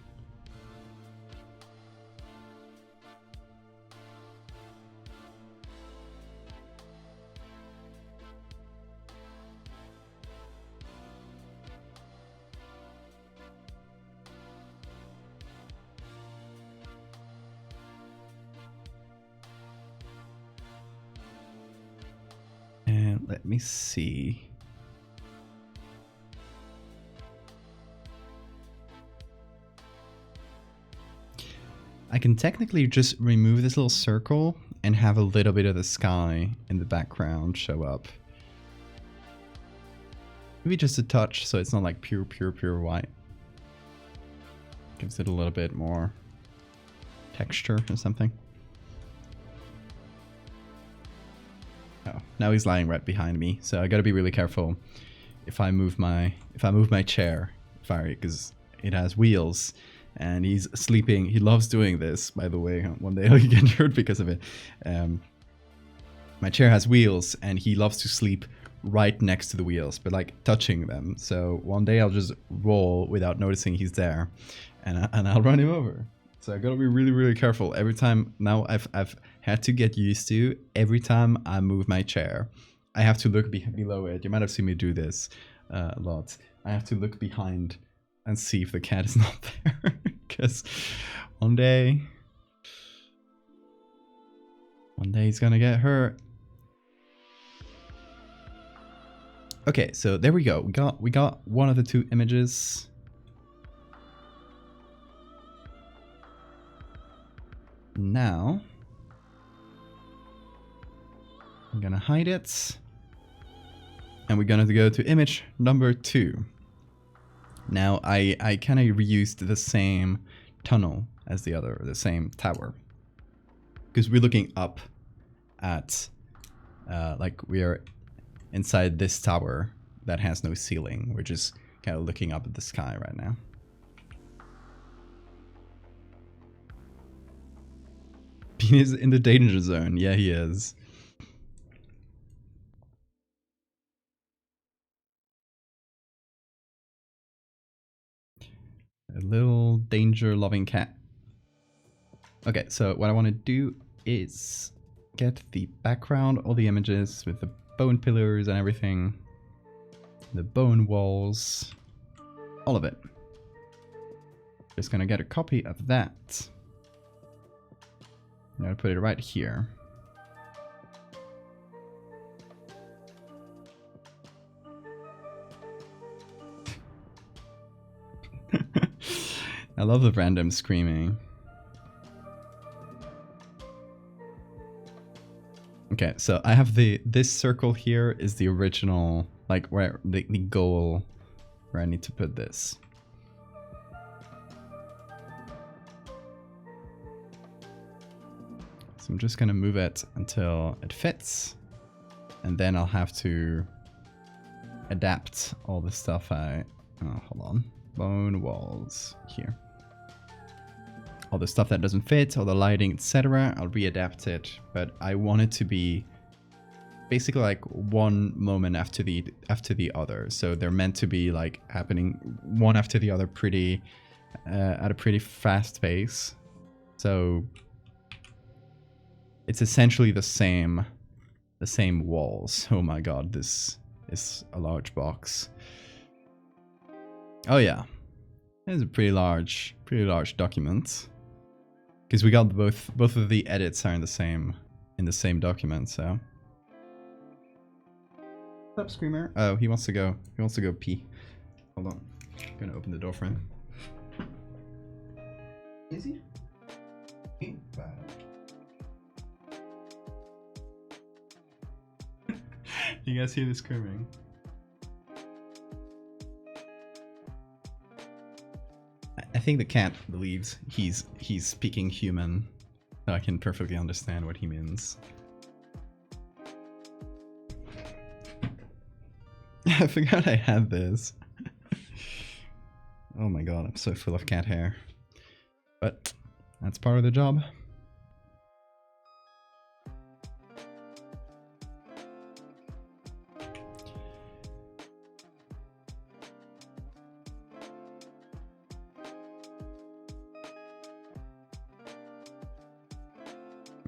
And let me see. I can technically just remove this little circle and have a little bit of the sky in the background show up. Maybe just a touch so it's not like pure white. Gives it a little bit more texture or something. Oh, now he's lying right behind me, so I gotta be really careful if I move my chair, because it has wheels. And he's sleeping. He loves doing this, by the way. One day he'll get hurt because of it. My chair has wheels, and he loves to sleep right next to the wheels, but like touching them. So one day I'll just roll without noticing he's there, and I'll run him over. So I gotta be really, really careful. Every time now I've had to get used to every time I move my chair, I have to look below it. You might have seen me do this a lot. I have to look behind and see if the cat is not there. Because one day he's gonna get hurt. Okay, so there we go. We got one of the two images. Now I'm gonna hide it, and we're gonna go to image number 2. Now I kind of reused the same tunnel as the same tower, because we're looking up at like we are inside this tower that has no ceiling. We're just kind of looking up at the sky right now. Bean is in the danger zone. Yeah, he is. A little danger-loving cat. Okay, so what I want to do is get the background, all the images with the bone pillars and everything, the bone walls, all of it. Just gonna get a copy of that. I'm gonna put it right here. I love the random screaming. Okay, so I have this circle here is the original, like where the goal where I need to put this. So I'm just gonna move it until it fits, and then I'll have to adapt all the stuff hold on, bone walls here. All the stuff that doesn't fit, all the lighting, etc. I'll readapt it, but I want it to be basically like one moment after the other. So they're meant to be like happening one after the other pretty at a pretty fast pace. So it's essentially the same walls. Oh my god, this is a large box. Oh yeah, it's a pretty large document. Because we got both of the edits are in the same document. So, what's up, Screamer? Oh, he wants to go pee. Hold on, I'm gonna open the door for him. Is he? You guys hear the screaming? I think the cat believes he's speaking human, so I can perfectly understand what he means. I forgot I had this. Oh my god, I'm so full of cat hair. But that's part of the job.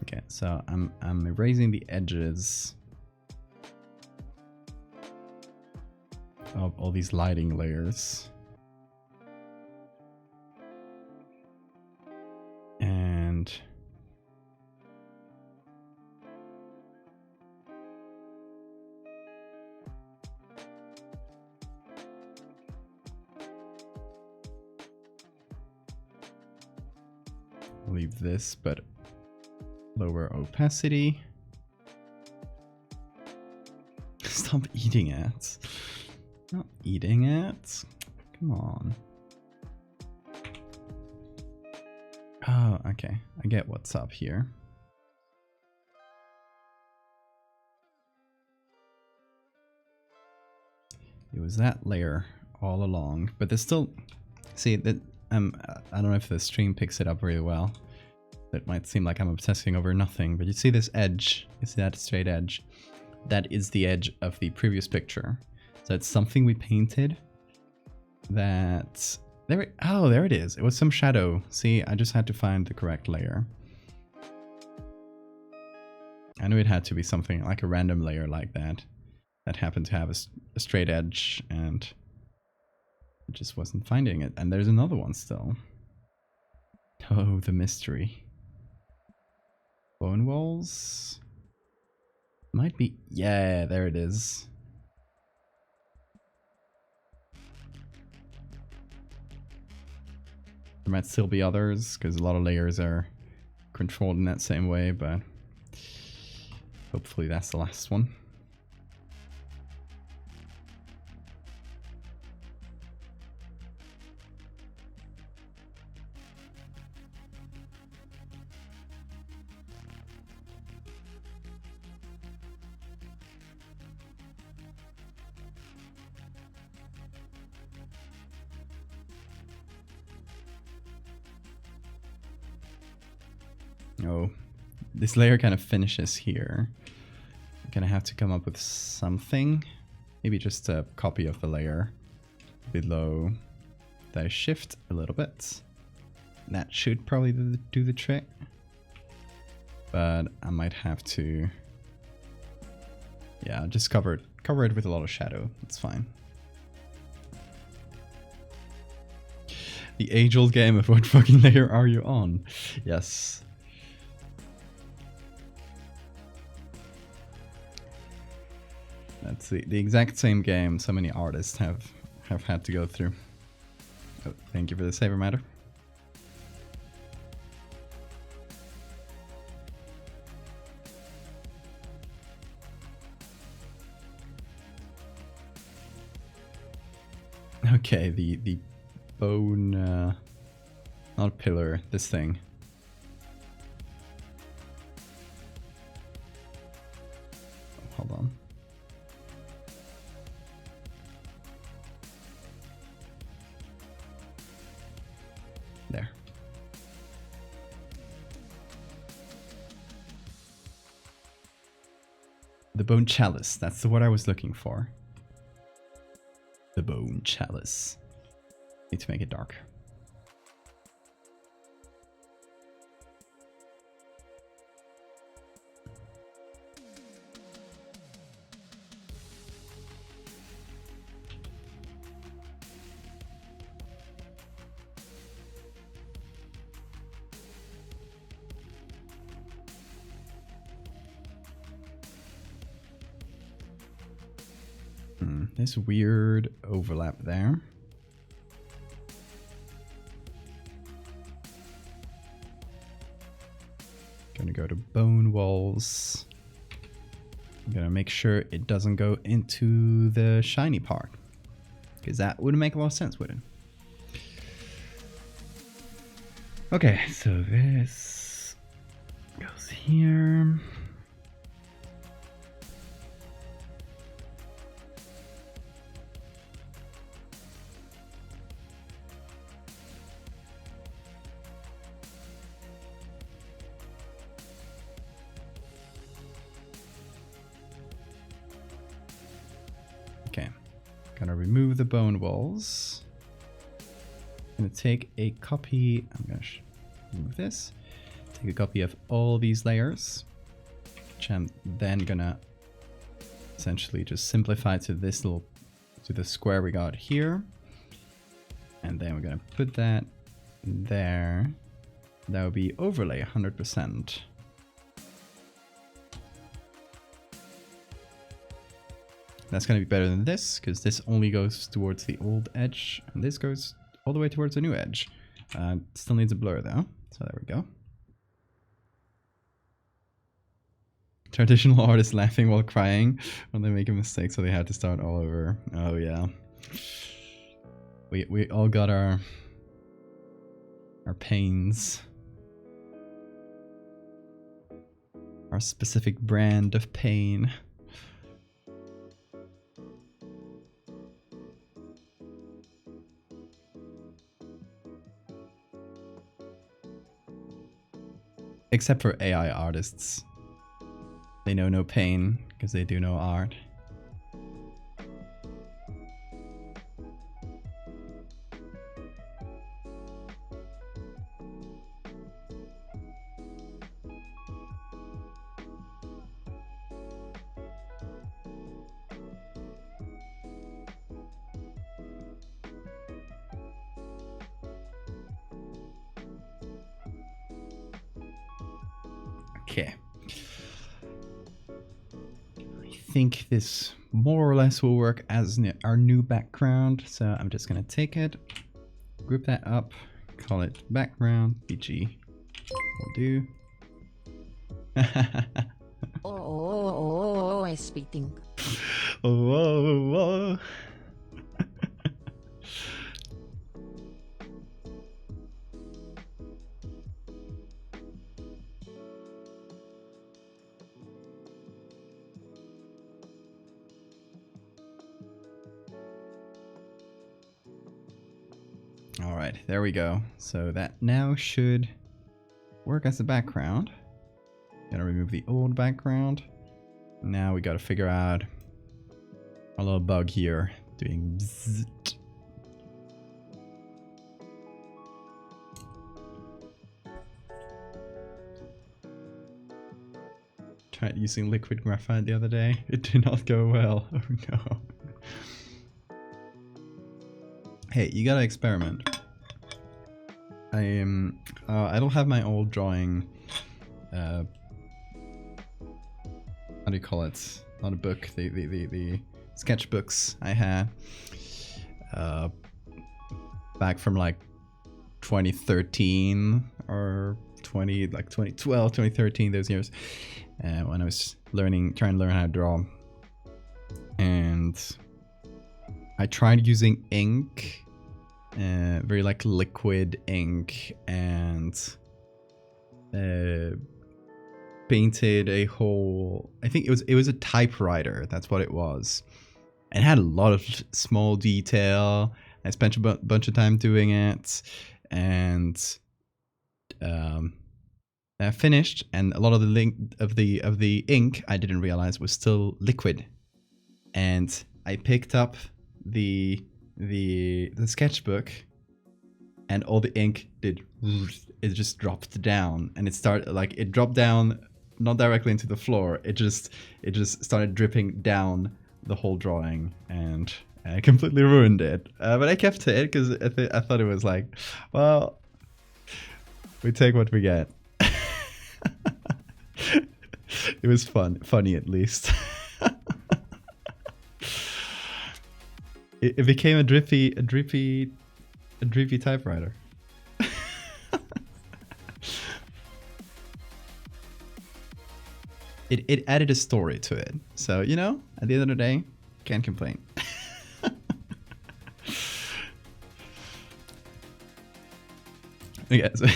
Okay, so I'm erasing the edges of all these lighting layers. And leave this, but lower opacity. Stop eating it. Not eating it. Come on. Oh, okay. I get what's up here. It was that layer all along, but there's still, see that I don't know if the stream picks it up really well. It might seem like I'm obsessing over nothing, but you see this edge, you see that straight edge? That is the edge of the previous picture. So it's something we painted that Oh, there it is. It was some shadow. See, I just had to find the correct layer. I knew it had to be something like a random layer like that. That happened to have a straight edge, and I just wasn't finding it. And there's another one still. Oh, the mystery. Bone walls? Might be... Yeah, there it is. There might still be others, because a lot of layers are controlled in that same way, but hopefully that's the last one. Oh, this layer kind of finishes here. I'm gonna have to come up with something. Maybe just a copy of the layer below that I shift a little bit. That should probably do the trick. But I might have to... Yeah, just cover it with a lot of shadow. It's fine. The age-old game of what fucking layer are you on? Yes. That's the exact same game so many artists have had to go through. Oh, thank you for the saber matter. Okay, the bone, not pillar, this thing. Hold on. There. The bone chalice, that's the word I was looking for. The bone chalice. Need to make it dark. This weird overlap there. Gonna go to bone walls. I'm gonna make sure it doesn't go into the shiny part, because that wouldn't make a lot of sense, would it? Okay, so this goes here. Okay, gonna remove the bone walls. Gonna take a copy. I'm gonna remove this. Take a copy of all these layers, which I'm then gonna essentially just simplify to this little, to the square we got here, and then we're gonna put that there. That would be overlay 100%. That's going to be better than this, because this only goes towards the old edge, and this goes all the way towards the new edge. Still needs a blur though, so there we go. Traditional artists laughing while crying when they make a mistake, so they had to start all over. Oh yeah. We all got our pains. Our specific brand of pain. Except for AI artists. They know no pain, because they do no art. Okay. I think this more or less will work as our new background. So I'm just gonna take it, group that up, call it background, BG. Will do. Oh, spitting. Whoa. All right, there we go. So that now should work as the background. Gotta remove the old background. Now we gotta figure out a little bug here doing bzzzt. Tried using liquid graphite the other day. It did not go well. Oh no. Hey, you gotta experiment. I don't have my old drawing. How do you call it? Not a book. The sketchbooks I had back from like 2013 or 2012, 2013, those years, when I was trying to learn how to draw. And I tried using ink, very like liquid ink, and painted a whole, I think it was a typewriter, that's what it was. It had a lot of small detail. I spent a bunch of time doing it, and I finished, and a lot of the ink I didn't realize was still liquid. And I picked up the sketchbook, and all the ink it just dropped down, and it dropped down, not directly into the floor. It just started dripping down the whole drawing, and I completely ruined it. But I kept it because I thought it was like, well, we take what we get. It was funny at least. It became a drippy typewriter. It added a story to it. So, you know, at the end of the day, can't complain. Okay, so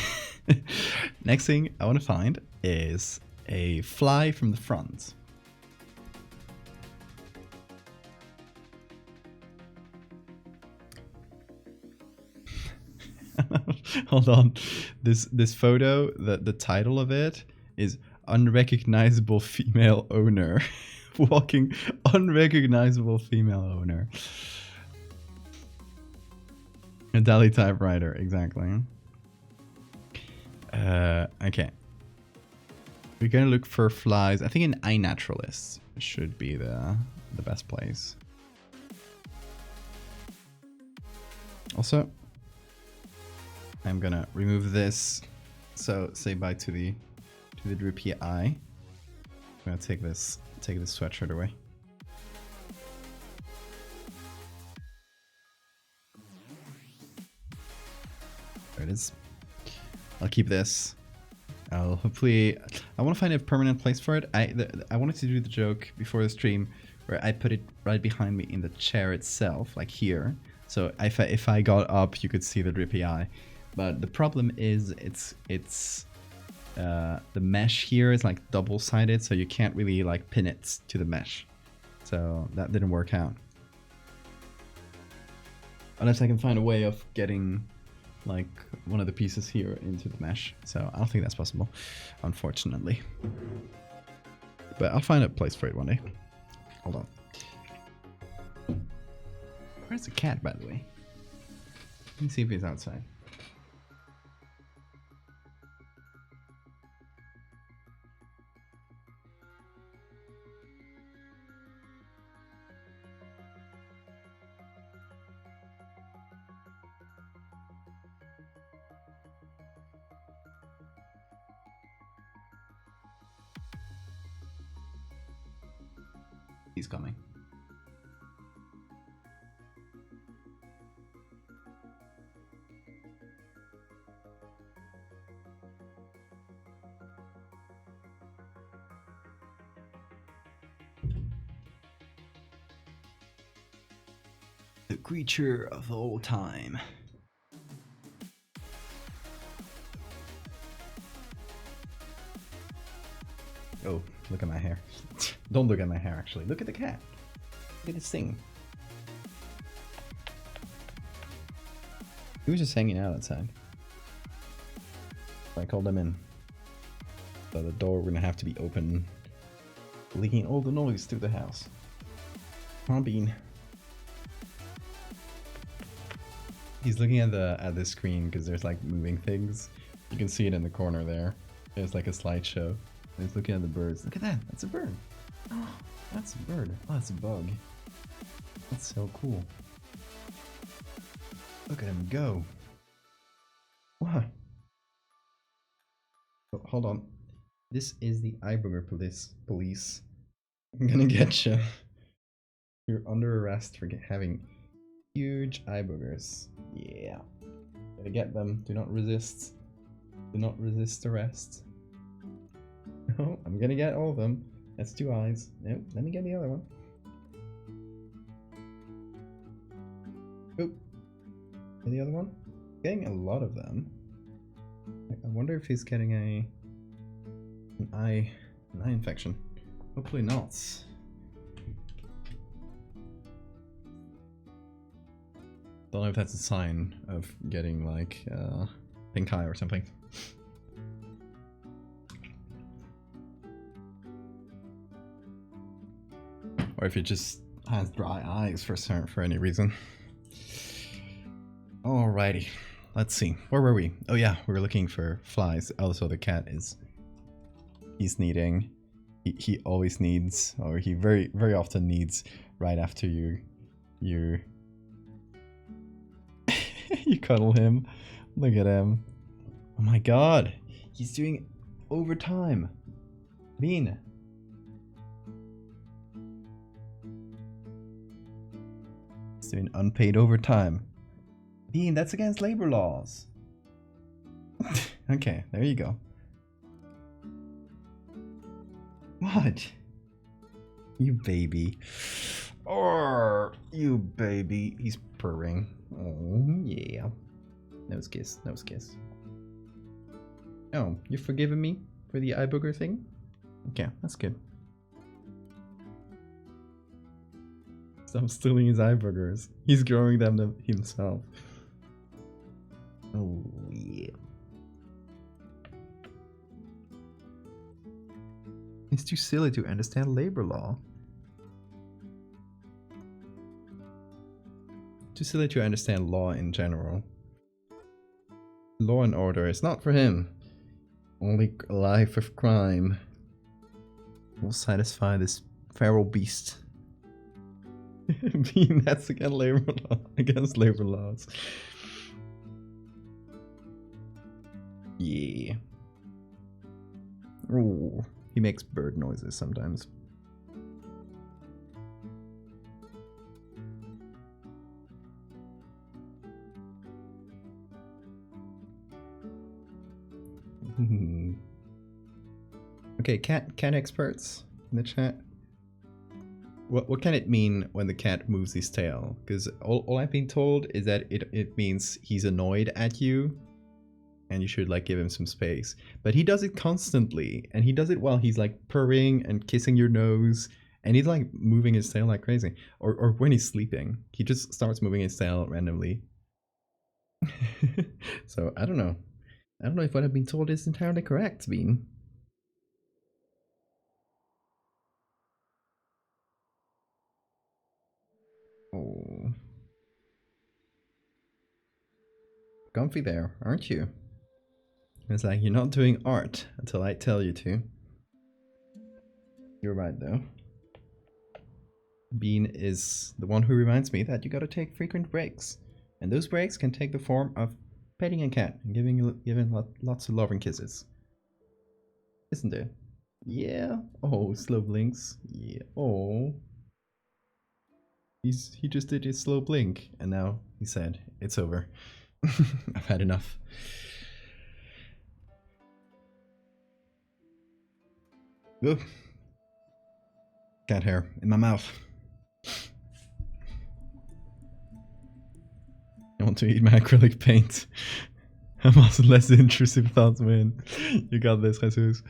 next thing I want to find is a fly from the front. Hold on. This photo, the title of it is Unrecognizable Female Owner. Walking unrecognizable female owner. A Dali typewriter, exactly. Okay. We're gonna look for flies. I think an iNaturalist should be the best place. Also, I'm gonna remove this. So say bye to the drippy eye. I'm gonna take this sweatshirt away. There it is. I'll keep this. I'll hopefully, I want to find a permanent place for it. I wanted to do the joke before the stream where I put it right behind me in the chair itself, like here. So if I got up, you could see the drippy eye. But the problem is the mesh here is like double-sided, so you can't really like pin it to the mesh. So that didn't work out. Unless I can find a way of getting like one of the pieces here into the mesh. So I don't think that's possible, unfortunately. But I'll find a place for it one day. Hold on. Where's the cat, by the way? Let me see if he's outside. He's coming. The creature of all time. Oh, look at my hair. Don't look at my hair, actually. Look at the cat. Look at this thing. He was just hanging out outside. I called him in. So the door we're gonna have to be open, leaking all the noise through the house. Come on, Bean. He's looking at the screen because there's like moving things. You can see it in the corner there. There's like a slideshow. And he's looking at the birds. Look at that. That's a bird. Oh, that's a bird. Oh, that's a bug. That's so cool. Look at him go. What? Oh, hold on. This is the Eyebooger police. I'm gonna get you. You're under arrest for having huge eye boogers. Yeah. Gotta get them. Do not resist. Do not resist arrest. Oh, I'm gonna get all of them. That's 2 eyes. Nope, let me get the other one. Oop. And the other one? Getting a lot of them. I wonder if he's getting an eye infection. Hopefully not. Don't know if that's a sign of getting like pink eye or something. Or if it just has dry eyes for any reason. Alrighty, let's see. Where were we? Oh yeah, we were looking for flies. Also, the cat he's needing. He always needs, or he very often needs right after you you cuddle him. Look at him. Oh my god, he's doing overtime. Bean. He's doing unpaid overtime. Bean, that's against labor laws. Okay, there you go. What? You baby. Oh, you baby. He's purring. Oh, yeah. Nose kiss, nose kiss. Oh, you're forgiving me for the eye booger thing? Okay, that's good. Stop stealing his eye boogers. He's growing them himself. Oh, yeah. It's too silly to understand labor law. Too silly to understand law in general. Law and order is not for him. Only a life of crime will satisfy this feral beast. Being that's against labor laws. Yeah. Oh, he makes bird noises sometimes. Okay, cat experts in the chat. What can it mean when the cat moves his tail? Because all I've been told is that it means he's annoyed at you and you should like give him some space. But he does it constantly, and he does it while he's like purring and kissing your nose, and he's like moving his tail like crazy. Or when he's sleeping, he just starts moving his tail randomly. So I don't know. I don't know if what I've been told is entirely correct, Bean. Oh. Comfy there, aren't you? It's like you're not doing art until I tell you to. You're right though. Bean is the one who reminds me that you gotta take frequent breaks. And those breaks can take the form of petting a cat and giving lots of love and kisses. Isn't it? Yeah. Oh, slow blinks. Yeah. Oh. He just did his slow blink, and now he said, it's over. I've had enough. Ugh. Cat hair in my mouth. I want to eat my acrylic paint. I'm also less intrusive thoughts, man. You got this, Jesus.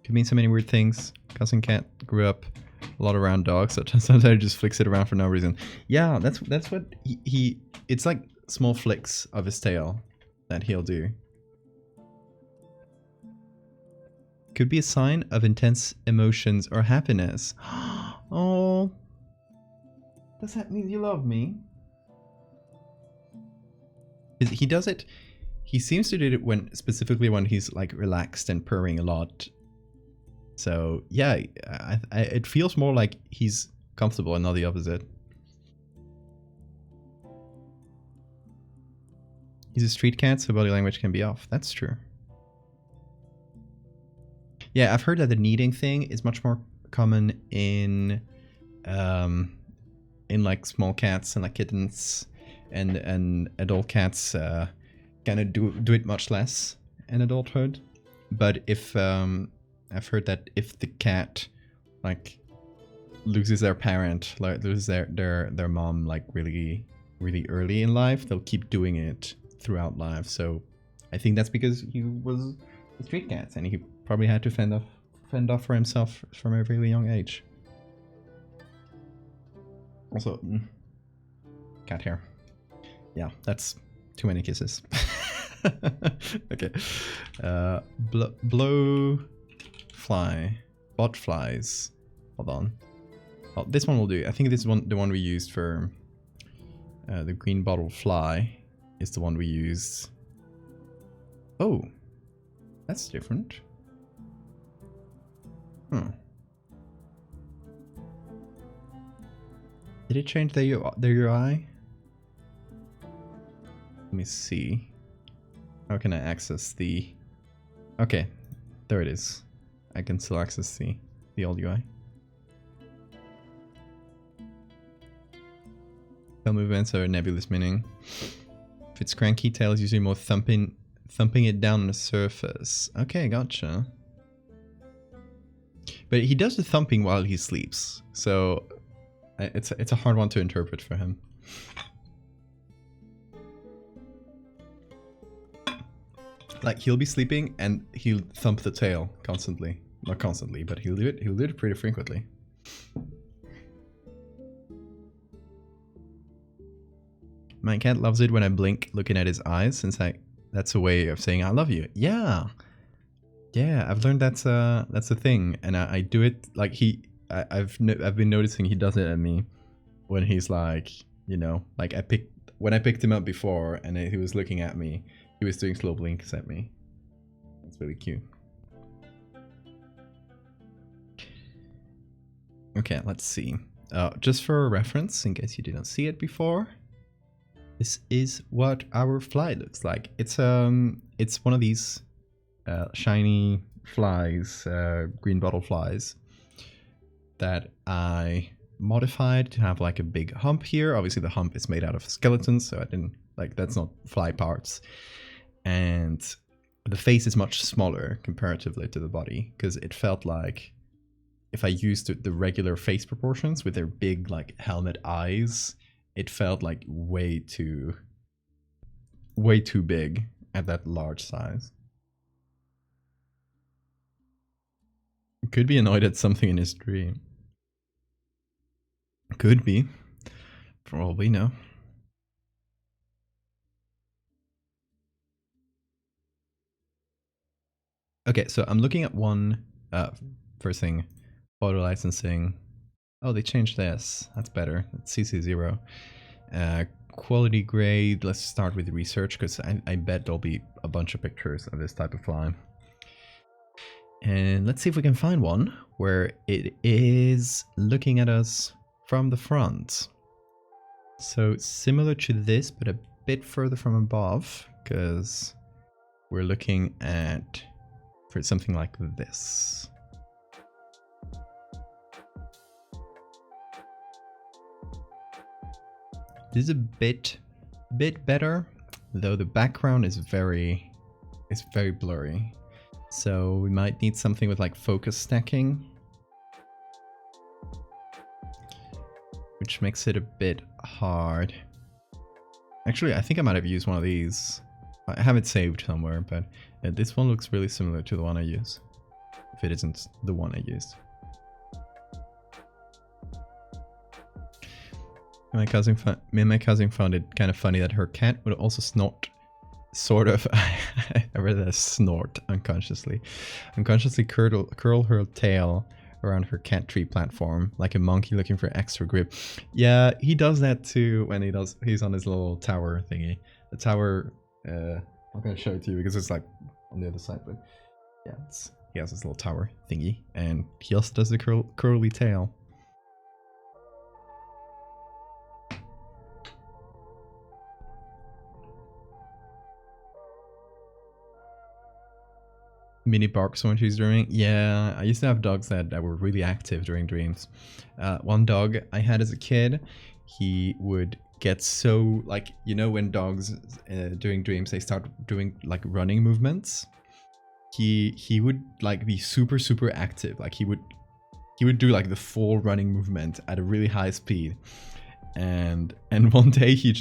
Could mean so many weird things. Cousin cat grew up a lot around dogs, so sometimes he just flicks it around for no reason. Yeah, that's what he it's like small flicks of his tail that he'll do. Could be a sign of intense emotions or happiness. Oh, does that mean you love me? He does it. He seems to do it specifically when he's like relaxed and purring a lot. So yeah, it feels more like he's comfortable and not the opposite. He's a street cat, so body language can be off. That's true. Yeah, I've heard that the kneading thing is much more common in like small cats and like kittens, and adult cats kind of do it much less in adulthood. But if I've heard that if the cat like loses their parent, like loses their mom like really early in life, they'll keep doing it throughout life. So I think that's because he was a street cat and he probably had to fend off for himself from a really young age. Also, cat hair. Yeah, that's too many kisses. Okay. Blow fly. Bot flies. Hold on. Oh, this one will do. I think this is the one we used for the green bottle fly is the one we used. Oh, that's different. Did it change their UI? Let me see. How can I access the... Okay, there it is. I can still access the old UI. Tail movements are nebulous meaning. If it's cranky, tail is usually more thumping it down on the surface. Okay, gotcha. But he does the thumping while he sleeps, so it's a hard one to interpret for him. Like he'll be sleeping and he'll thump the tail constantly. Not constantly, but he'll do it. He'll do it pretty frequently. My cat loves it when I blink, looking at his eyes, since that's a way of saying I love you. Yeah. Yeah, I've learned that's a thing, and I do it like I've been noticing he does it at me when he's like, you know, like when I picked him up before and he was looking at me, he was doing slow blinks at me. That's really cute. Okay, let's see. Just for a reference, in case you didn't see it before, this is what our fly looks like. It's one of these shiny flies, green bottle flies, that I modified to have like a big hump here. Obviously the hump is made out of skeletons, so I didn't like, that's not fly parts. And the face is much smaller comparatively to the body, because it felt like if I used the regular face proportions with their big like helmet eyes, it felt like way too big at that large size. Could be annoyed at something in his dream. Could be, for all we know. Okay, so I'm looking at one first thing, photo licensing. Oh, they changed this. That's better. It's CC0. Quality grade. Let's start with research, because I bet there'll be a bunch of pictures of this type of fly. And let's see if we can find one where it is looking at us from the front. So similar to this, but a bit further from above, because we're looking at for something like this. This is a bit better, though the background is very blurry. So we might need something with like focus stacking, which makes it a bit hard. Actually, I think I might have used one of these. I have it saved somewhere, but this one looks really similar to the one I use, if it isn't the one I used. Me and my cousin found it kind of funny that her cat would also snort, sort of. I read that as snort unconsciously curl her tail around her cat tree platform like a monkey looking for extra grip. Yeah, he does that too when he's on his little tower thingy. The tower, I'm gonna show it to you because it's like on the other side, but yeah, he has this little tower thingy, and he also does the curly tail. Mini barks when she's dreaming. Yeah, I used to have dogs that were really active during dreams. One dog I had as a kid, he would get so, like, you know when dogs during dreams they start doing like running movements? He would like be super active. Like he would do like the full running movement at a really high speed. And one day he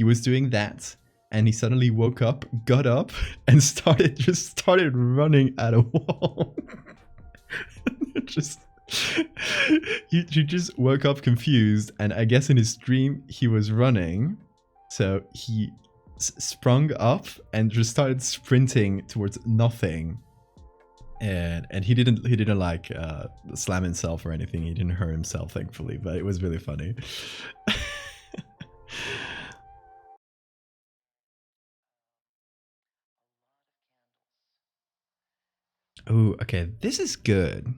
was doing that, and he suddenly woke up, got up, and started running at a wall. He just woke up confused, and I guess in his dream he was running, so he sprung up and just started sprinting towards nothing. And he didn't like slam himself or anything. He didn't hurt himself, thankfully, but it was really funny. Oh, okay, this is good.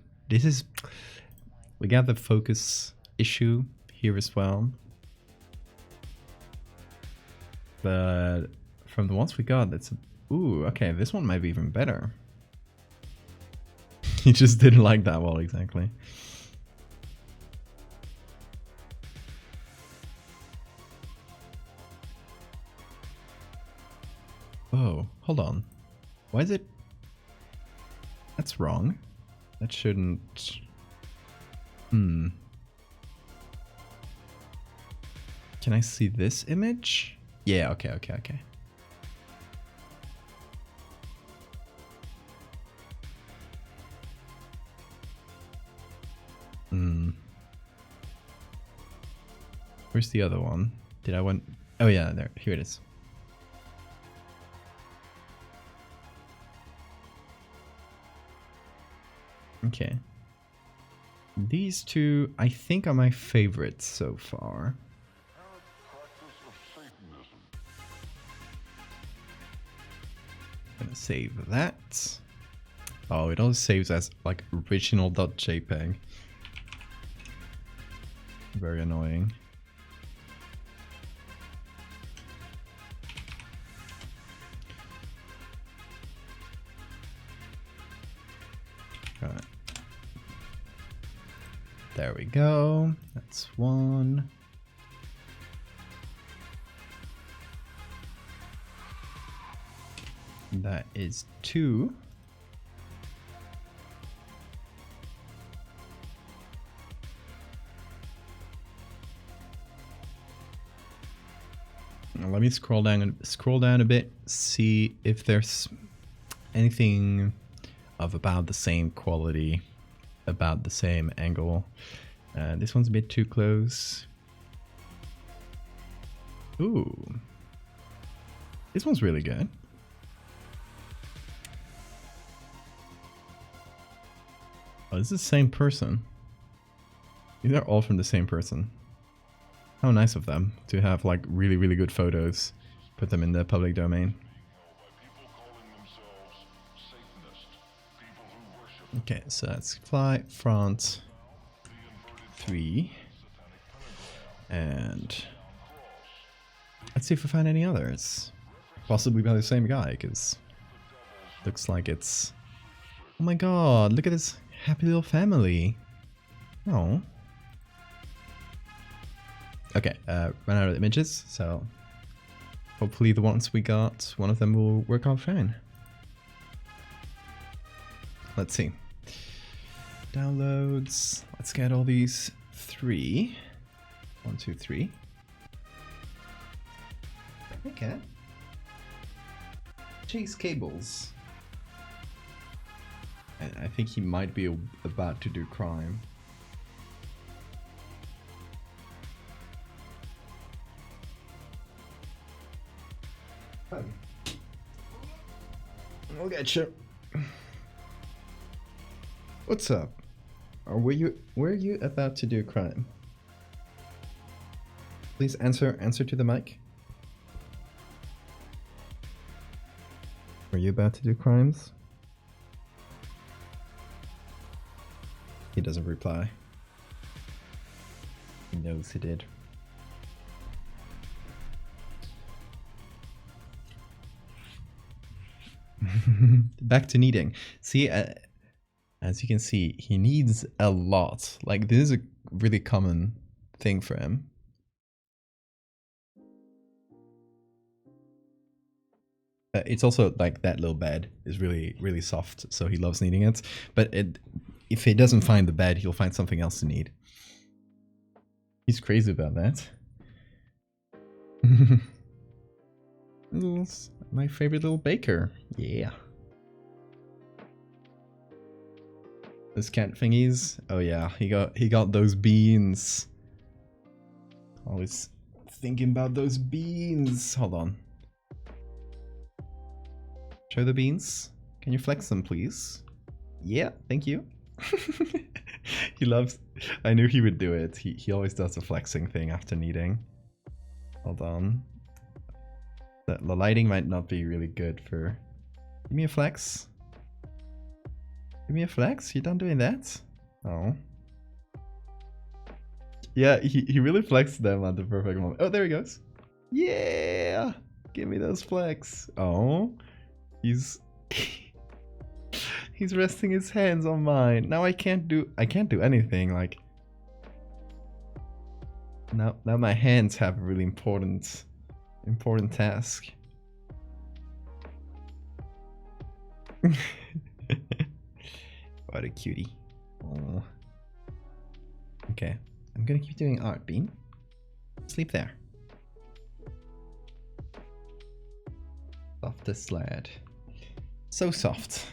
We got the focus issue here as well. But from the ones we got, ooh, okay, this one might be even better. He just didn't like that wall exactly. Oh, hold on. Why is it? That's wrong. That shouldn't... Can I see this image? Yeah, okay. Where's the other one? Oh yeah, there. Here it is. Okay. These two, I think, are my favorites so far. I'm gonna save that. Oh, it all saves as like original.jpg. Very annoying. Alright. There we go. That's one. That is two. Now let me scroll down a bit, see if there's anything of about the same quality, about the same angle. This one's a bit too close. Ooh. This one's really good. Oh, this is the same person. These are all from the same person. How nice of them to have like really good photos, put them in the public domain. Okay, so that's fly front 3, and let's see if we find any others, possibly by the same guy, because looks like it's... Oh my god, look at this happy little family. Oh. Okay, ran out of images, so hopefully the ones we got, one of them will work out fine. Let's see. Downloads. Let's get all these 3. 1, 2, 3. Okay. Chase cables. I think he might be about to do crime. I'll get you. What's up? Or were you about to do crime? Please answer to the mic. Were you about to do crimes? He doesn't reply. He knows he did. Back to kneading. See, as you can see, he needs a lot. Like, this is a really common thing for him. It's also like that little bed is really, really soft, so he loves kneading it. But if he doesn't find the bed, he'll find something else to knead. He's crazy about that. My favorite little baker. Yeah. Those cat thingies. Oh yeah, he got those beans. Always thinking about those beans. Hold on. Show the beans. Can you flex them, please? Yeah, thank you. He loves... I knew he would do it. He always does the flexing thing after kneading. Hold on. The lighting might not be really good for... Give me a flex. Give me a flex? You done doing that? Oh. Yeah, he really flexed them at the perfect moment. Oh, there he goes. Yeah! Give me those flex. Oh. He's resting his hands on mine. Now I can't do anything. Like, now my hands have a really important task. What a cutie. Oh. Okay, I'm gonna keep doing art, Bean. Sleep there. Softest lad. So soft.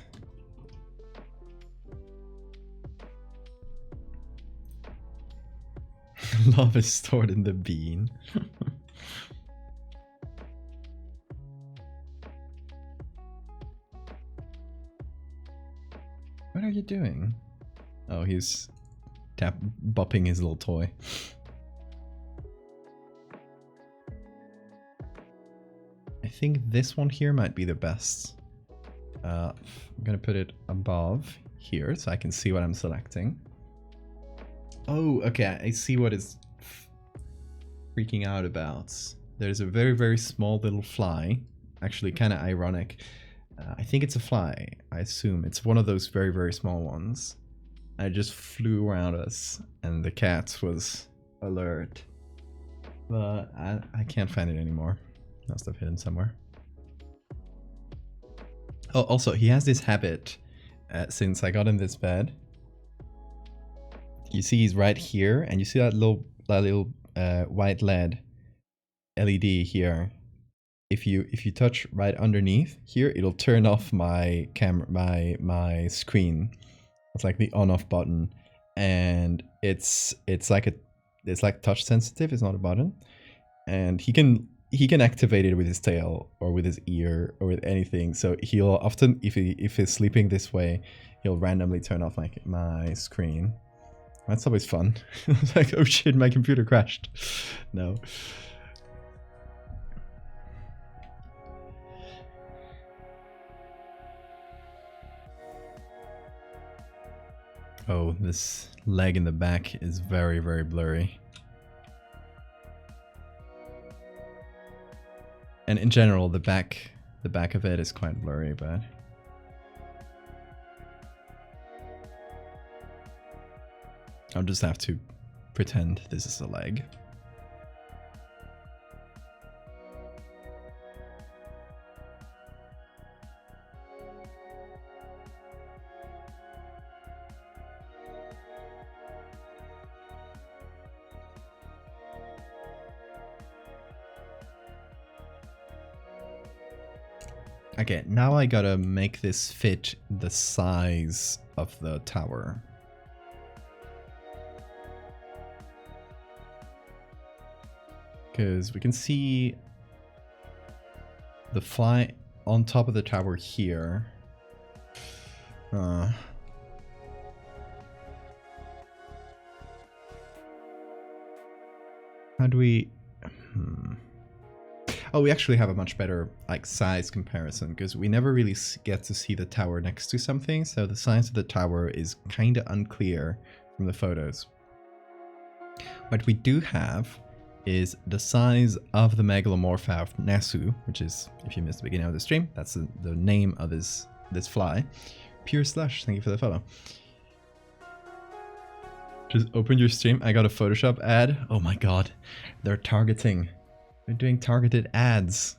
Love is stored in the bean. What are you doing? Oh, he's bopping his little toy. I think this one here might be the best. I'm gonna put it above here so I can see what I'm selecting. Oh, okay, I see what it's freaking out about. There's a very, very small little fly. Actually, kind of ironic. I think it's a fly, I assume. It's one of those very, very small ones. I just flew around us and the cat was alert. But I can't find it anymore. Must have hidden somewhere. Oh, also, he has this habit since I got in this bed. You see he's right here, and you see that little white LED here. If you touch right underneath here, it'll turn off my camera, my screen. It's like the on/off button, and it's like touch sensitive. It's not a button, and he can activate it with his tail or with his ear or with anything. So he'll often, if he's sleeping this way, he'll randomly turn off my screen. That's always fun. It's like, oh shit, my computer crashed. No. Oh, this leg in the back is very, very blurry. And in general, the back of it is quite blurry, but I'll just have to pretend this is a leg. Okay, now I gotta make this fit the size of the tower. Because we can see the fly on top of the tower here. How do we... Oh, we actually have a much better like size comparison because we never really get to see the tower next to something, so the size of the tower is kind of unclear from the photos. What we do have is the size of the Megalomorpha of Nasu, which is, if you missed the beginning of the stream, that's the name of this fly. Pure Slush, thank you for the follow. Just opened your stream, I got a Photoshop ad. Oh my god, they're targeting. They're doing targeted ads.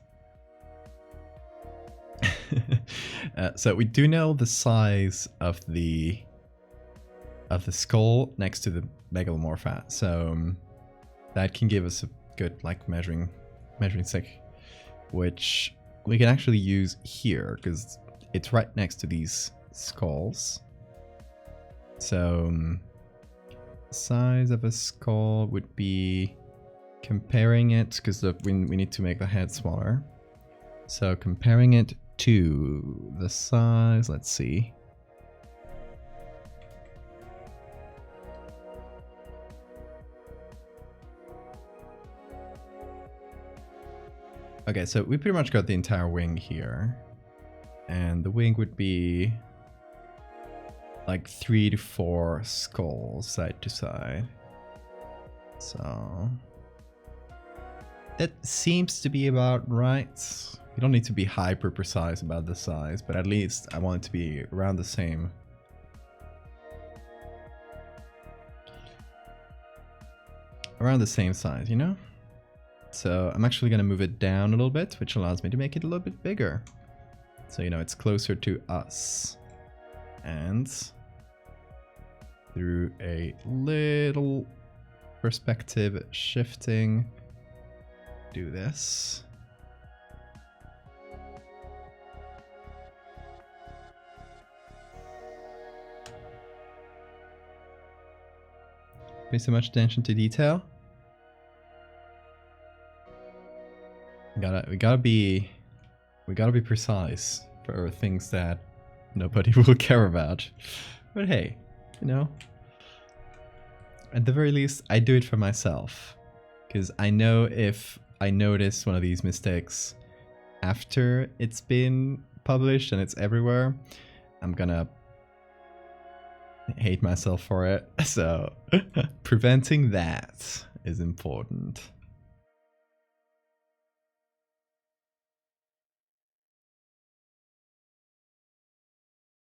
So we do know the size of the skull next to the Megalomorpha, so that can give us a good like measuring stick, which we can actually use here because it's right next to these skulls. So size of a skull would be comparing it, because we need to make the head smaller. So comparing it to the size, let's see. Okay, so we pretty much got the entire wing here. And the wing would be like 3 to 4 skulls side to side. So that seems to be about right. You don't need to be hyper precise about the size, but at least I want it to be around the same. Around the same size, you know? So I'm actually going to move it down a little bit, which allows me to make it a little bit bigger. So, you know, it's closer to us. And through a little perspective shifting, do this. Pay so much attention to detail. We gotta be precise for things that nobody will care about. But hey, you know, at the very least, I do it for myself, because I know if I notice one of these mistakes after it's been published and it's everywhere, I'm gonna hate myself for it. So preventing that is important.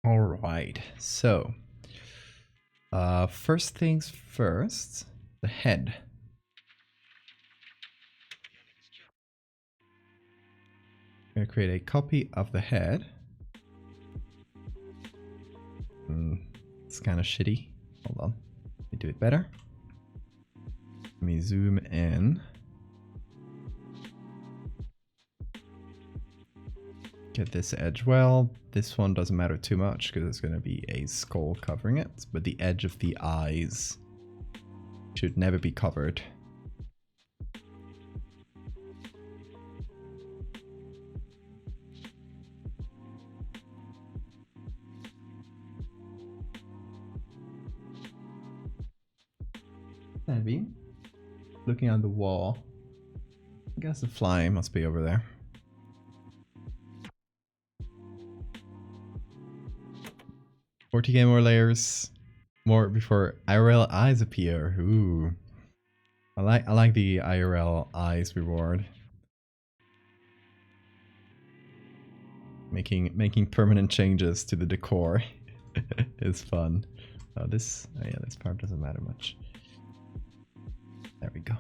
All right, so first things first, the head. I'm gonna create a copy of the head. It's kind of shitty. Hold on, let me do it better. Let me zoom in. Get this edge well. This one doesn't matter too much because it's going to be a skull covering it, but the edge of the eyes should never be covered. Heavy. Looking at the wall. I guess the fly must be over there. 40k more layers, more before IRL eyes appear. Ooh, I like the IRL eyes reward. Making permanent changes to the decor is fun. Oh, this part doesn't matter much. There we go.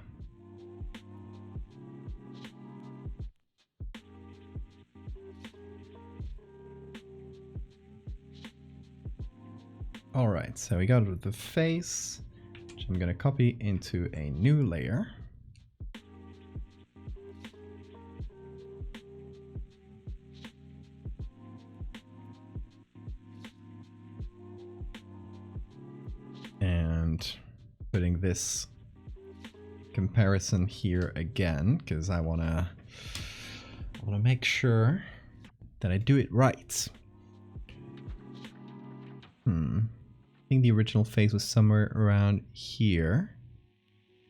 All right, so we got the face, which I'm gonna copy into a new layer. this comparison here again, because I wanna make sure that I do it right. I think the original face was somewhere around here.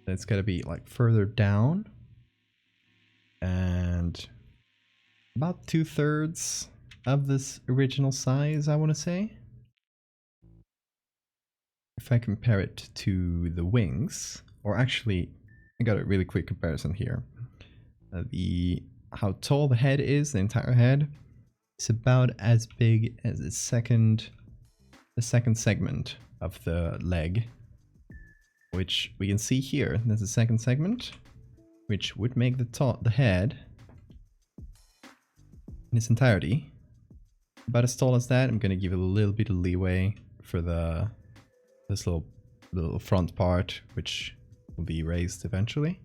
It's gotta be like further down. And about 2/3 of this original size, I want to say. If I compare it to the wings, or actually, I got a really quick comparison here. How tall the head is, the entire head, is about as big as the second segment of the leg, which we can see here. There's a second segment, which would make the head in its entirety about as tall as that. I'm gonna give it a little bit of leeway for this little front part, which will be raised eventually.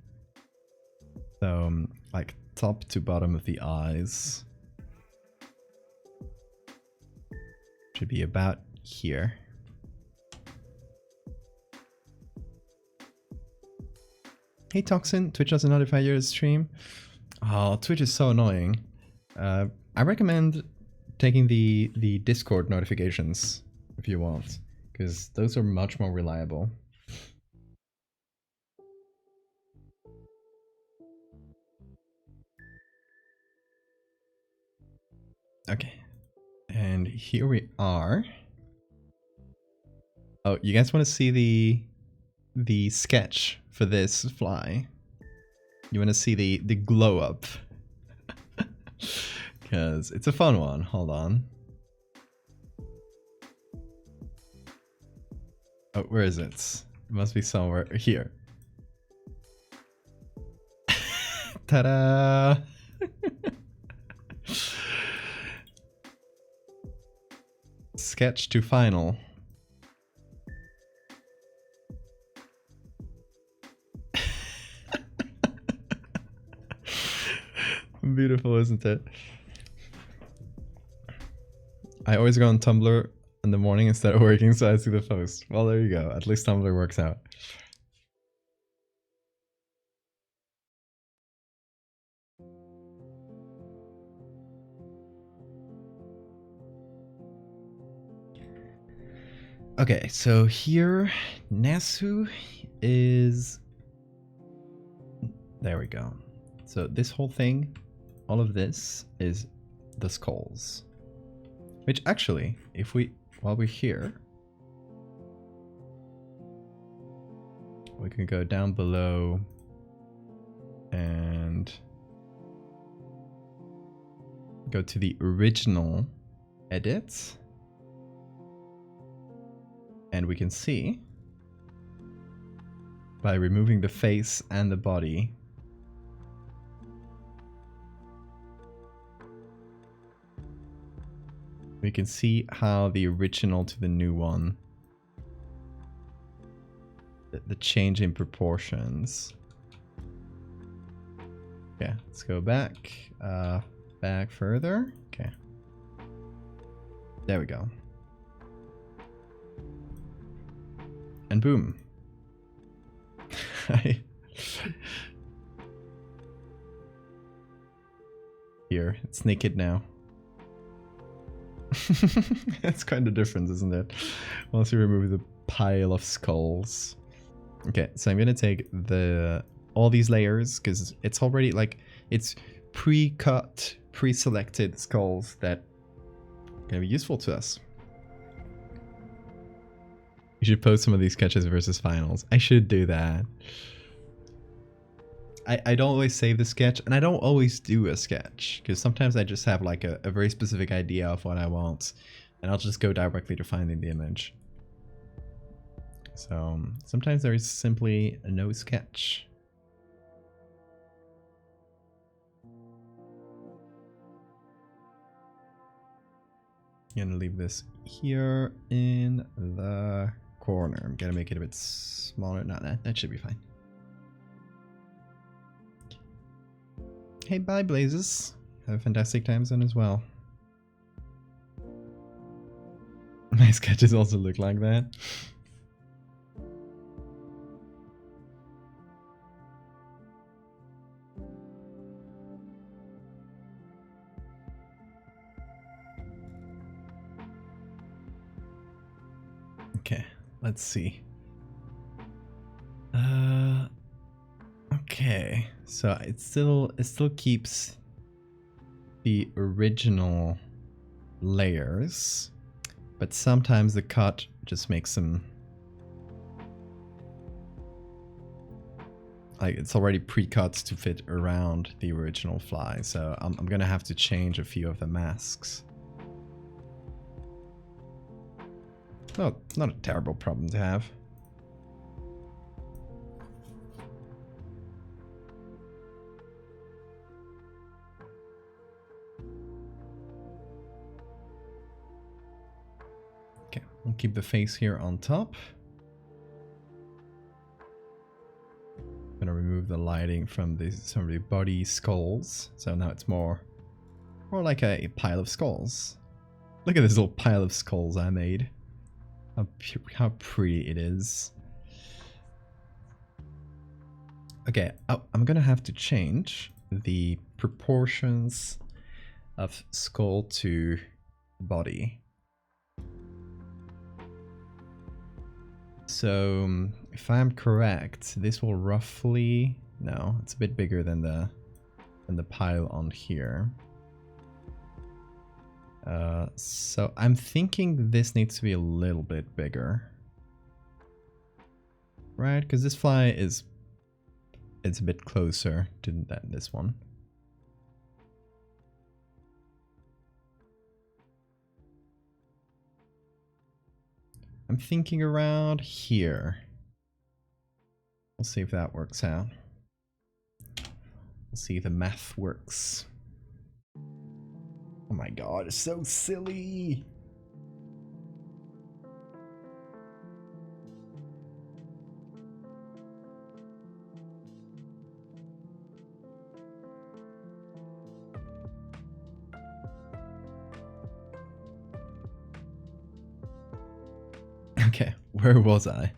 So like top to bottom of the eyes should be about here. Hey Toxin, Twitch doesn't notify your stream. Oh, Twitch is so annoying. I recommend taking the Discord notifications if you want, because those are much more reliable. Okay, and here we are. Oh, you guys want to see the sketch for this fly? You want to see the glow up? Because it's a fun one. Hold on. Oh, where is it? It must be somewhere here. Ta-da! Sketch to final. Beautiful, isn't it? I always go on Tumblr in the morning instead of working, so I see the post. Well, there you go. At least Tumblr works out. Okay, so here, Nasu is... There we go. So this whole thing, all of this is the skulls. Which actually, if we, while we're here, we can go down below and go to the original edits. And we can see, by removing the face and the body, we can see how the original to the new one, the change in proportions. Okay, let's go back, back further. Okay, there we go. And boom. Here, it's naked now. That's kind of different, isn't it? Once you remove the pile of skulls. Okay, so I'm gonna take all these layers, because it's already like, it's pre-cut, pre-selected skulls that can be useful to us. You should post some of these sketches versus finals. I should do that. I don't always save the sketch, and I don't always do a sketch, because sometimes I just have like a very specific idea of what I want, and I'll just go directly to finding the image. So sometimes there is simply no sketch. I'm gonna leave this here in the corner. I'm gonna make it a bit smaller. Not that should be fine. Hey, bye Blazes. Have a fantastic time zone as well. My sketches also look like that. Let's see. Okay, so it still keeps the original layers, but sometimes the cut just makes them like it's already pre-cut to fit around the original fly. So I'm gonna have to change a few of the masks. No, not a terrible problem to have. Okay, we'll keep the face here on top. I'm gonna remove the lighting from some of the body skulls, so now it's more like a pile of skulls. Look at this little pile of skulls I made. How pretty it is. Okay, I'm gonna have to change the proportions of skull to body. So, if I'm correct, this will roughly... No, it's a bit bigger than the pile on here. So I'm thinking this needs to be a little bit bigger. Right? Because this fly it's a bit closer to this one. I'm thinking around here. We'll see if that works out. We'll see if the math works. Oh my god, it's so silly! Okay, where was I?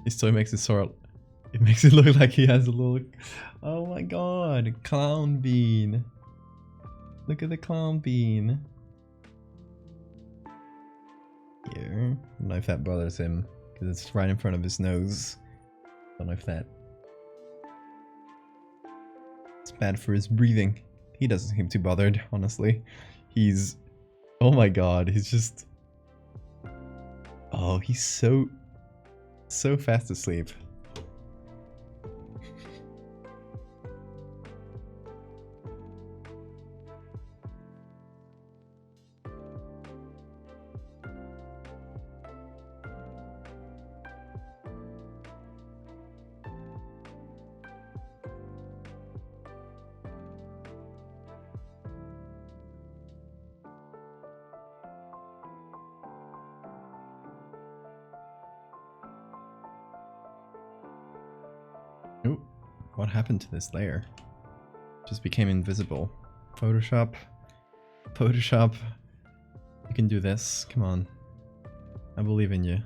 It still makes it sort of... It makes it look like he has a little... Oh my god, clown bean. Look at the clown bean. Here. I don't know if that bothers him, because it's right in front of his nose. I don't know if that... It's bad for his breathing. He doesn't seem too bothered, honestly. He's... Oh my god, he's just... Oh, he's so fast asleep. Ooh, what happened to this layer? Just became invisible. Photoshop. Photoshop. You can do this. Come on. I believe in you.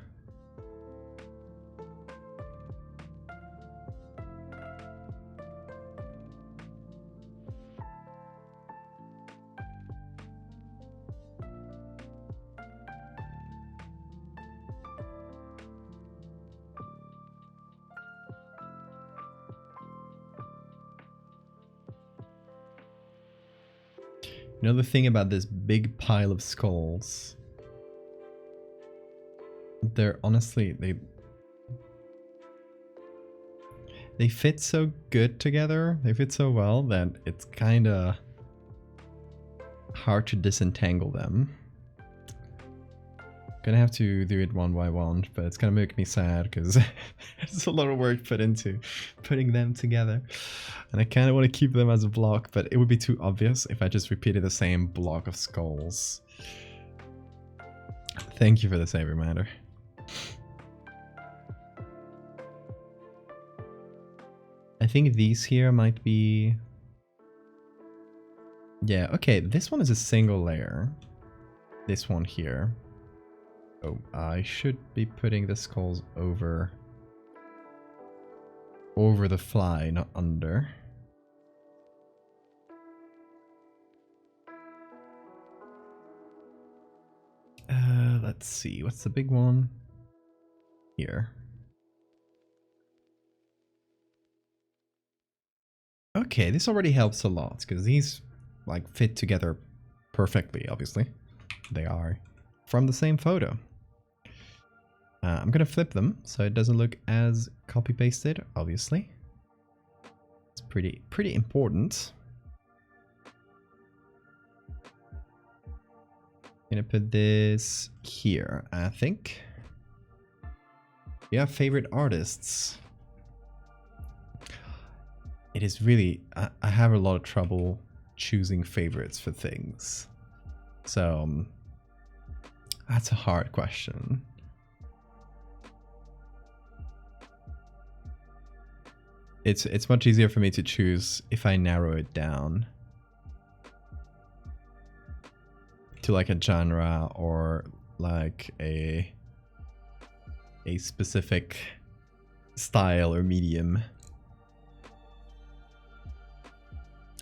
You know the thing about this big pile of skulls? They're honestly, they fit so good together, they fit so well that it's kinda hard to disentangle them. Gonna have to do it one by one, but it's gonna make me sad because there's a lot of work put into putting them together. And I kinda want to keep them as a block, but it would be too obvious if I just repeated the same block of skulls. Thank you for the save reminder. I think these here might be... Yeah, okay, this one is a single layer. This one here. Oh, I should be putting the skulls over the fly, not under. let's see, what's the big one? Here. Okay, this already helps a lot, because these like fit together perfectly, obviously. They are from the same photo. I'm gonna flip them so it doesn't look as copy-pasted, obviously. It's pretty important. Gonna put this here, I think. Yeah, favorite artists. It is really, I have a lot of trouble choosing favorites for things. So, that's a hard question. It's much easier for me to choose if I narrow it down to like a genre or like a specific style or medium.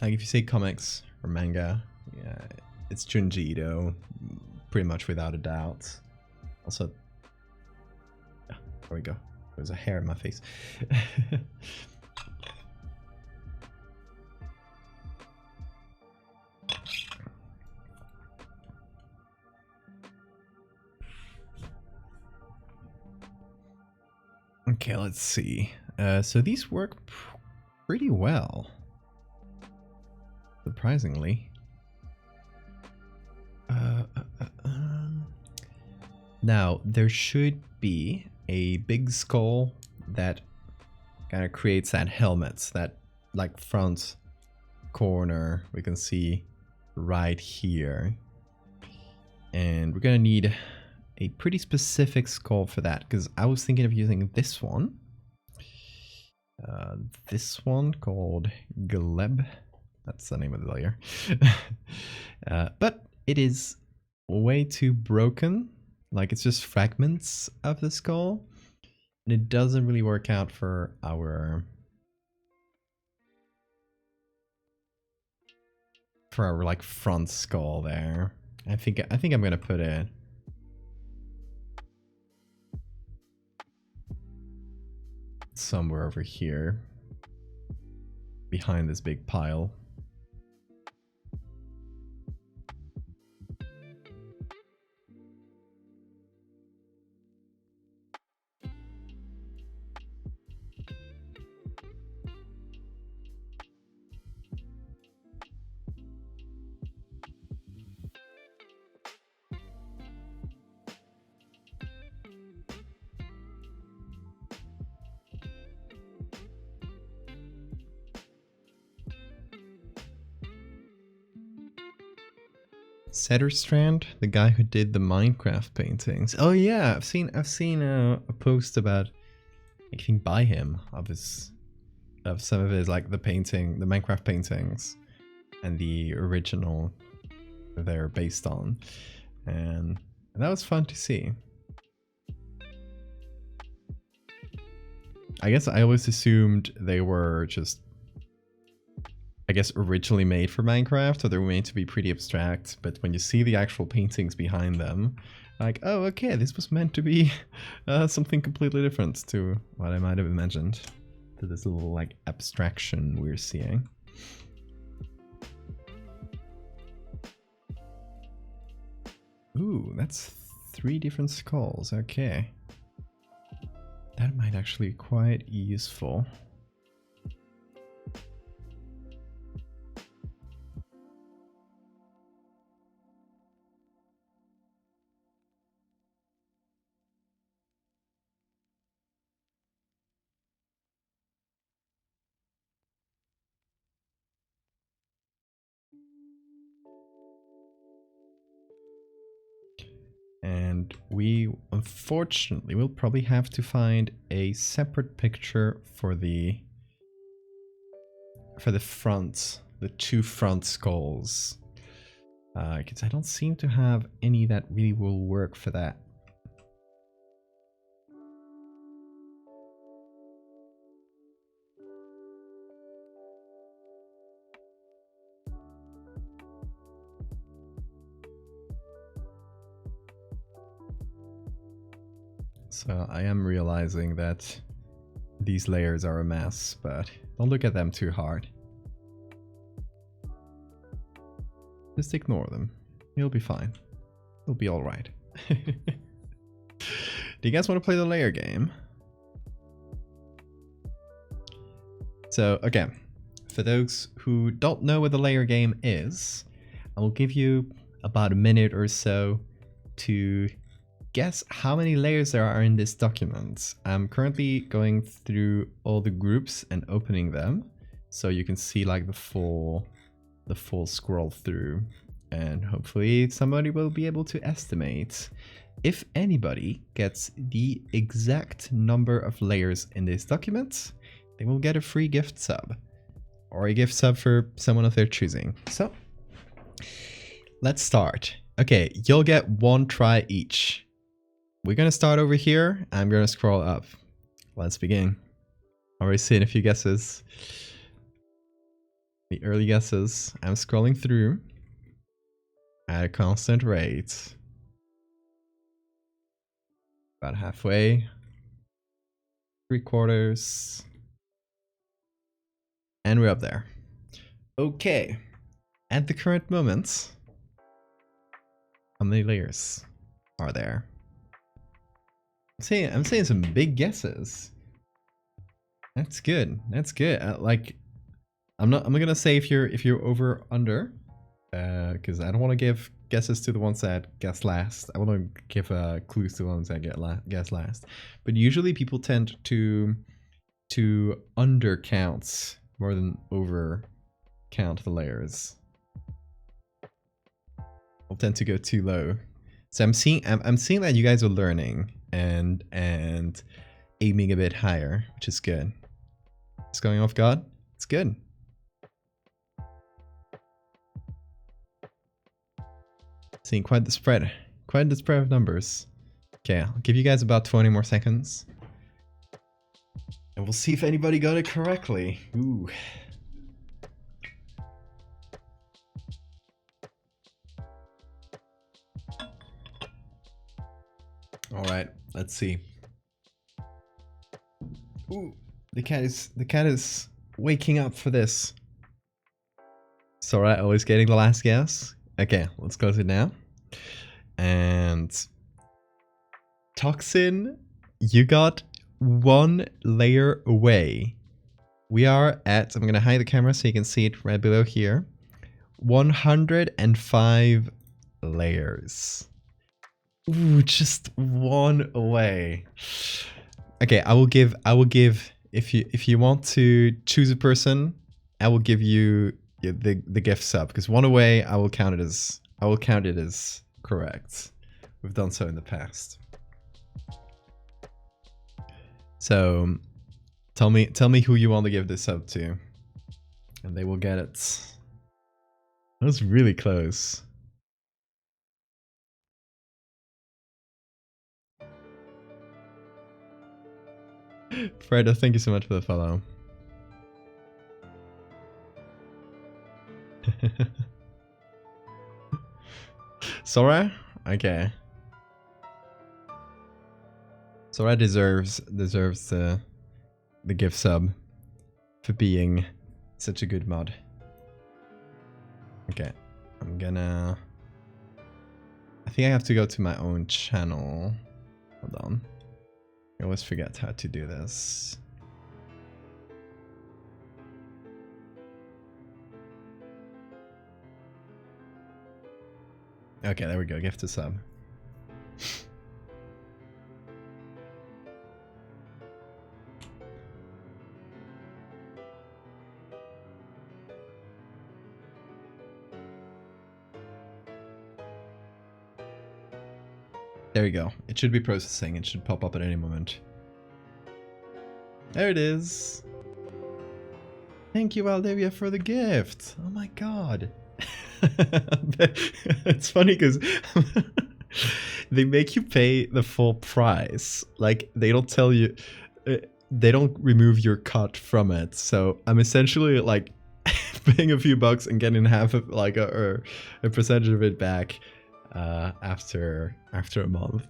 Like if you say comics or manga, yeah, it's Junji Ito, pretty much without a doubt. Also, yeah, there we go. There's a hair in my face. Okay, let's see. So these work pretty well, surprisingly. Now, there should be a big skull that kind of creates that helmet, that like front corner we can see right here. And we're gonna need a pretty specific skull for that, because I was thinking of using this one. This one called Gleb. That's the name of the layer. But it is way too broken. Like it's just fragments of the skull. And it doesn't really work out for our like front skull there. I think I'm gonna put it somewhere over here behind this big pile. Setterstrand, the guy who did the Minecraft paintings. Oh yeah, I've seen a post about, I think, by him of some of his like the Minecraft paintings, and the original they're based on, and that was fun to see. I guess I always assumed they were just, I guess, originally made for Minecraft, or they were made to be pretty abstract, but when you see the actual paintings behind them, like, oh, okay, this was meant to be something completely different to what I might have imagined, to this little, like, abstraction we're seeing. Ooh, that's 3 different skulls, okay. That might actually be quite useful. And we, unfortunately, will probably have to find a separate picture for the front, the 2 front skulls. Because I don't seem to have any that really will work for that. So I am realizing that these layers are a mess, but don't look at them too hard. Just ignore them. You'll be fine. You'll be alright. Do you guys want to play the layer game? So, okay. For those who don't know what the layer game is, I will give you about a minute or so to guess how many layers there are in this document. I'm currently going through all the groups and opening them, so you can see like the full scroll through, and hopefully somebody will be able to estimate. If anybody gets the exact number of layers in this document, they will get a free gift sub, or a gift sub for someone of their choosing. So let's start. Okay, you'll get one try each. We're gonna start over here. I'm gonna scroll up. Let's begin. Already seeing a few guesses. The early guesses. I'm scrolling through at a constant rate. About halfway. 3/4. And we're up there. Okay. At the current moment, how many layers are there? I'm saying some big guesses. That's good. That's good. Like, I'm not gonna say if you're over or under, because I don't want to give guesses to the ones that guess last. I want to give clues to the ones that guess last. But usually people tend to undercount more than over count the layers. I'll tend to go too low. So I'm seeing that you guys are learning and aiming a bit higher, which is good. It's going off guard. It's good. Seeing quite the spread of numbers. Okay, I'll give you guys about 20 more seconds, and we'll see if anybody got it correctly. Ooh. All right, let's see. Ooh, the cat is waking up for this. It's alright, always getting the last guess. Okay, let's close it now. And Toxin, you got one layer away. We are at, I'm gonna hide the camera so you can see it right below here. 105 layers. Ooh, just one away. Okay, I will give if you want to choose a person, I will give you the gift sub, because one away I will count it as correct. We've done so in the past. So tell me who you want to give this sub to, and they will get it. That was really close. Fredo, thank you so much for the follow. Sora? Okay. Sora deserves the gift sub for being such a good mod. Okay. I think I have to go to my own channel. Hold on. I always forget how to do this. Okay, there we go. Gift a sub. There you go. It should be processing. It should pop up at any moment. There it is. Thank you, Valdevia, for the gift. Oh my god. It's funny because they make you pay the full price. Like, they don't tell you, they don't remove your cut from it. So I'm essentially like paying a few bucks and getting half of like a percentage of it back after a month.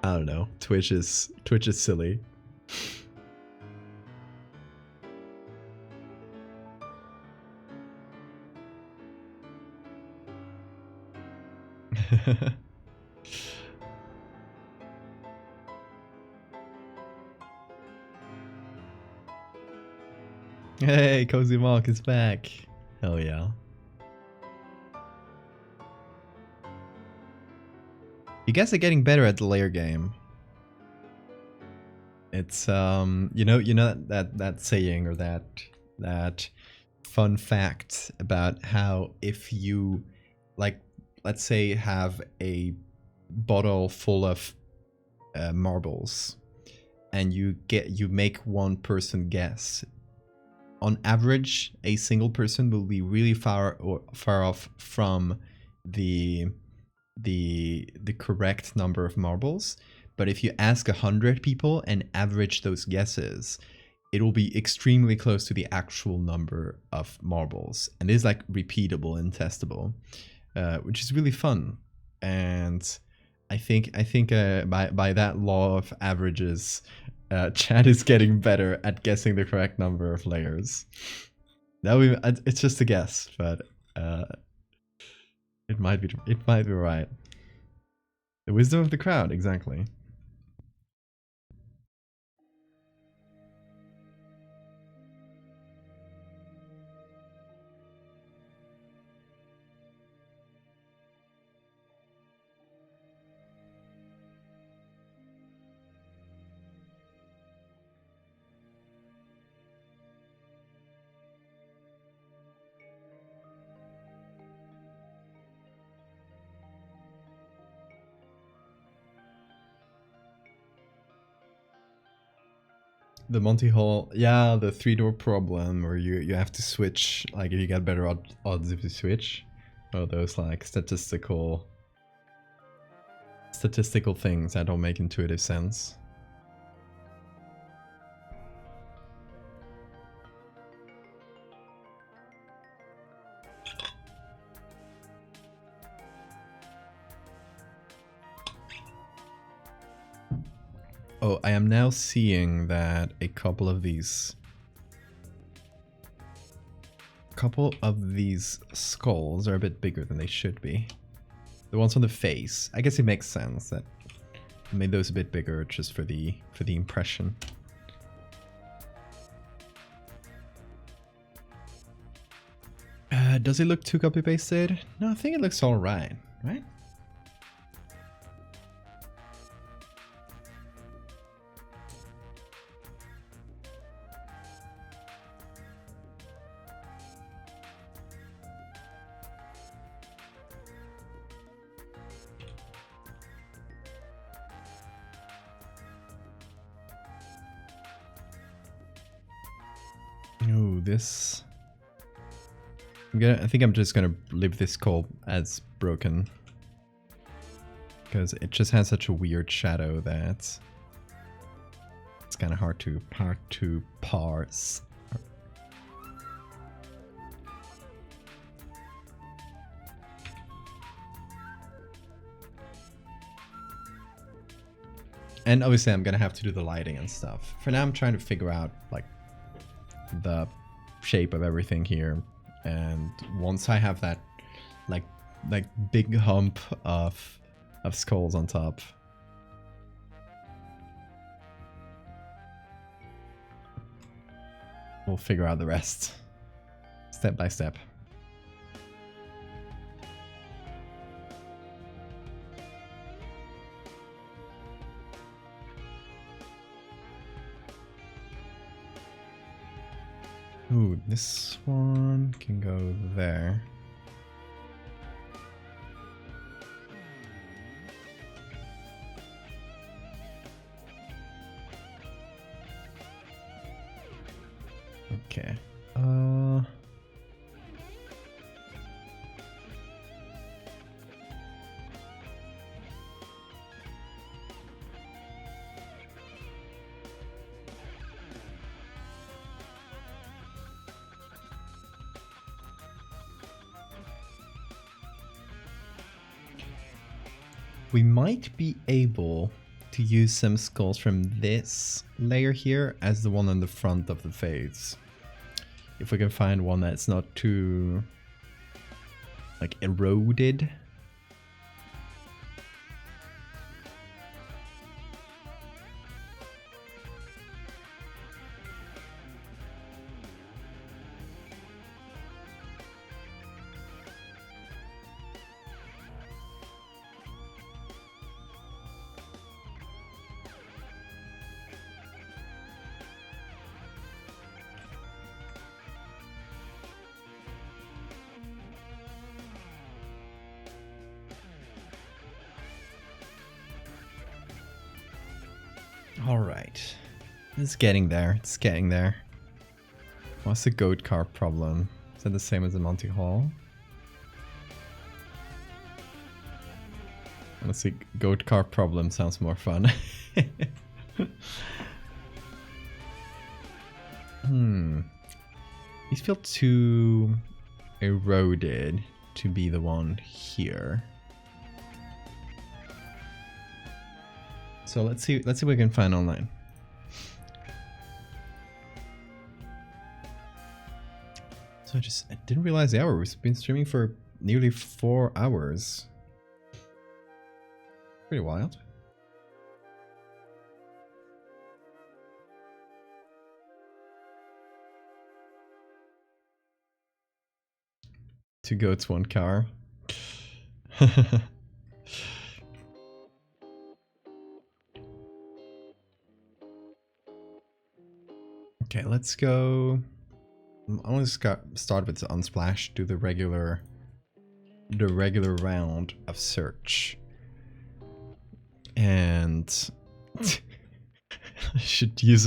I don't know. Twitch is silly. Hey, Cozy Mark is back. Hell yeah. You guys are getting better at the layer game. It's you know that saying or that fun fact about how if you like, let's say, have a bottle full of marbles and you make one person guess, on average a single person will be really far off from the correct number of marbles. But if you ask 100 people and average those guesses, it will be extremely close to the actual number of marbles, and is like repeatable and testable, which is really fun. And I think by that law of averages, Chad is getting better at guessing the correct number of layers. It's just a guess, but it might be right. The wisdom of the crowd, exactly. The Monty Hall, yeah, the 3-door problem where you have to switch, like if you get better odds if you switch. Or those like statistical things that don't make intuitive sense. Oh, I am now seeing that a couple of these skulls are a bit bigger than they should be. The ones on the face, I guess it makes sense that I made those a bit bigger just for the impression. Does it look too copy pasted? No, I think it looks alright, right? Ooh, this... I think I'm just gonna leave this skull as broken. Because it just has such a weird shadow that it's kind of hard to parse. And obviously I'm gonna have to do the lighting and stuff. For now I'm trying to figure out like the shape of everything here. And once I have that like big hump of skulls on top, we'll figure out the rest step by step. Ooh, this one can go there. Okay. We might be able to use some skulls from this layer here as the one on the front of the face. If we can find one that's not too like eroded. All right, it's getting there. It's getting there. What's the goat carp problem? Is that the same as the Monty Hall? Honestly, goat carp problem sounds more fun. These feel too eroded to be the one here. So let's see what we can find online. So I didn't realize the hour. We've been streaming for nearly 4 hours. Pretty wild. Two goats, one car. Okay, let's go. I want to start with the unsplash, do the regular round of search. And I should use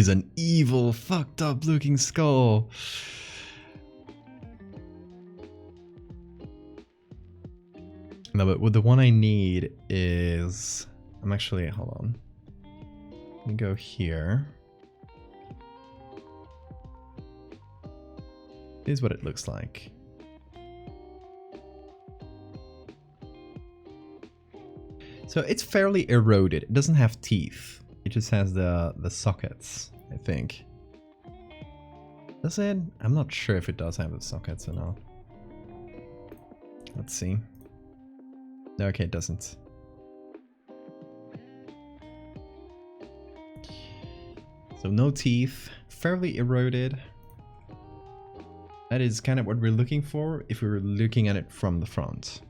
an evil, fucked up looking skull. No, but the one I need is hold on. Let me go here. Here's what it looks like. So it's fairly eroded. It doesn't have teeth. It just has the sockets, I think. Does it? I'm not sure if it does have the sockets or not. Let's see. No, okay, it doesn't. So no teeth, fairly eroded. That is kind of what we're looking for if we were looking at it from the front.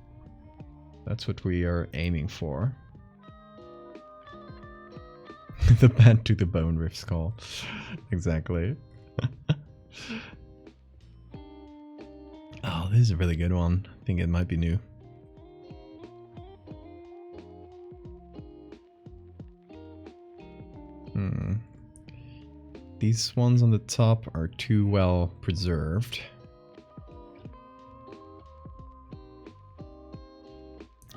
That's what we are aiming for. The band to the bone riff skull. Exactly. Oh, this is a really good one. I think it might be new. These ones on the top are too well preserved.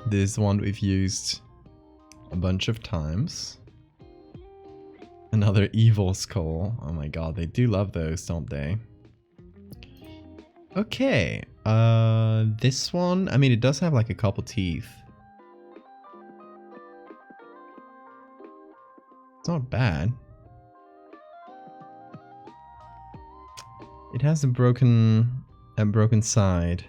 This is the one we've used a bunch of times. Another evil skull. Oh my god, they do love those, don't they? Okay, this one, I mean, it does have like a couple teeth. It's not bad. It has a broken side,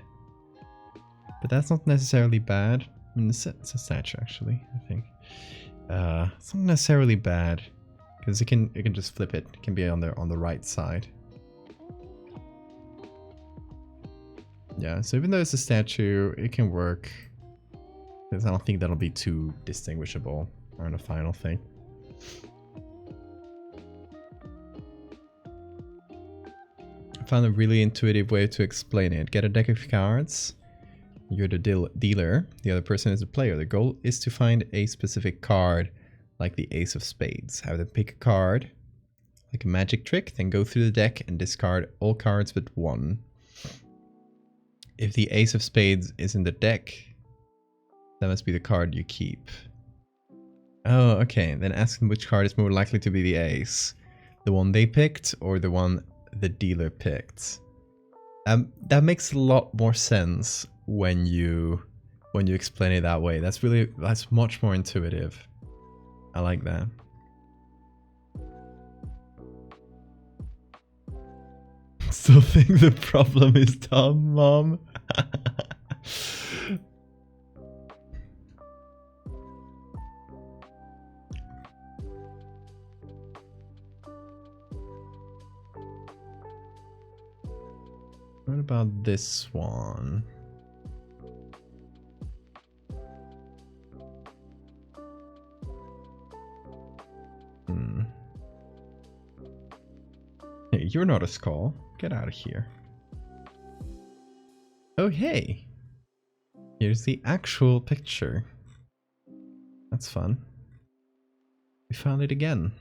but that's not necessarily bad. I mean, it's a statue actually, I think. It's not necessarily bad because you can just flip it. It can be on the right side. Yeah, so even though it's a statue, it can work. Because I don't think that'll be too distinguishable on the final thing. I found a really intuitive way to explain it. Get a deck of cards. You're the dealer. The other person is the player. The goal is to find a specific card, like the Ace of Spades. Have them pick a card, like a magic trick, then go through the deck and discard all cards but one. If the Ace of Spades is in the deck, that must be the card you keep. Oh, okay. Then ask them which card is more likely to be the ace. The one they picked or the one the dealer picked. That makes a lot more sense when you explain it that way. That's much more intuitive. I like that. Still think the problem is Tom, Mom. What about this one? Hey, you're not a skull. Get out of here. Oh, hey. Here's the actual picture. That's fun. We found it again.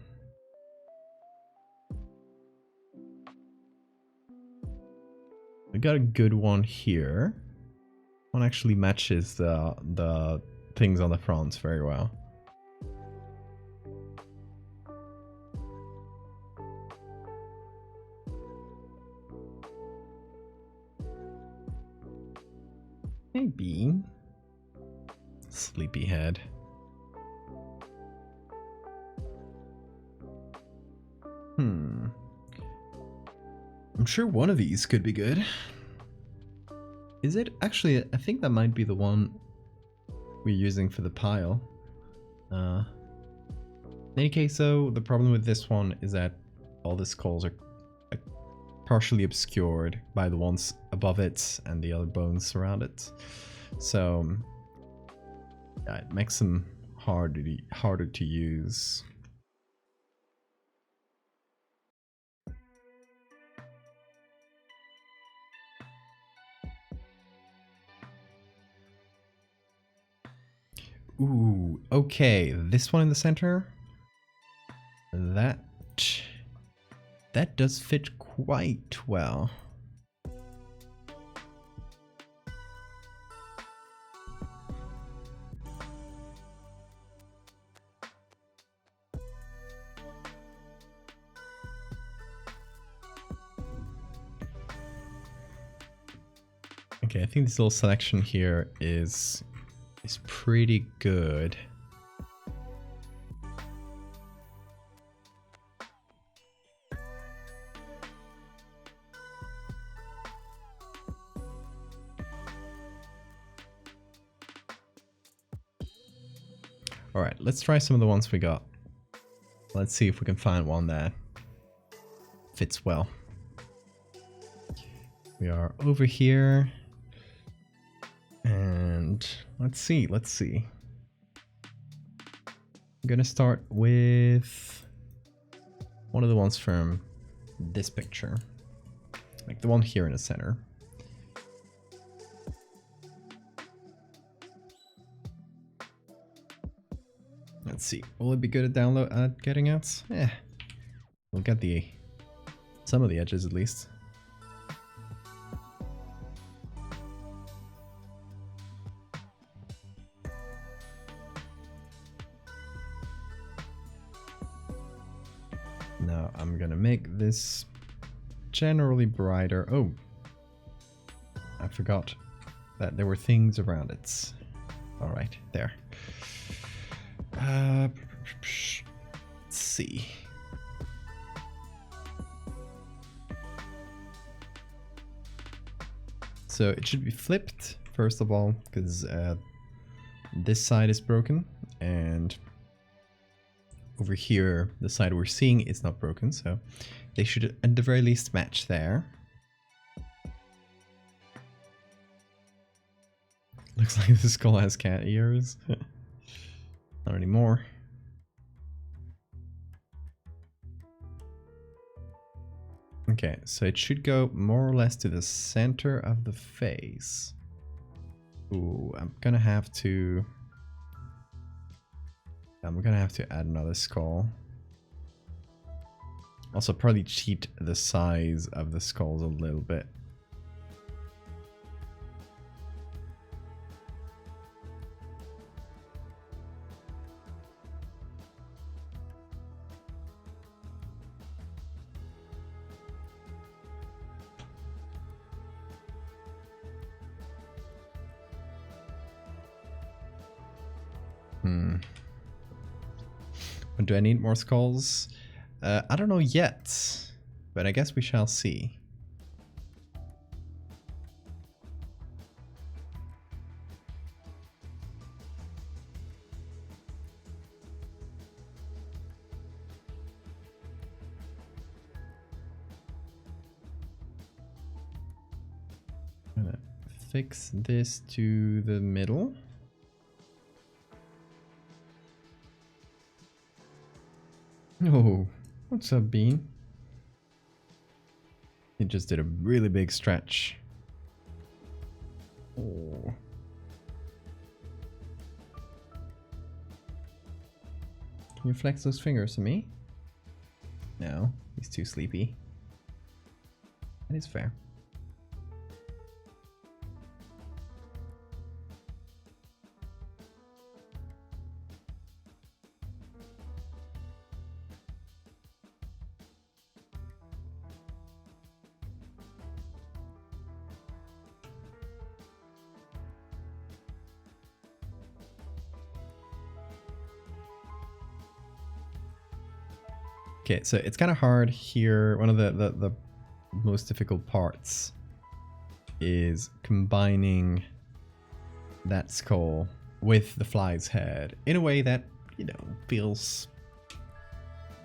We got a good one here. One actually matches the things on the front very well. Maybe. Sleepyhead. I'm sure one of these could be good. Is it? Actually, I think that might be the one we're using for the pile. In any case, though, the problem with this one is that all the skulls are partially obscured by the ones above it and the other bones around it. So yeah, it makes them harder to use. Ooh, okay, this one in the center, that does fit quite well. Okay, I think this little selection here is pretty good. All right, let's try some of the ones we got. Let's see if we can find one that fits well. We are over here. And let's see. I'm gonna start with one of the ones from this picture. Like the one here in the center. Let's see. Will it be good at getting out? Yeah. We'll get some of the edges at least. Now I'm gonna make this generally brighter. Oh, I forgot that there were things around it. All right, there. Let's see. So it should be flipped first of all, because this side is broken, and over here, the side we're seeing is not broken, so they should at the very least match there. Looks like the skull has cat ears. Not anymore. Okay, so it should go more or less to the center of the face. Ooh, I'm gonna have to add another skull. Also probably cheat the size of the skulls a little bit. Do I need more skulls? I don't know yet, but I guess we shall see. I'm gonna fix this to the middle. Oh, what's up, Bean? He just did a really big stretch. Oh. Can you flex those fingers to me? No, he's too sleepy. That is fair. Okay, so it's kind of hard here. One of the most difficult parts is combining that skull with the fly's head in a way that, you know, feels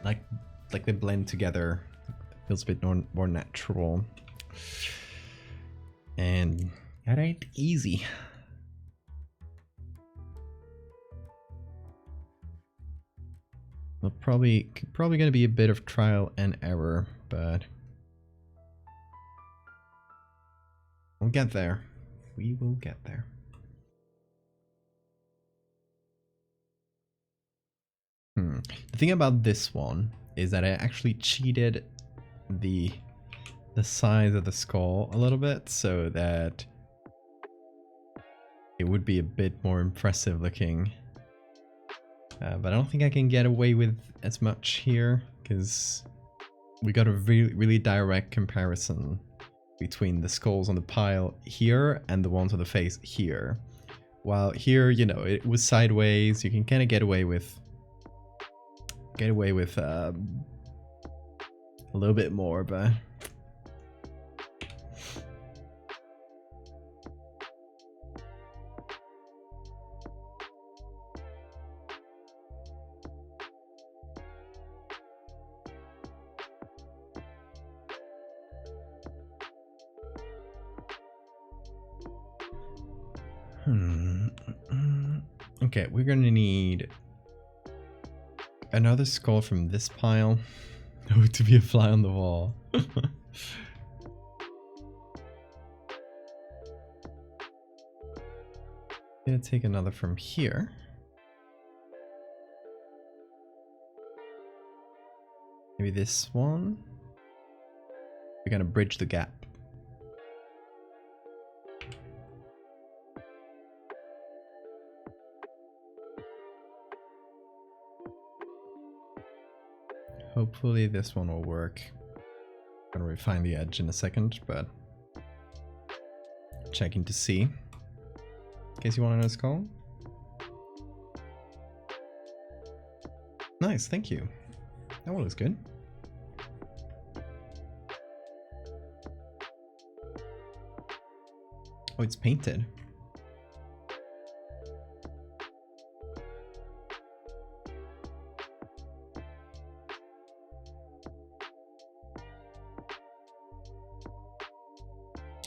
like they blend together. Feels a bit more natural. And that ain't easy. Well, probably gonna be a bit of trial and error, but we'll get there. We will get there. The thing about this one is that I actually cheated the size of the skull a little bit so that it would be a bit more impressive looking. But I don't think I can get away with as much here because we got a really direct comparison between the skulls on the pile here and the ones on the face here. While here, you know, it was sideways. You can kind of get away with a little bit more, but okay, we're gonna need another skull from this pile. Oh, to be a fly on the wall. Gonna take another from here. Maybe this one. We're gonna bridge the gap. Hopefully this one will work. I'm gonna refine the edge in a second, but checking to see. In case you want another skull. Nice, thank you. That one looks good. Oh, it's painted.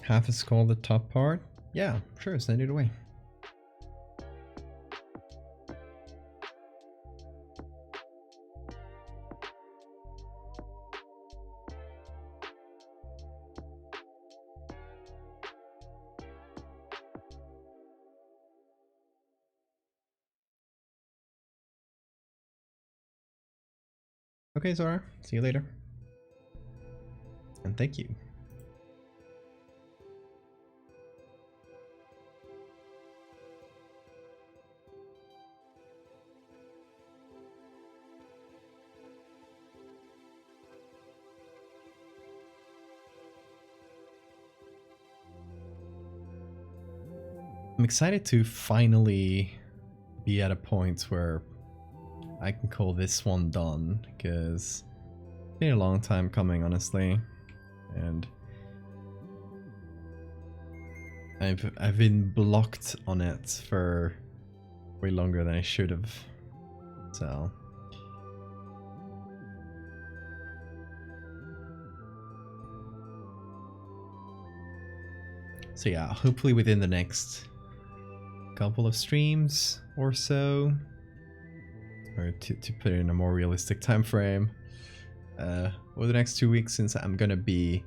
Half a skull, the top part? Yeah, sure, send it away. Okay, Zora, see you later. And thank you. I'm excited to finally be at a point where I can call this one done, because it's been a long time coming, honestly, and I've been blocked on it for way longer than I should have. So yeah, hopefully within the next couple of streams or so, or to put it in a more realistic time frame, over the next 2 weeks, since I'm gonna be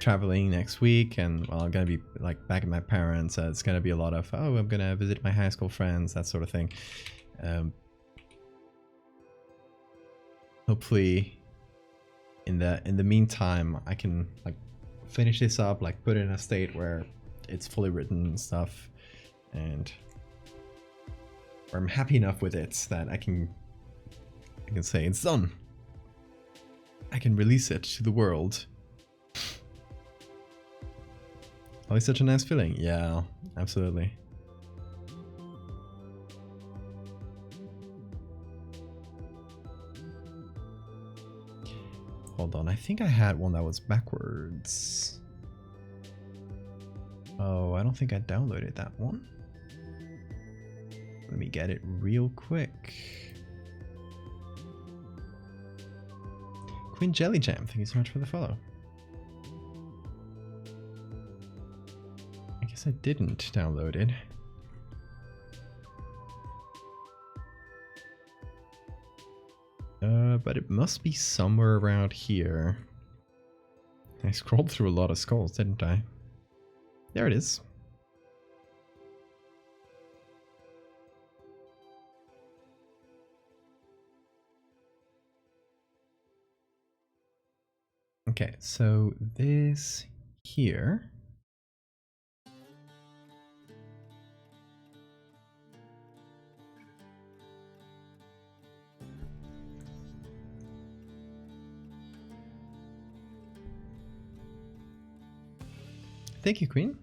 traveling next week, and well, I'm gonna be like back at my parents. It's gonna be a lot of, oh, I'm gonna visit my high school friends, that sort of thing. Hopefully in the meantime I can like finish this up, like put it in a state where it's fully written and stuff, and where I'm happy enough with it that I can say it's done. I can release it to the world. Always such a nice feeling. Yeah, absolutely. Hold on, I think I had one that was backwards. Oh, I don't think I downloaded that one. Let me get it real quick. Queen Jelly Jam, thank you so much for the follow. I guess I didn't download it. But it must be somewhere around here. I scrolled through a lot of skulls, didn't I? There it is. Okay, so this here. Thank you, Queen.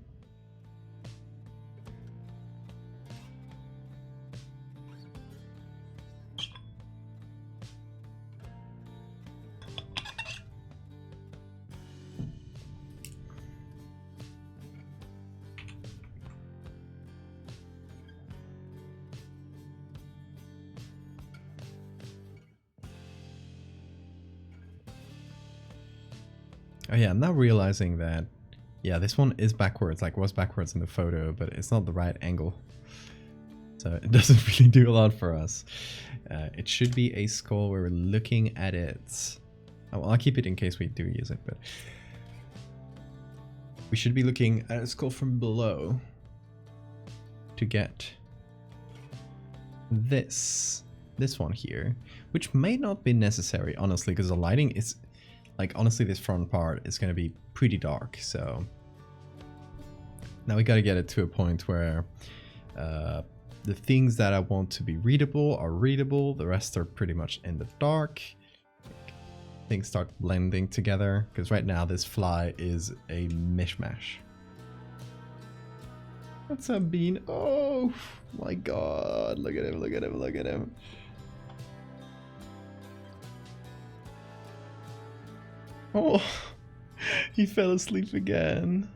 Oh yeah, I'm now realizing that, yeah, this one is backwards, like was backwards in the photo, but it's not the right angle. So it doesn't really do a lot for us. It should be a skull where we're looking at it. Oh, well, I'll keep it in case we do use it, but we should be looking at a skull from below to get this one here, which may not be necessary, honestly, because the lighting is, like, honestly, this front part is going to be pretty dark. So now we got to get it to a point where the things that I want to be readable are readable. The rest are pretty much in the dark. Things start blending together, because right now this fly is a mishmash. What's up, Bean? Oh my god, look at him, look at him, look at him. Oh, he fell asleep again.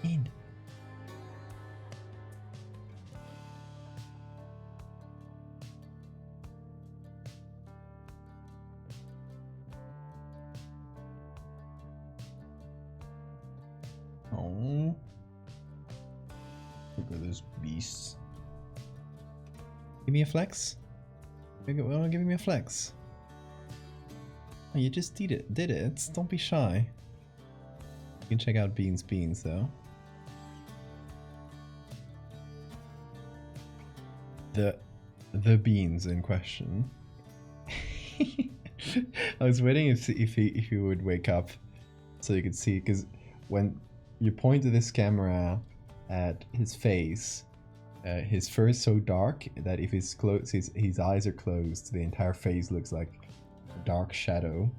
In. Oh, look at this beast. Give me a flex. Well, give me a flex. Oh, you just did it. Don't be shy. You can check out Beans though. The beans in question. I was waiting if he would wake up so you could see, because when you point to this camera at his face, his fur is so dark that if his eyes are closed, the entire face looks like a dark shadow.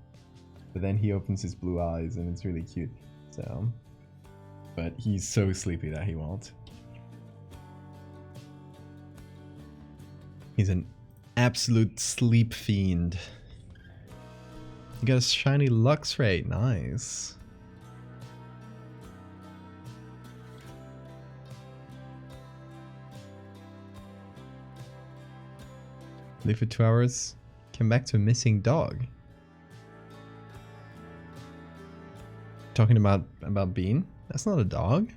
But then he opens his blue eyes and it's really cute. So but he's so sleepy that he won't. He's an absolute sleep fiend. You got a shiny Luxray, nice. Leave for 2 hours, came back to a missing dog. Talking about Bean? That's not a dog.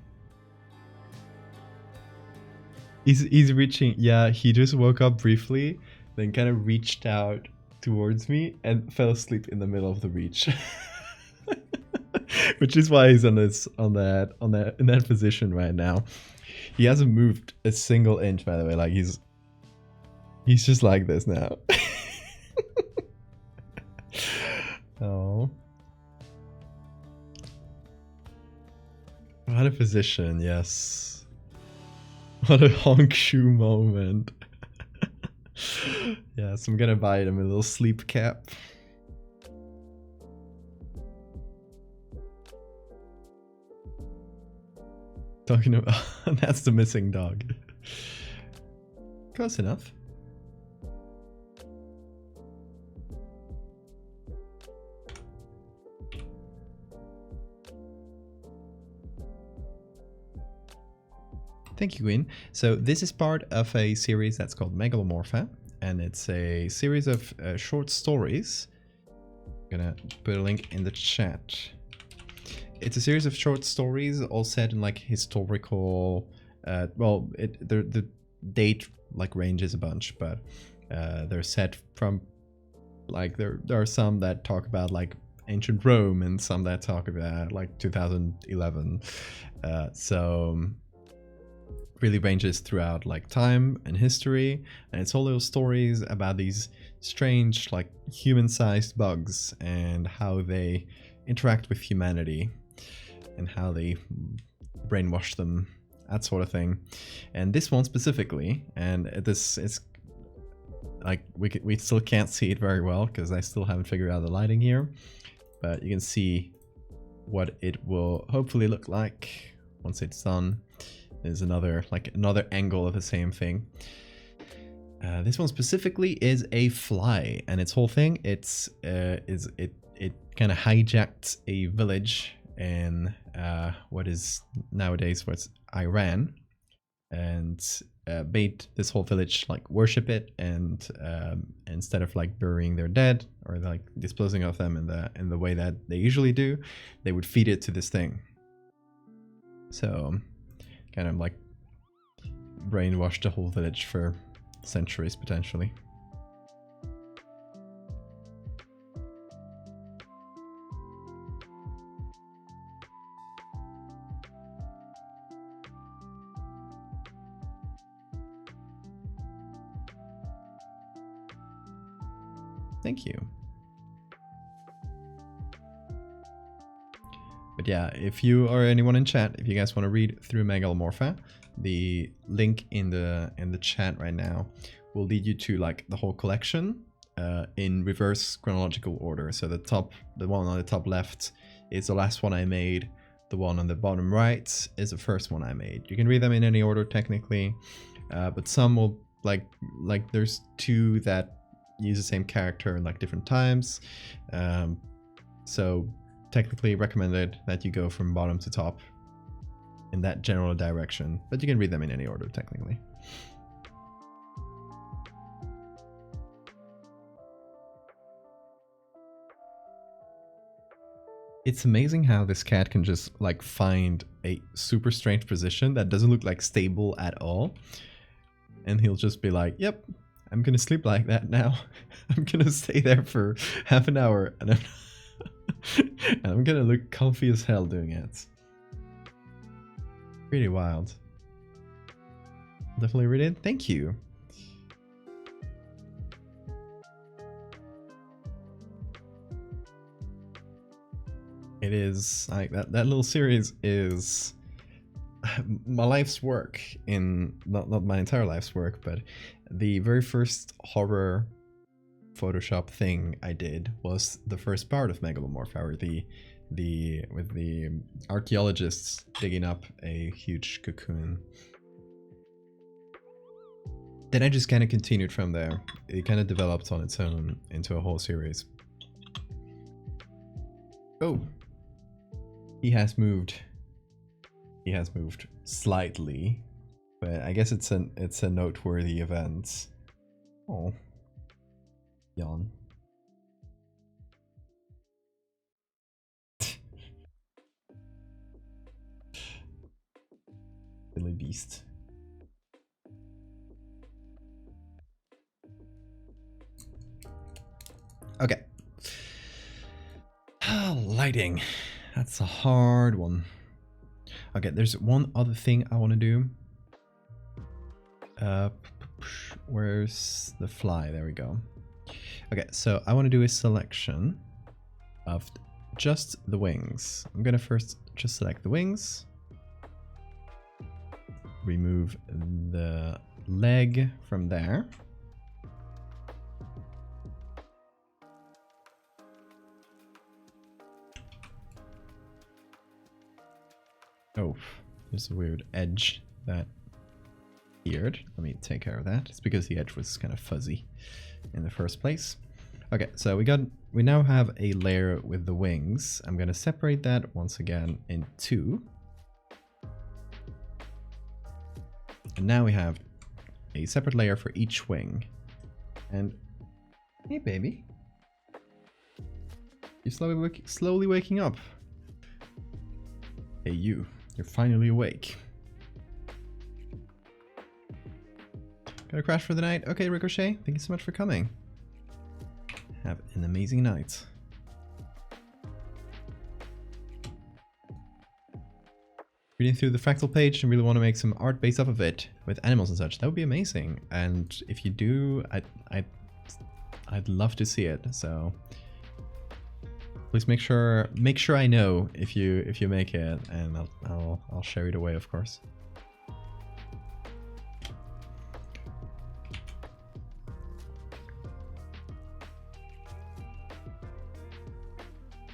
He's reaching, yeah, he just woke up briefly, then kind of reached out towards me and fell asleep in the middle of the reach. Which is why he's in that position right now. He hasn't moved a single inch, by the way. Like he's just like this now. Oh. What a position, yes. What a honk shoe moment. Yes, I'm gonna buy him a little sleep cap. Talking about that's the missing dog. Close enough. Thank you, Queen. So this is part of a series that's called Megalomorpha, and it's a series of short stories. I'm gonna put a link in the chat. It's a series of short stories, all set in like historical. Well, the date like ranges a bunch, but they're set from like there are some that talk about like ancient Rome and some that talk about like 2011. So really ranges throughout like time and history, and it's all little stories about these strange like human-sized bugs and how they interact with humanity and how they brainwash them, that sort of thing. And this one specifically, and this is like we still can't see it very well because I still haven't figured out the lighting here, but you can see what it will hopefully look like once it's done. Is another angle of the same thing. This one specifically is a fly, and its whole thing it kind of hijacked a village in what is nowadays what's Iran, and made this whole village like worship it, and instead of like burying their dead or like disposing of them in the way that they usually do, they would feed it to this thing. So kind of like brainwashed the whole village for centuries potentially. Thank you. But yeah, if you or anyone in chat, if you guys want to read through Megalomorpha, the link in the chat right now will lead you to like the whole collection in reverse chronological order. So the one on the top left is the last one I made. The one on the bottom right is the first one I made. You can read them in any order technically, but some will like there's two that use the same character in like different times. So technically recommended that you go from bottom to top in that general direction, but you can read them in any order technically. It's amazing how this cat can just like find a super strange position that doesn't look like stable at all, and he'll just be like, yep, I'm gonna sleep like that now. I'm gonna stay there for half an hour and I'm gonna look comfy as hell doing it. Pretty wild. Definitely read it. Thank you. It is like that little series is my life's work, in not my entire life's work, but the very first horror Photoshop thing I did was the first part of Megalomorpha, or the the archaeologists digging up a huge cocoon. Then I just kind of continued from there. It kind of developed on its own into a whole series. Oh, he has moved. He has moved slightly, but I guess it's a noteworthy event. Oh, yawn. Silly beast. Okay. Lighting. That's a hard one. Okay, there's one other thing I want to do. Where's the fly? There we go. Okay, so I want to do a selection of just the wings. I'm gonna first just select the wings. Remove the leg from there. Oh, there's a weird edge that appeared. Let me take care of that. It's because the edge was kind of fuzzy in the first place. Okay, so we now have a layer with the wings. I'm gonna separate that once again in two. And now we have a separate layer for each wing. And hey baby, you're slowly waking up. Hey you're finally awake. Gonna crash for the night? Okay, Ricochet, thank you so much for coming. Have an amazing night. Reading through the fractal page and really want to make some art based off of it with animals and such. That would be amazing. And if you do, I'd love to see it. So please make sure I know if you make it, and I'll share it away, of course.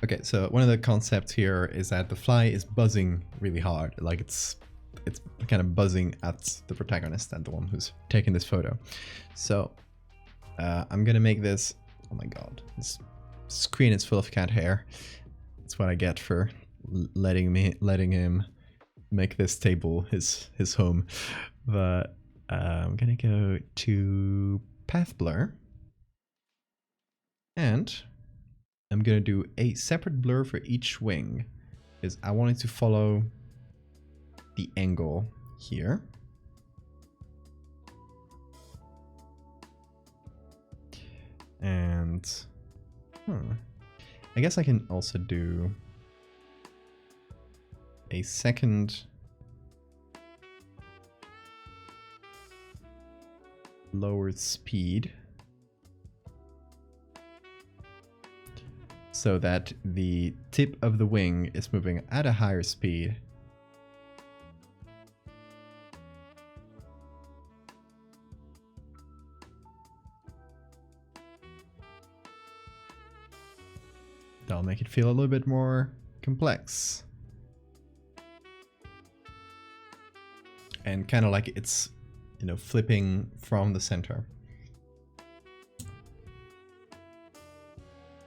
Okay, so one of the concepts here is that the fly is buzzing really hard, like it's kind of buzzing at the protagonist, and the one who's taking this photo. So I'm gonna make this. Oh my god, this screen is full of cat hair. That's what I get for letting him make this table his home. But I'm gonna go to path blur, and I'm gonna do a separate blur for each wing, because I want it to follow the angle here. And I guess I can also do a second lowered speed, so that the tip of the wing is moving at a higher speed. That'll make it feel a little bit more complex. And kind of like it's, flipping from the center.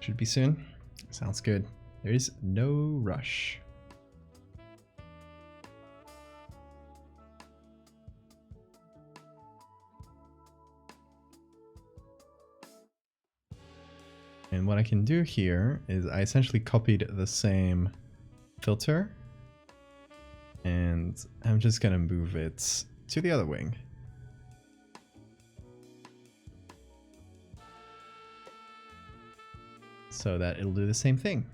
Should be soon. Sounds good. There is no rush. And what I can do here is I essentially copied the same filter, and I'm just gonna move it to the other wing. So that it'll do the same thing.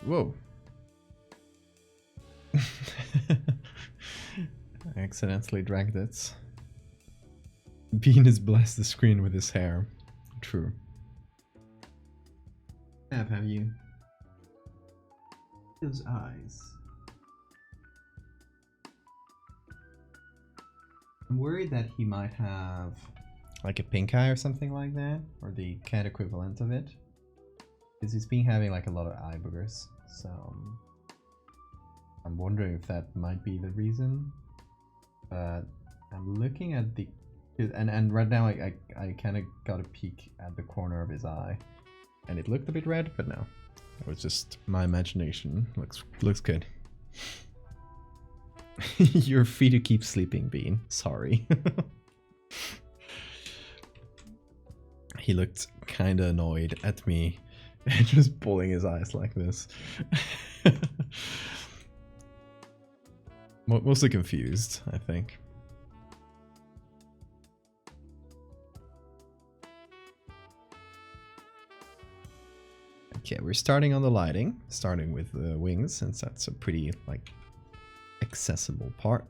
Whoa. I accidentally dragged it. Bean has blessed the screen with his hair. True. Have you? Those eyes. I'm worried that he might have like a pink eye or something like that, or the cat equivalent of it, because he's been having like a lot of eye boogers. So I'm wondering if that might be the reason. But I'm looking at the and right now I kind of got a peek at the corner of his eye, and it looked a bit red, but no, it was just my imagination. Looks good. You're free to keep sleeping, Bean. Sorry. He looked kind of annoyed at me and just pulling his eyes like this. Mostly confused, I think. Okay, we're starting on the lighting, starting with the wings, since that's a pretty like accessible part.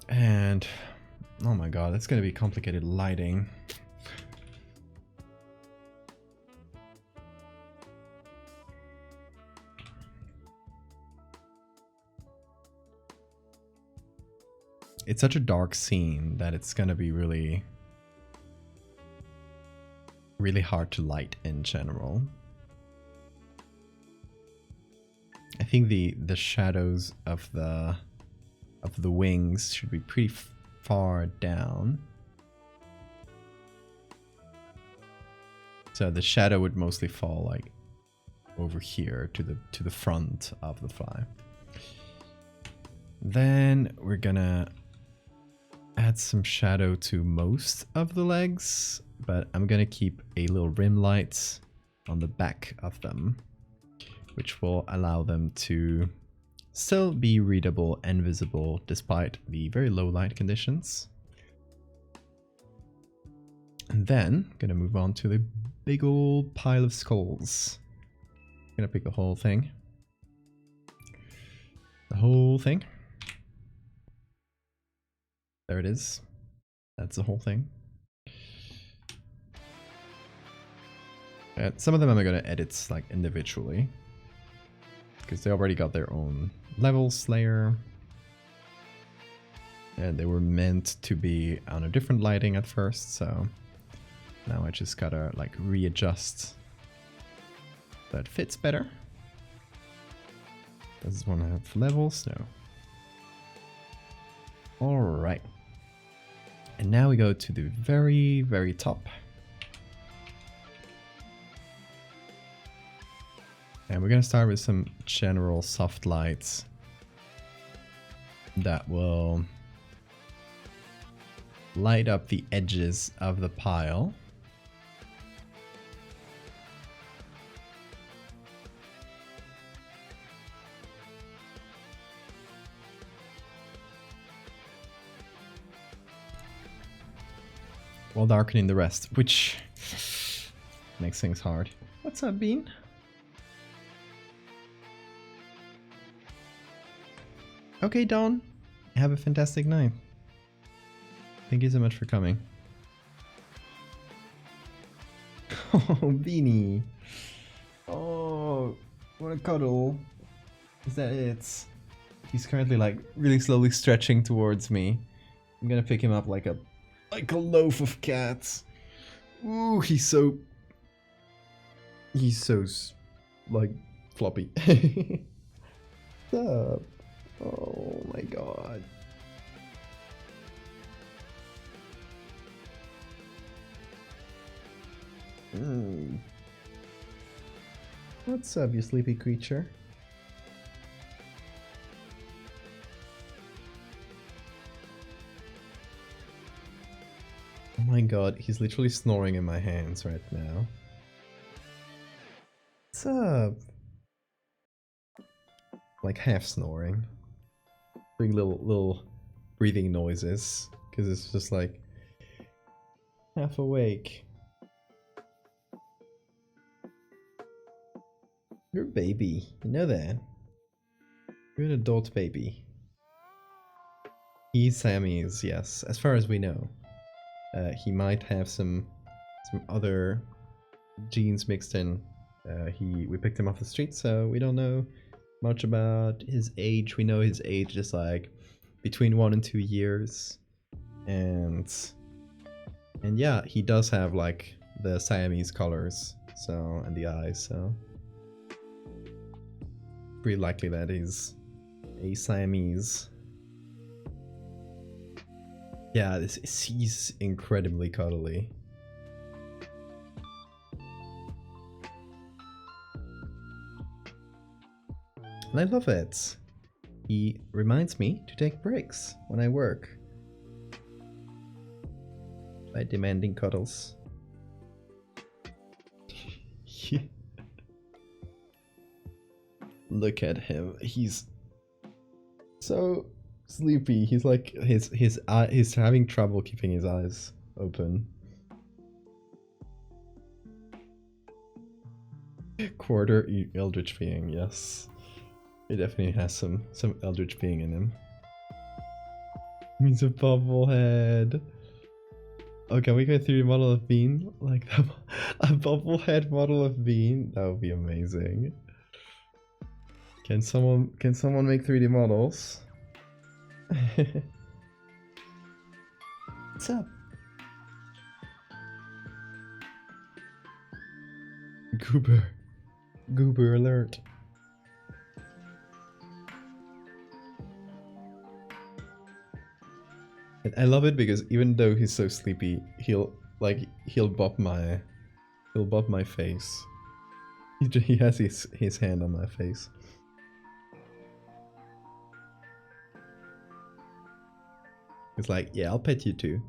And oh my god, that's gonna be complicated lighting. It's such a dark scene that it's gonna be really hard to light in general. I think the shadows of the wings should be pretty far down. So the shadow would mostly fall like over here to the front of the fly. Then we're gonna add some shadow to most of the legs, but I'm gonna keep a little rim light on the back of them, which will allow them to still be readable and visible despite the very low light conditions. And then I'm gonna move on to the big old pile of skulls. I'm gonna pick the whole thing. The whole thing. There it is. That's the whole thing. Some of them I'm gonna edit like individually, because they already got their own levels layer, and they were meant to be on a different lighting at first, so now I just gotta like readjust so it fits better. Does this one have levels? No. Alright. And now we go to the very, very top. And we're gonna start with some general soft lights that will light up the edges of the pile. While darkening the rest, which makes things hard. What's up, Bean? Okay, Dawn. Have a fantastic night. Thank you so much for coming. Oh, Beanie. Oh, what a cuddle. Is that it? He's currently like really slowly stretching towards me. I'm gonna pick him up like a loaf of cats. Ooh, he's so like floppy. What's up? Oh my god. What's up, you sleepy creature? Oh my god, he's literally snoring in my hands right now. What's up? Like half snoring. Doing little breathing noises, because it's just like half awake. You're a baby, you know that. You're an adult baby. He's Sammy's, yes, as far as we know. He might have some other genes mixed in. We picked him off the street, so we don't know much about his age. We know his age is like between 1 and 2 years, and yeah, he does have like the Siamese colors, so, and the eyes, so pretty likely that he's a Siamese. Yeah, he's incredibly cuddly. And I love it. He reminds me to take breaks when I work by demanding cuddles. Look at him. He's so sleepy. He's like he's having trouble keeping his eyes open. Quarter eldritch being, yes. He definitely has some eldritch being in him. He's a bobblehead. Oh, can we go 3D model of Bean? Like that, a bobblehead model of Bean? That would be amazing. Can someone make 3D models? What's up? Goober alert. And I love it because even though he's so sleepy, he'll bob my face. He has his hand on my face. He's like, yeah, I'll pet you too.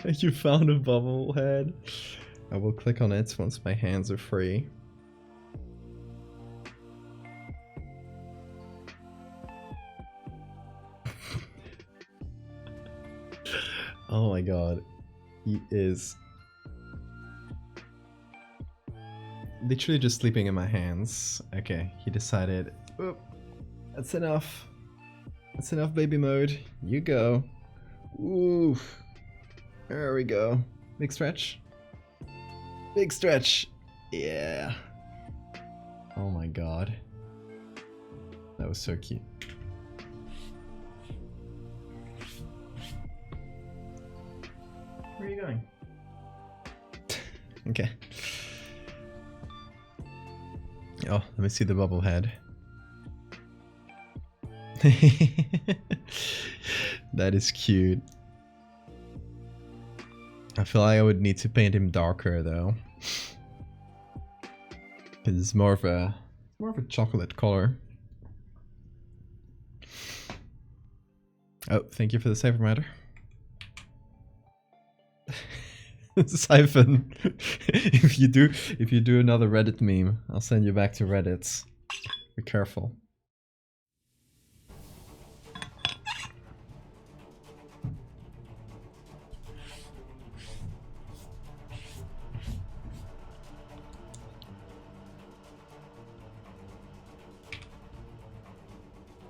You found a bobblehead? I will click on it once my hands are free. Oh my god. He is literally just sleeping in my hands. Okay, he decided, oh, that's enough. That's enough baby mode. You go. Ooh. There we go. Big stretch. Big stretch. Yeah. Oh my god. That was so cute. Where are you going? Okay. Oh, let me see the bubble head. That is cute. I feel like I would need to paint him darker though. Cause it's more of a chocolate color. Oh, thank you for the saver matter. Siphon. if you do another Reddit meme, I'll send you back to Reddit. Be careful.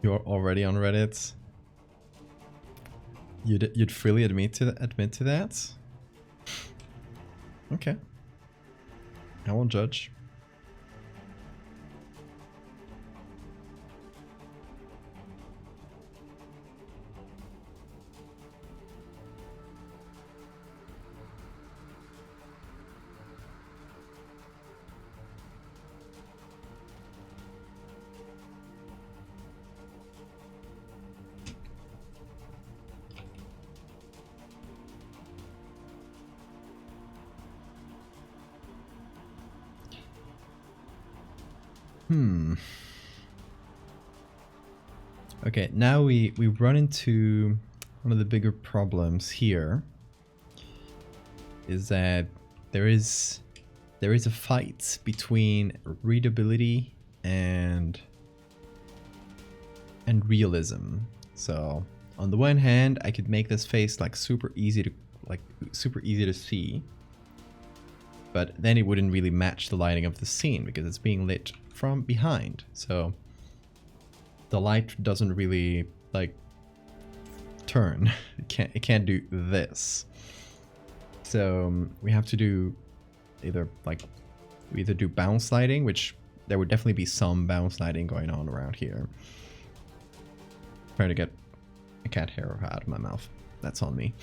You're already on Reddit. You'd freely admit to that? Okay. I won't judge. Okay, now we run into one of the bigger problems here. Is that there is a fight between readability and realism. So on the one hand, I could make this face like super easy to see, but then it wouldn't really match the lighting of the scene because it's being lit from behind. So the light doesn't really like turn. It can't do this. So we have to do we either do bounce lighting, which there would definitely be some bounce lighting going on around here. Trying to get a cat hair out of my mouth. That's on me.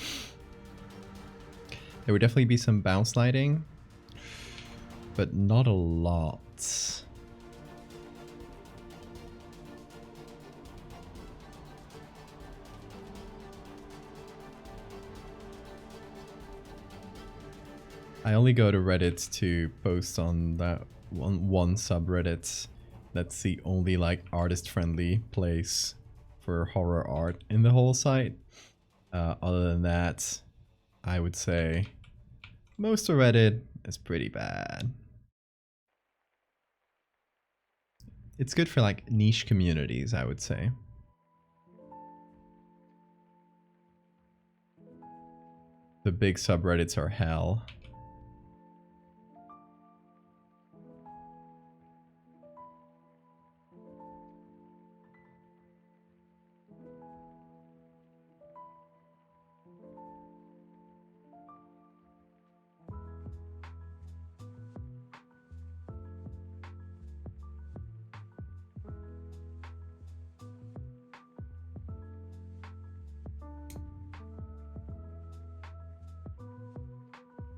There would definitely be some bounce lighting, but not a lot. I only go to Reddit to post on that one subreddit. That's the only like artist-friendly place for horror art in the whole site. Other than that, I would say most of Reddit is pretty bad. It's good for like niche communities, I would say. The big subreddits are hell.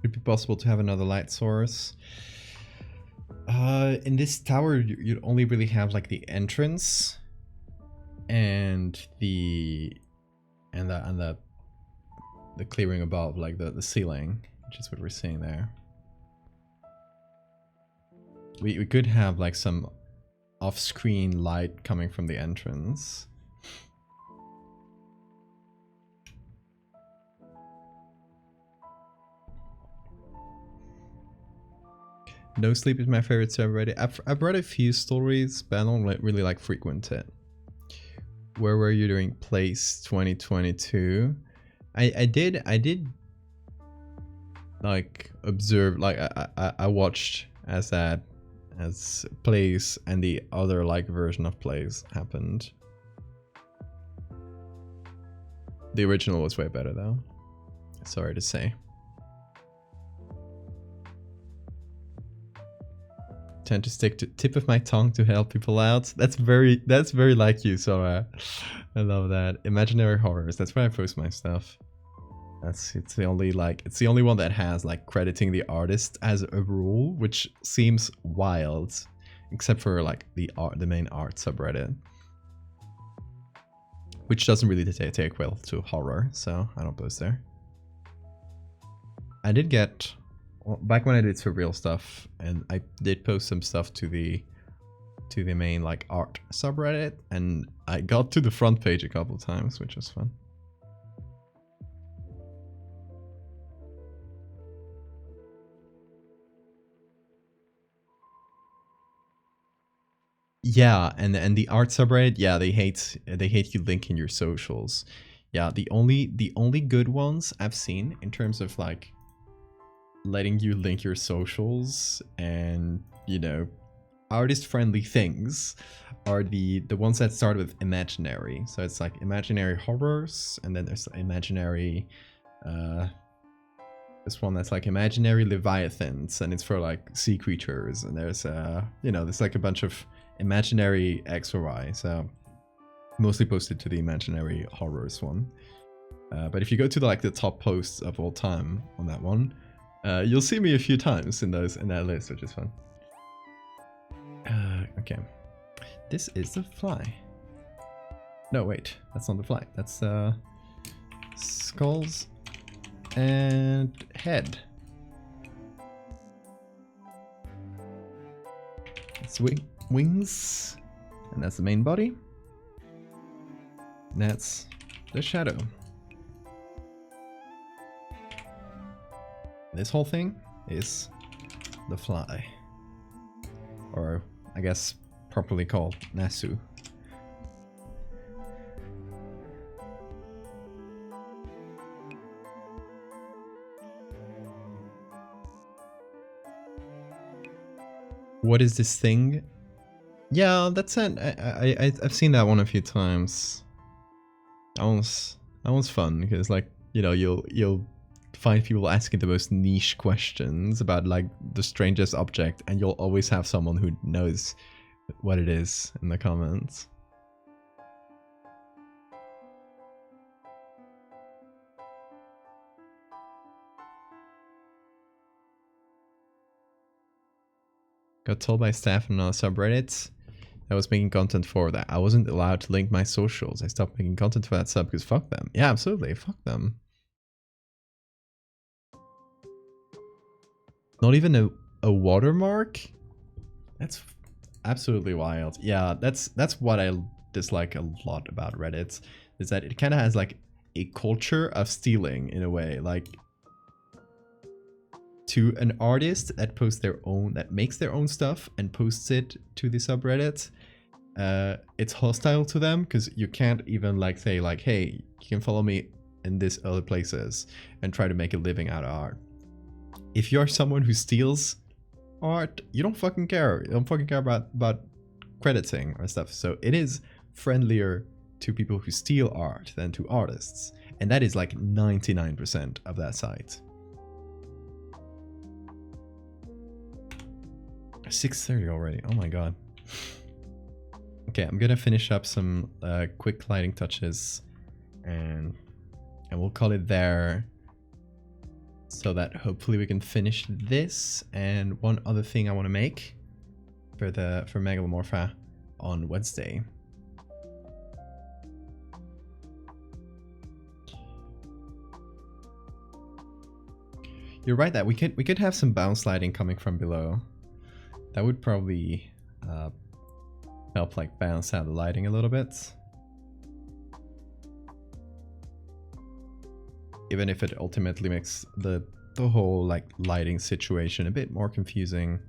Would it be possible to have another light source? In this tower, you'd only really have like the entrance and the clearing above, like the ceiling, which is what we're seeing there. We could have like some off-screen light coming from the entrance. No Sleep is my favorite subreddit. I've read a few stories, but I don't really like frequent it. Where were you during Place 2022? I did like observe, like I watched as Place and the other like version of Place happened. The original was way better though. Sorry to say. Tend to stick to tip of my tongue to help people out. That's very like you, Sora. I love that. Imaginary horrors. That's where I post my stuff. It's the only one that has like crediting the artist as a rule, which seems wild, except for like the main art subreddit, which doesn't really take well to horror, so I don't post there. I did get. Well, back when I did surreal stuff, and I did post some stuff to the main like art subreddit, and I got to the front page a couple times, which was fun. Yeah, and the art subreddit, yeah, they hate you linking your socials. Yeah, the only good ones I've seen in terms of like letting you link your socials and, you know, artist friendly things are the ones that start with imaginary. So it's like imaginary horrors, and then there's imaginary this one that's like imaginary leviathans, and it's for like sea creatures, and there's you know, there's like a bunch of imaginary X or Y. So mostly posted to the imaginary horrors one. But if you go to the top posts of all time on that one, you'll see me a few times in that list, which is fun. Okay, this is the fly. No, wait, that's not the fly. That's skulls and head. That's wings, and that's the main body. And that's the shadow. This whole thing is the fly, or I guess properly called Nasu. What is this thing? Yeah, that's it. I've seen that one a few times. That one's fun because, like, you know, you'll find people asking the most niche questions about like the strangest object, and you'll always have someone who knows what it is in the comments. Got told by staff on another subreddit I was making content for that. I wasn't allowed to link my socials. I stopped making content for that sub because fuck them. Yeah, absolutely. Fuck them. Not even a watermark? That's absolutely wild. Yeah, that's what I dislike a lot about Reddit, is that it kind of has like a culture of stealing in a way. Like, to an artist that posts their own, that makes their own stuff and posts it to the subreddit, it's hostile to them because you can't even like say like, hey, you can follow me in these other places and try to make a living out of art. If you're someone who steals art, you don't fucking care. You don't fucking care about crediting or stuff. So it is friendlier to people who steal art than to artists. And that is like 99% of that site. 6:30 already. Oh my god. Okay, I'm gonna finish up some quick lighting touches, and we'll call it there, so that hopefully we can finish this and one other thing I want to make for Megalomorpha on Wednesday. You're right that we could have some bounce lighting coming from below. That would probably help like balance out the lighting a little bit. Even if it ultimately makes the whole like lighting situation a bit more confusing.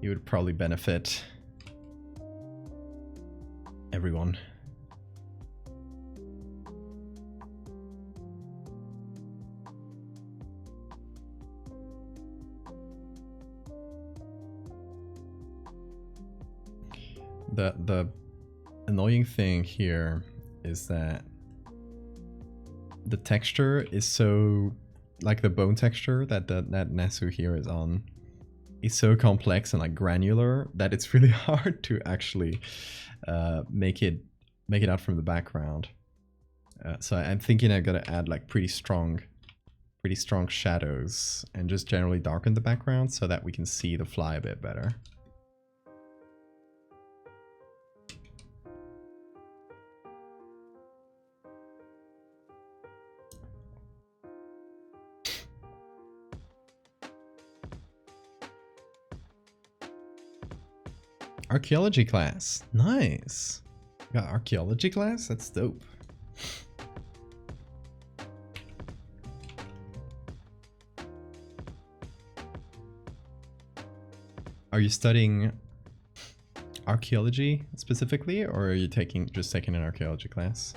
It would probably benefit everyone. The annoying thing here is that the texture is so, like the bone texture that Nasu here is on, is so complex and like granular that it's really hard to actually make it out from the background. So I'm thinking I'm gonna add like pretty strong shadows and just generally darken the background so that we can see the fly a bit better. Archaeology class. Nice. Got archaeology class? That's dope. Are you studying archaeology specifically, or are you just taking an archaeology class?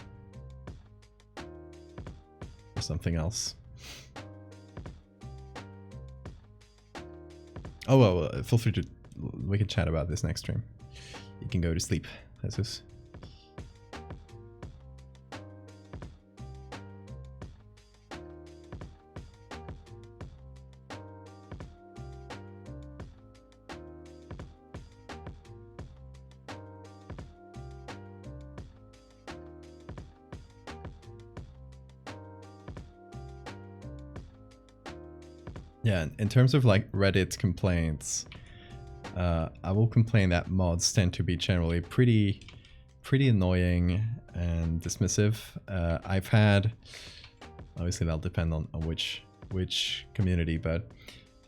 Or something else? Oh, well, feel free to... We can chat about this next stream. You can go to sleep, Jesus. Yeah, in terms of like Reddit complaints, I will complain that mods tend to be generally pretty annoying and dismissive. I've had, obviously that'll depend on which community, but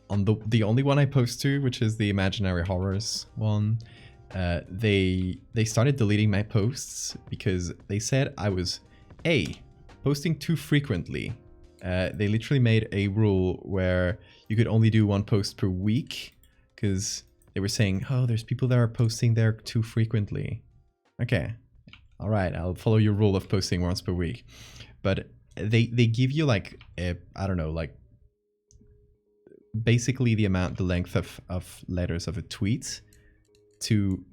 on the only one I post to, which is the Imaginary Horrors one, they started deleting my posts because they said I was posting too frequently. They literally made a rule where you could only do one post per week because they were saying, oh, there's people that are posting there too frequently. Okay, all right, I'll follow your rule of posting once per week. But they give you like I don't know, like basically the length of letters of a tweet to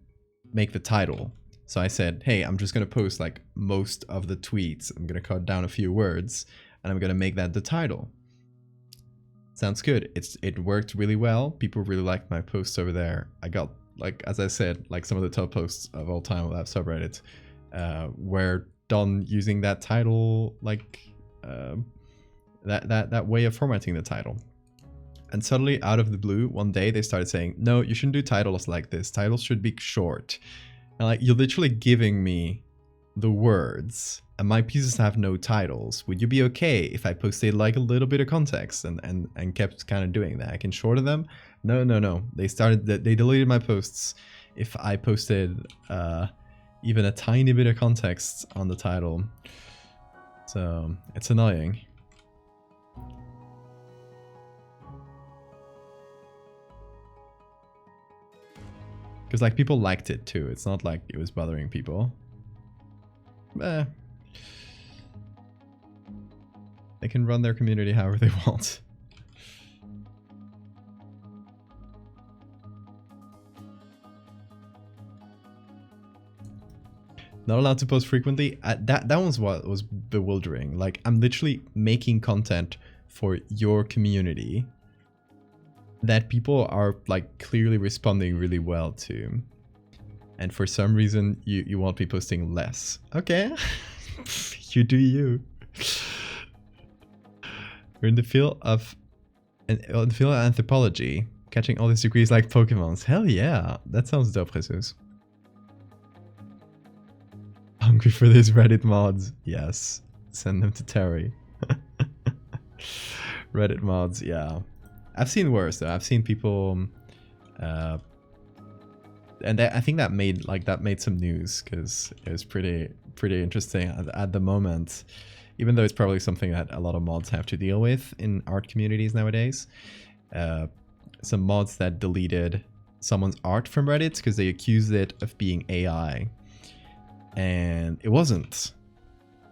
make the title. So I said, hey, I'm just going to post like most of the tweets. I'm going to cut down a few words and I'm going to make that the title. Sounds good. It worked really well. People really liked my posts over there. I got, like, as I said, like some of the top posts of all time on that subreddit were done using that title, like that way of formatting the title. And suddenly, out of the blue, one day they started saying, no, you shouldn't do titles like this. Titles should be short. And like, you're literally giving me the words and my pieces have no titles. Would you be okay if I posted like a little bit of context and kept kind of doing that? I can shorten them. No. They deleted my posts if I posted even a tiny bit of context on the title. So it's annoying. Because like people liked it too. It's not like it was bothering people. They can run their community however they want. Not allowed to post frequently. That was what was bewildering. Like, I'm literally making content for your community that people are like clearly responding really well to, and for some reason you want me posting less. Okay. You do you. We're in the field of anthropology, catching all these degrees like Pokemons. Hell yeah, that sounds dope, Jesus. Hungry for these Reddit mods? Yes, send them to Terry. Reddit mods, yeah. I've seen worse though. I've seen people, and I think that made some news because it was pretty interesting at the moment. Even though it's probably something that a lot of mods have to deal with in art communities nowadays. Some mods that deleted someone's art from Reddit because they accused it of being AI, and it wasn't.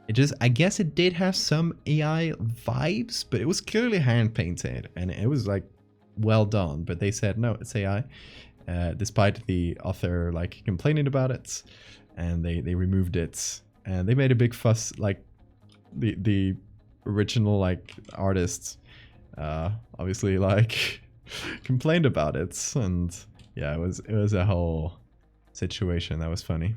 It just, I guess it did have some AI vibes, but it was clearly hand painted and it was like well done. But they said, no, it's AI, despite the author like complaining about it, and they removed it and they made a big fuss. Like the original like artist, obviously like complained about it, and yeah, it was a whole situation that was funny.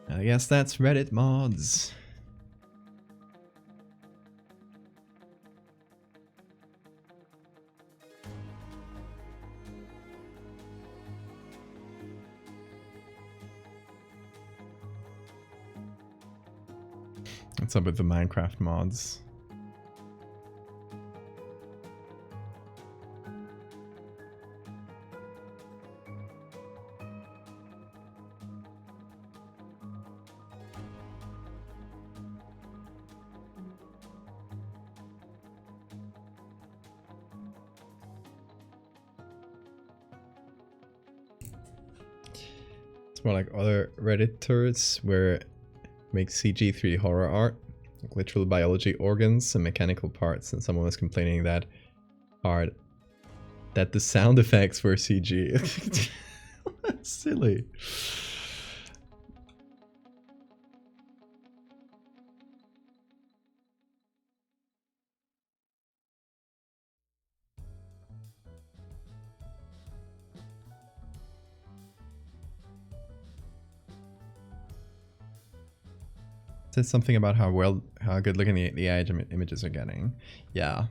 I guess that's Reddit mods. What's up with the Minecraft mods? More like other Redditors where make CG 3D horror art, like literal biology organs and mechanical parts, and someone was complaining that the sound effects were CG. That's silly. Said something about how good looking the AI images are getting. Yeah,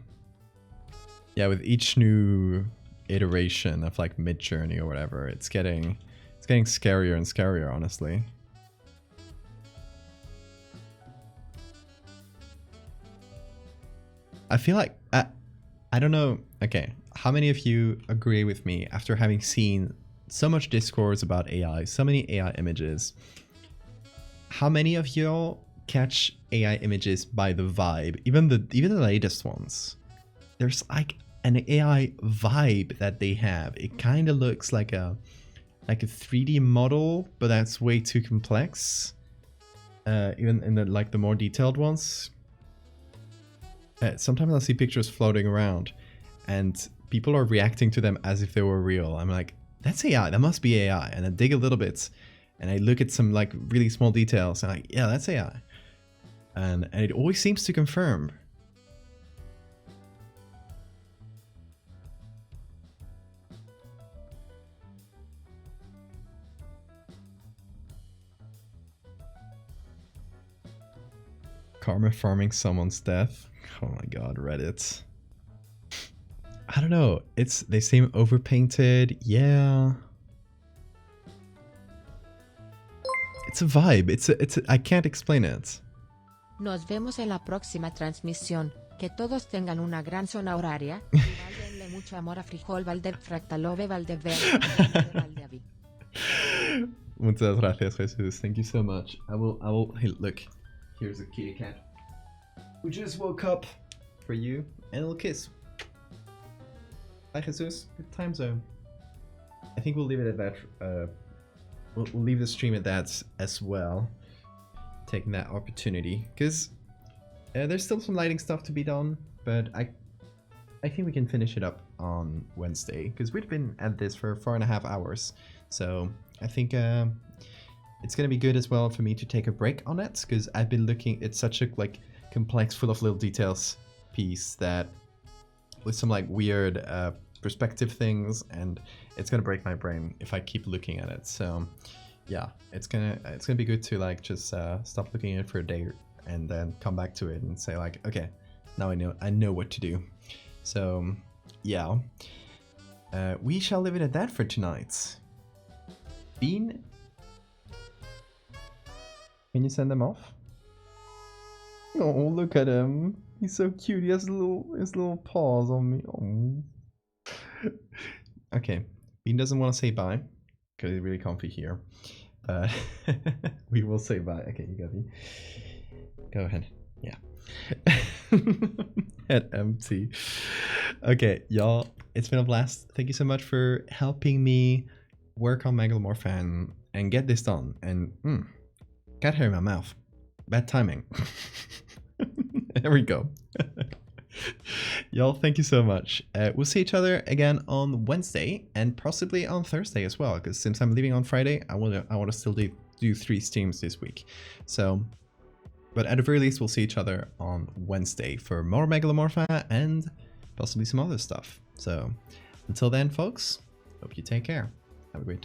with each new iteration of like Midjourney or whatever, it's getting scarier and scarier, honestly. I feel like I don't know. Okay, how many of you agree with me after having seen so much discourse about AI, so many AI images? How many of y'all catch AI images by the vibe? Even the latest ones, there's like an AI vibe that they have. It kind of looks like a 3D model, but that's way too complex. Even in the more detailed ones. Sometimes I see pictures floating around, and people are reacting to them as if they were real. I'm like, that's AI, that must be AI. And I dig a little bit and I look at some like really small details and I'm like, yeah, that's AI. And it always seems to confirm. Karma farming someone's death. Oh my god, Reddit. I don't know. They seem overpainted. Yeah. It's a vibe. I can't explain it. Nos vemos en la próxima transmisión. Que todos tengan una gran zona horaria. Y valdenle mucho amor a Frijol Fractalove Valdevia. Valdevia. Muchas gracias, Jesus. Thank you so much. I will. Hey, look. Here's a kitty cat who just woke up for you, and a little kiss. Bye, Jesus. Good time zone. I think we'll leave it at that. We'll leave the stream at that as well. Taking that opportunity, because there's still some lighting stuff to be done, but I think we can finish it up on Wednesday, because we've been at this for 4.5 hours. So I think it's gonna be good as well for me to take a break on it, because I've been looking. It's such a like complex, full of little details piece that with some like weird perspective things, and it's gonna break my brain if I keep looking at it. So yeah, it's gonna be good to like just stop looking at it for a day and then come back to it and say like, okay, now I know what to do. So yeah, we shall leave it at that for tonight. Bean, can you send them off? Oh, look at him. He's so cute. He has his little paws on me. Oh. Okay, Bean doesn't want to say bye because he's really comfy here. But we will say bye. Okay, you got me. Go ahead. Yeah. Head empty. Okay, y'all. It's been a blast. Thank you so much for helping me work on Megalomorpha and get this done. And cat hair in my mouth. Bad timing. There we go. Y'all, thank you so much. We'll see each other again on Wednesday and possibly on Thursday as well, because since I'm leaving on Friday, I want to still do 3 streams this week. So, but at the very least, we'll see each other on Wednesday for more Megalomorpha and possibly some other stuff. So, until then, folks, hope you take care. Have a great day.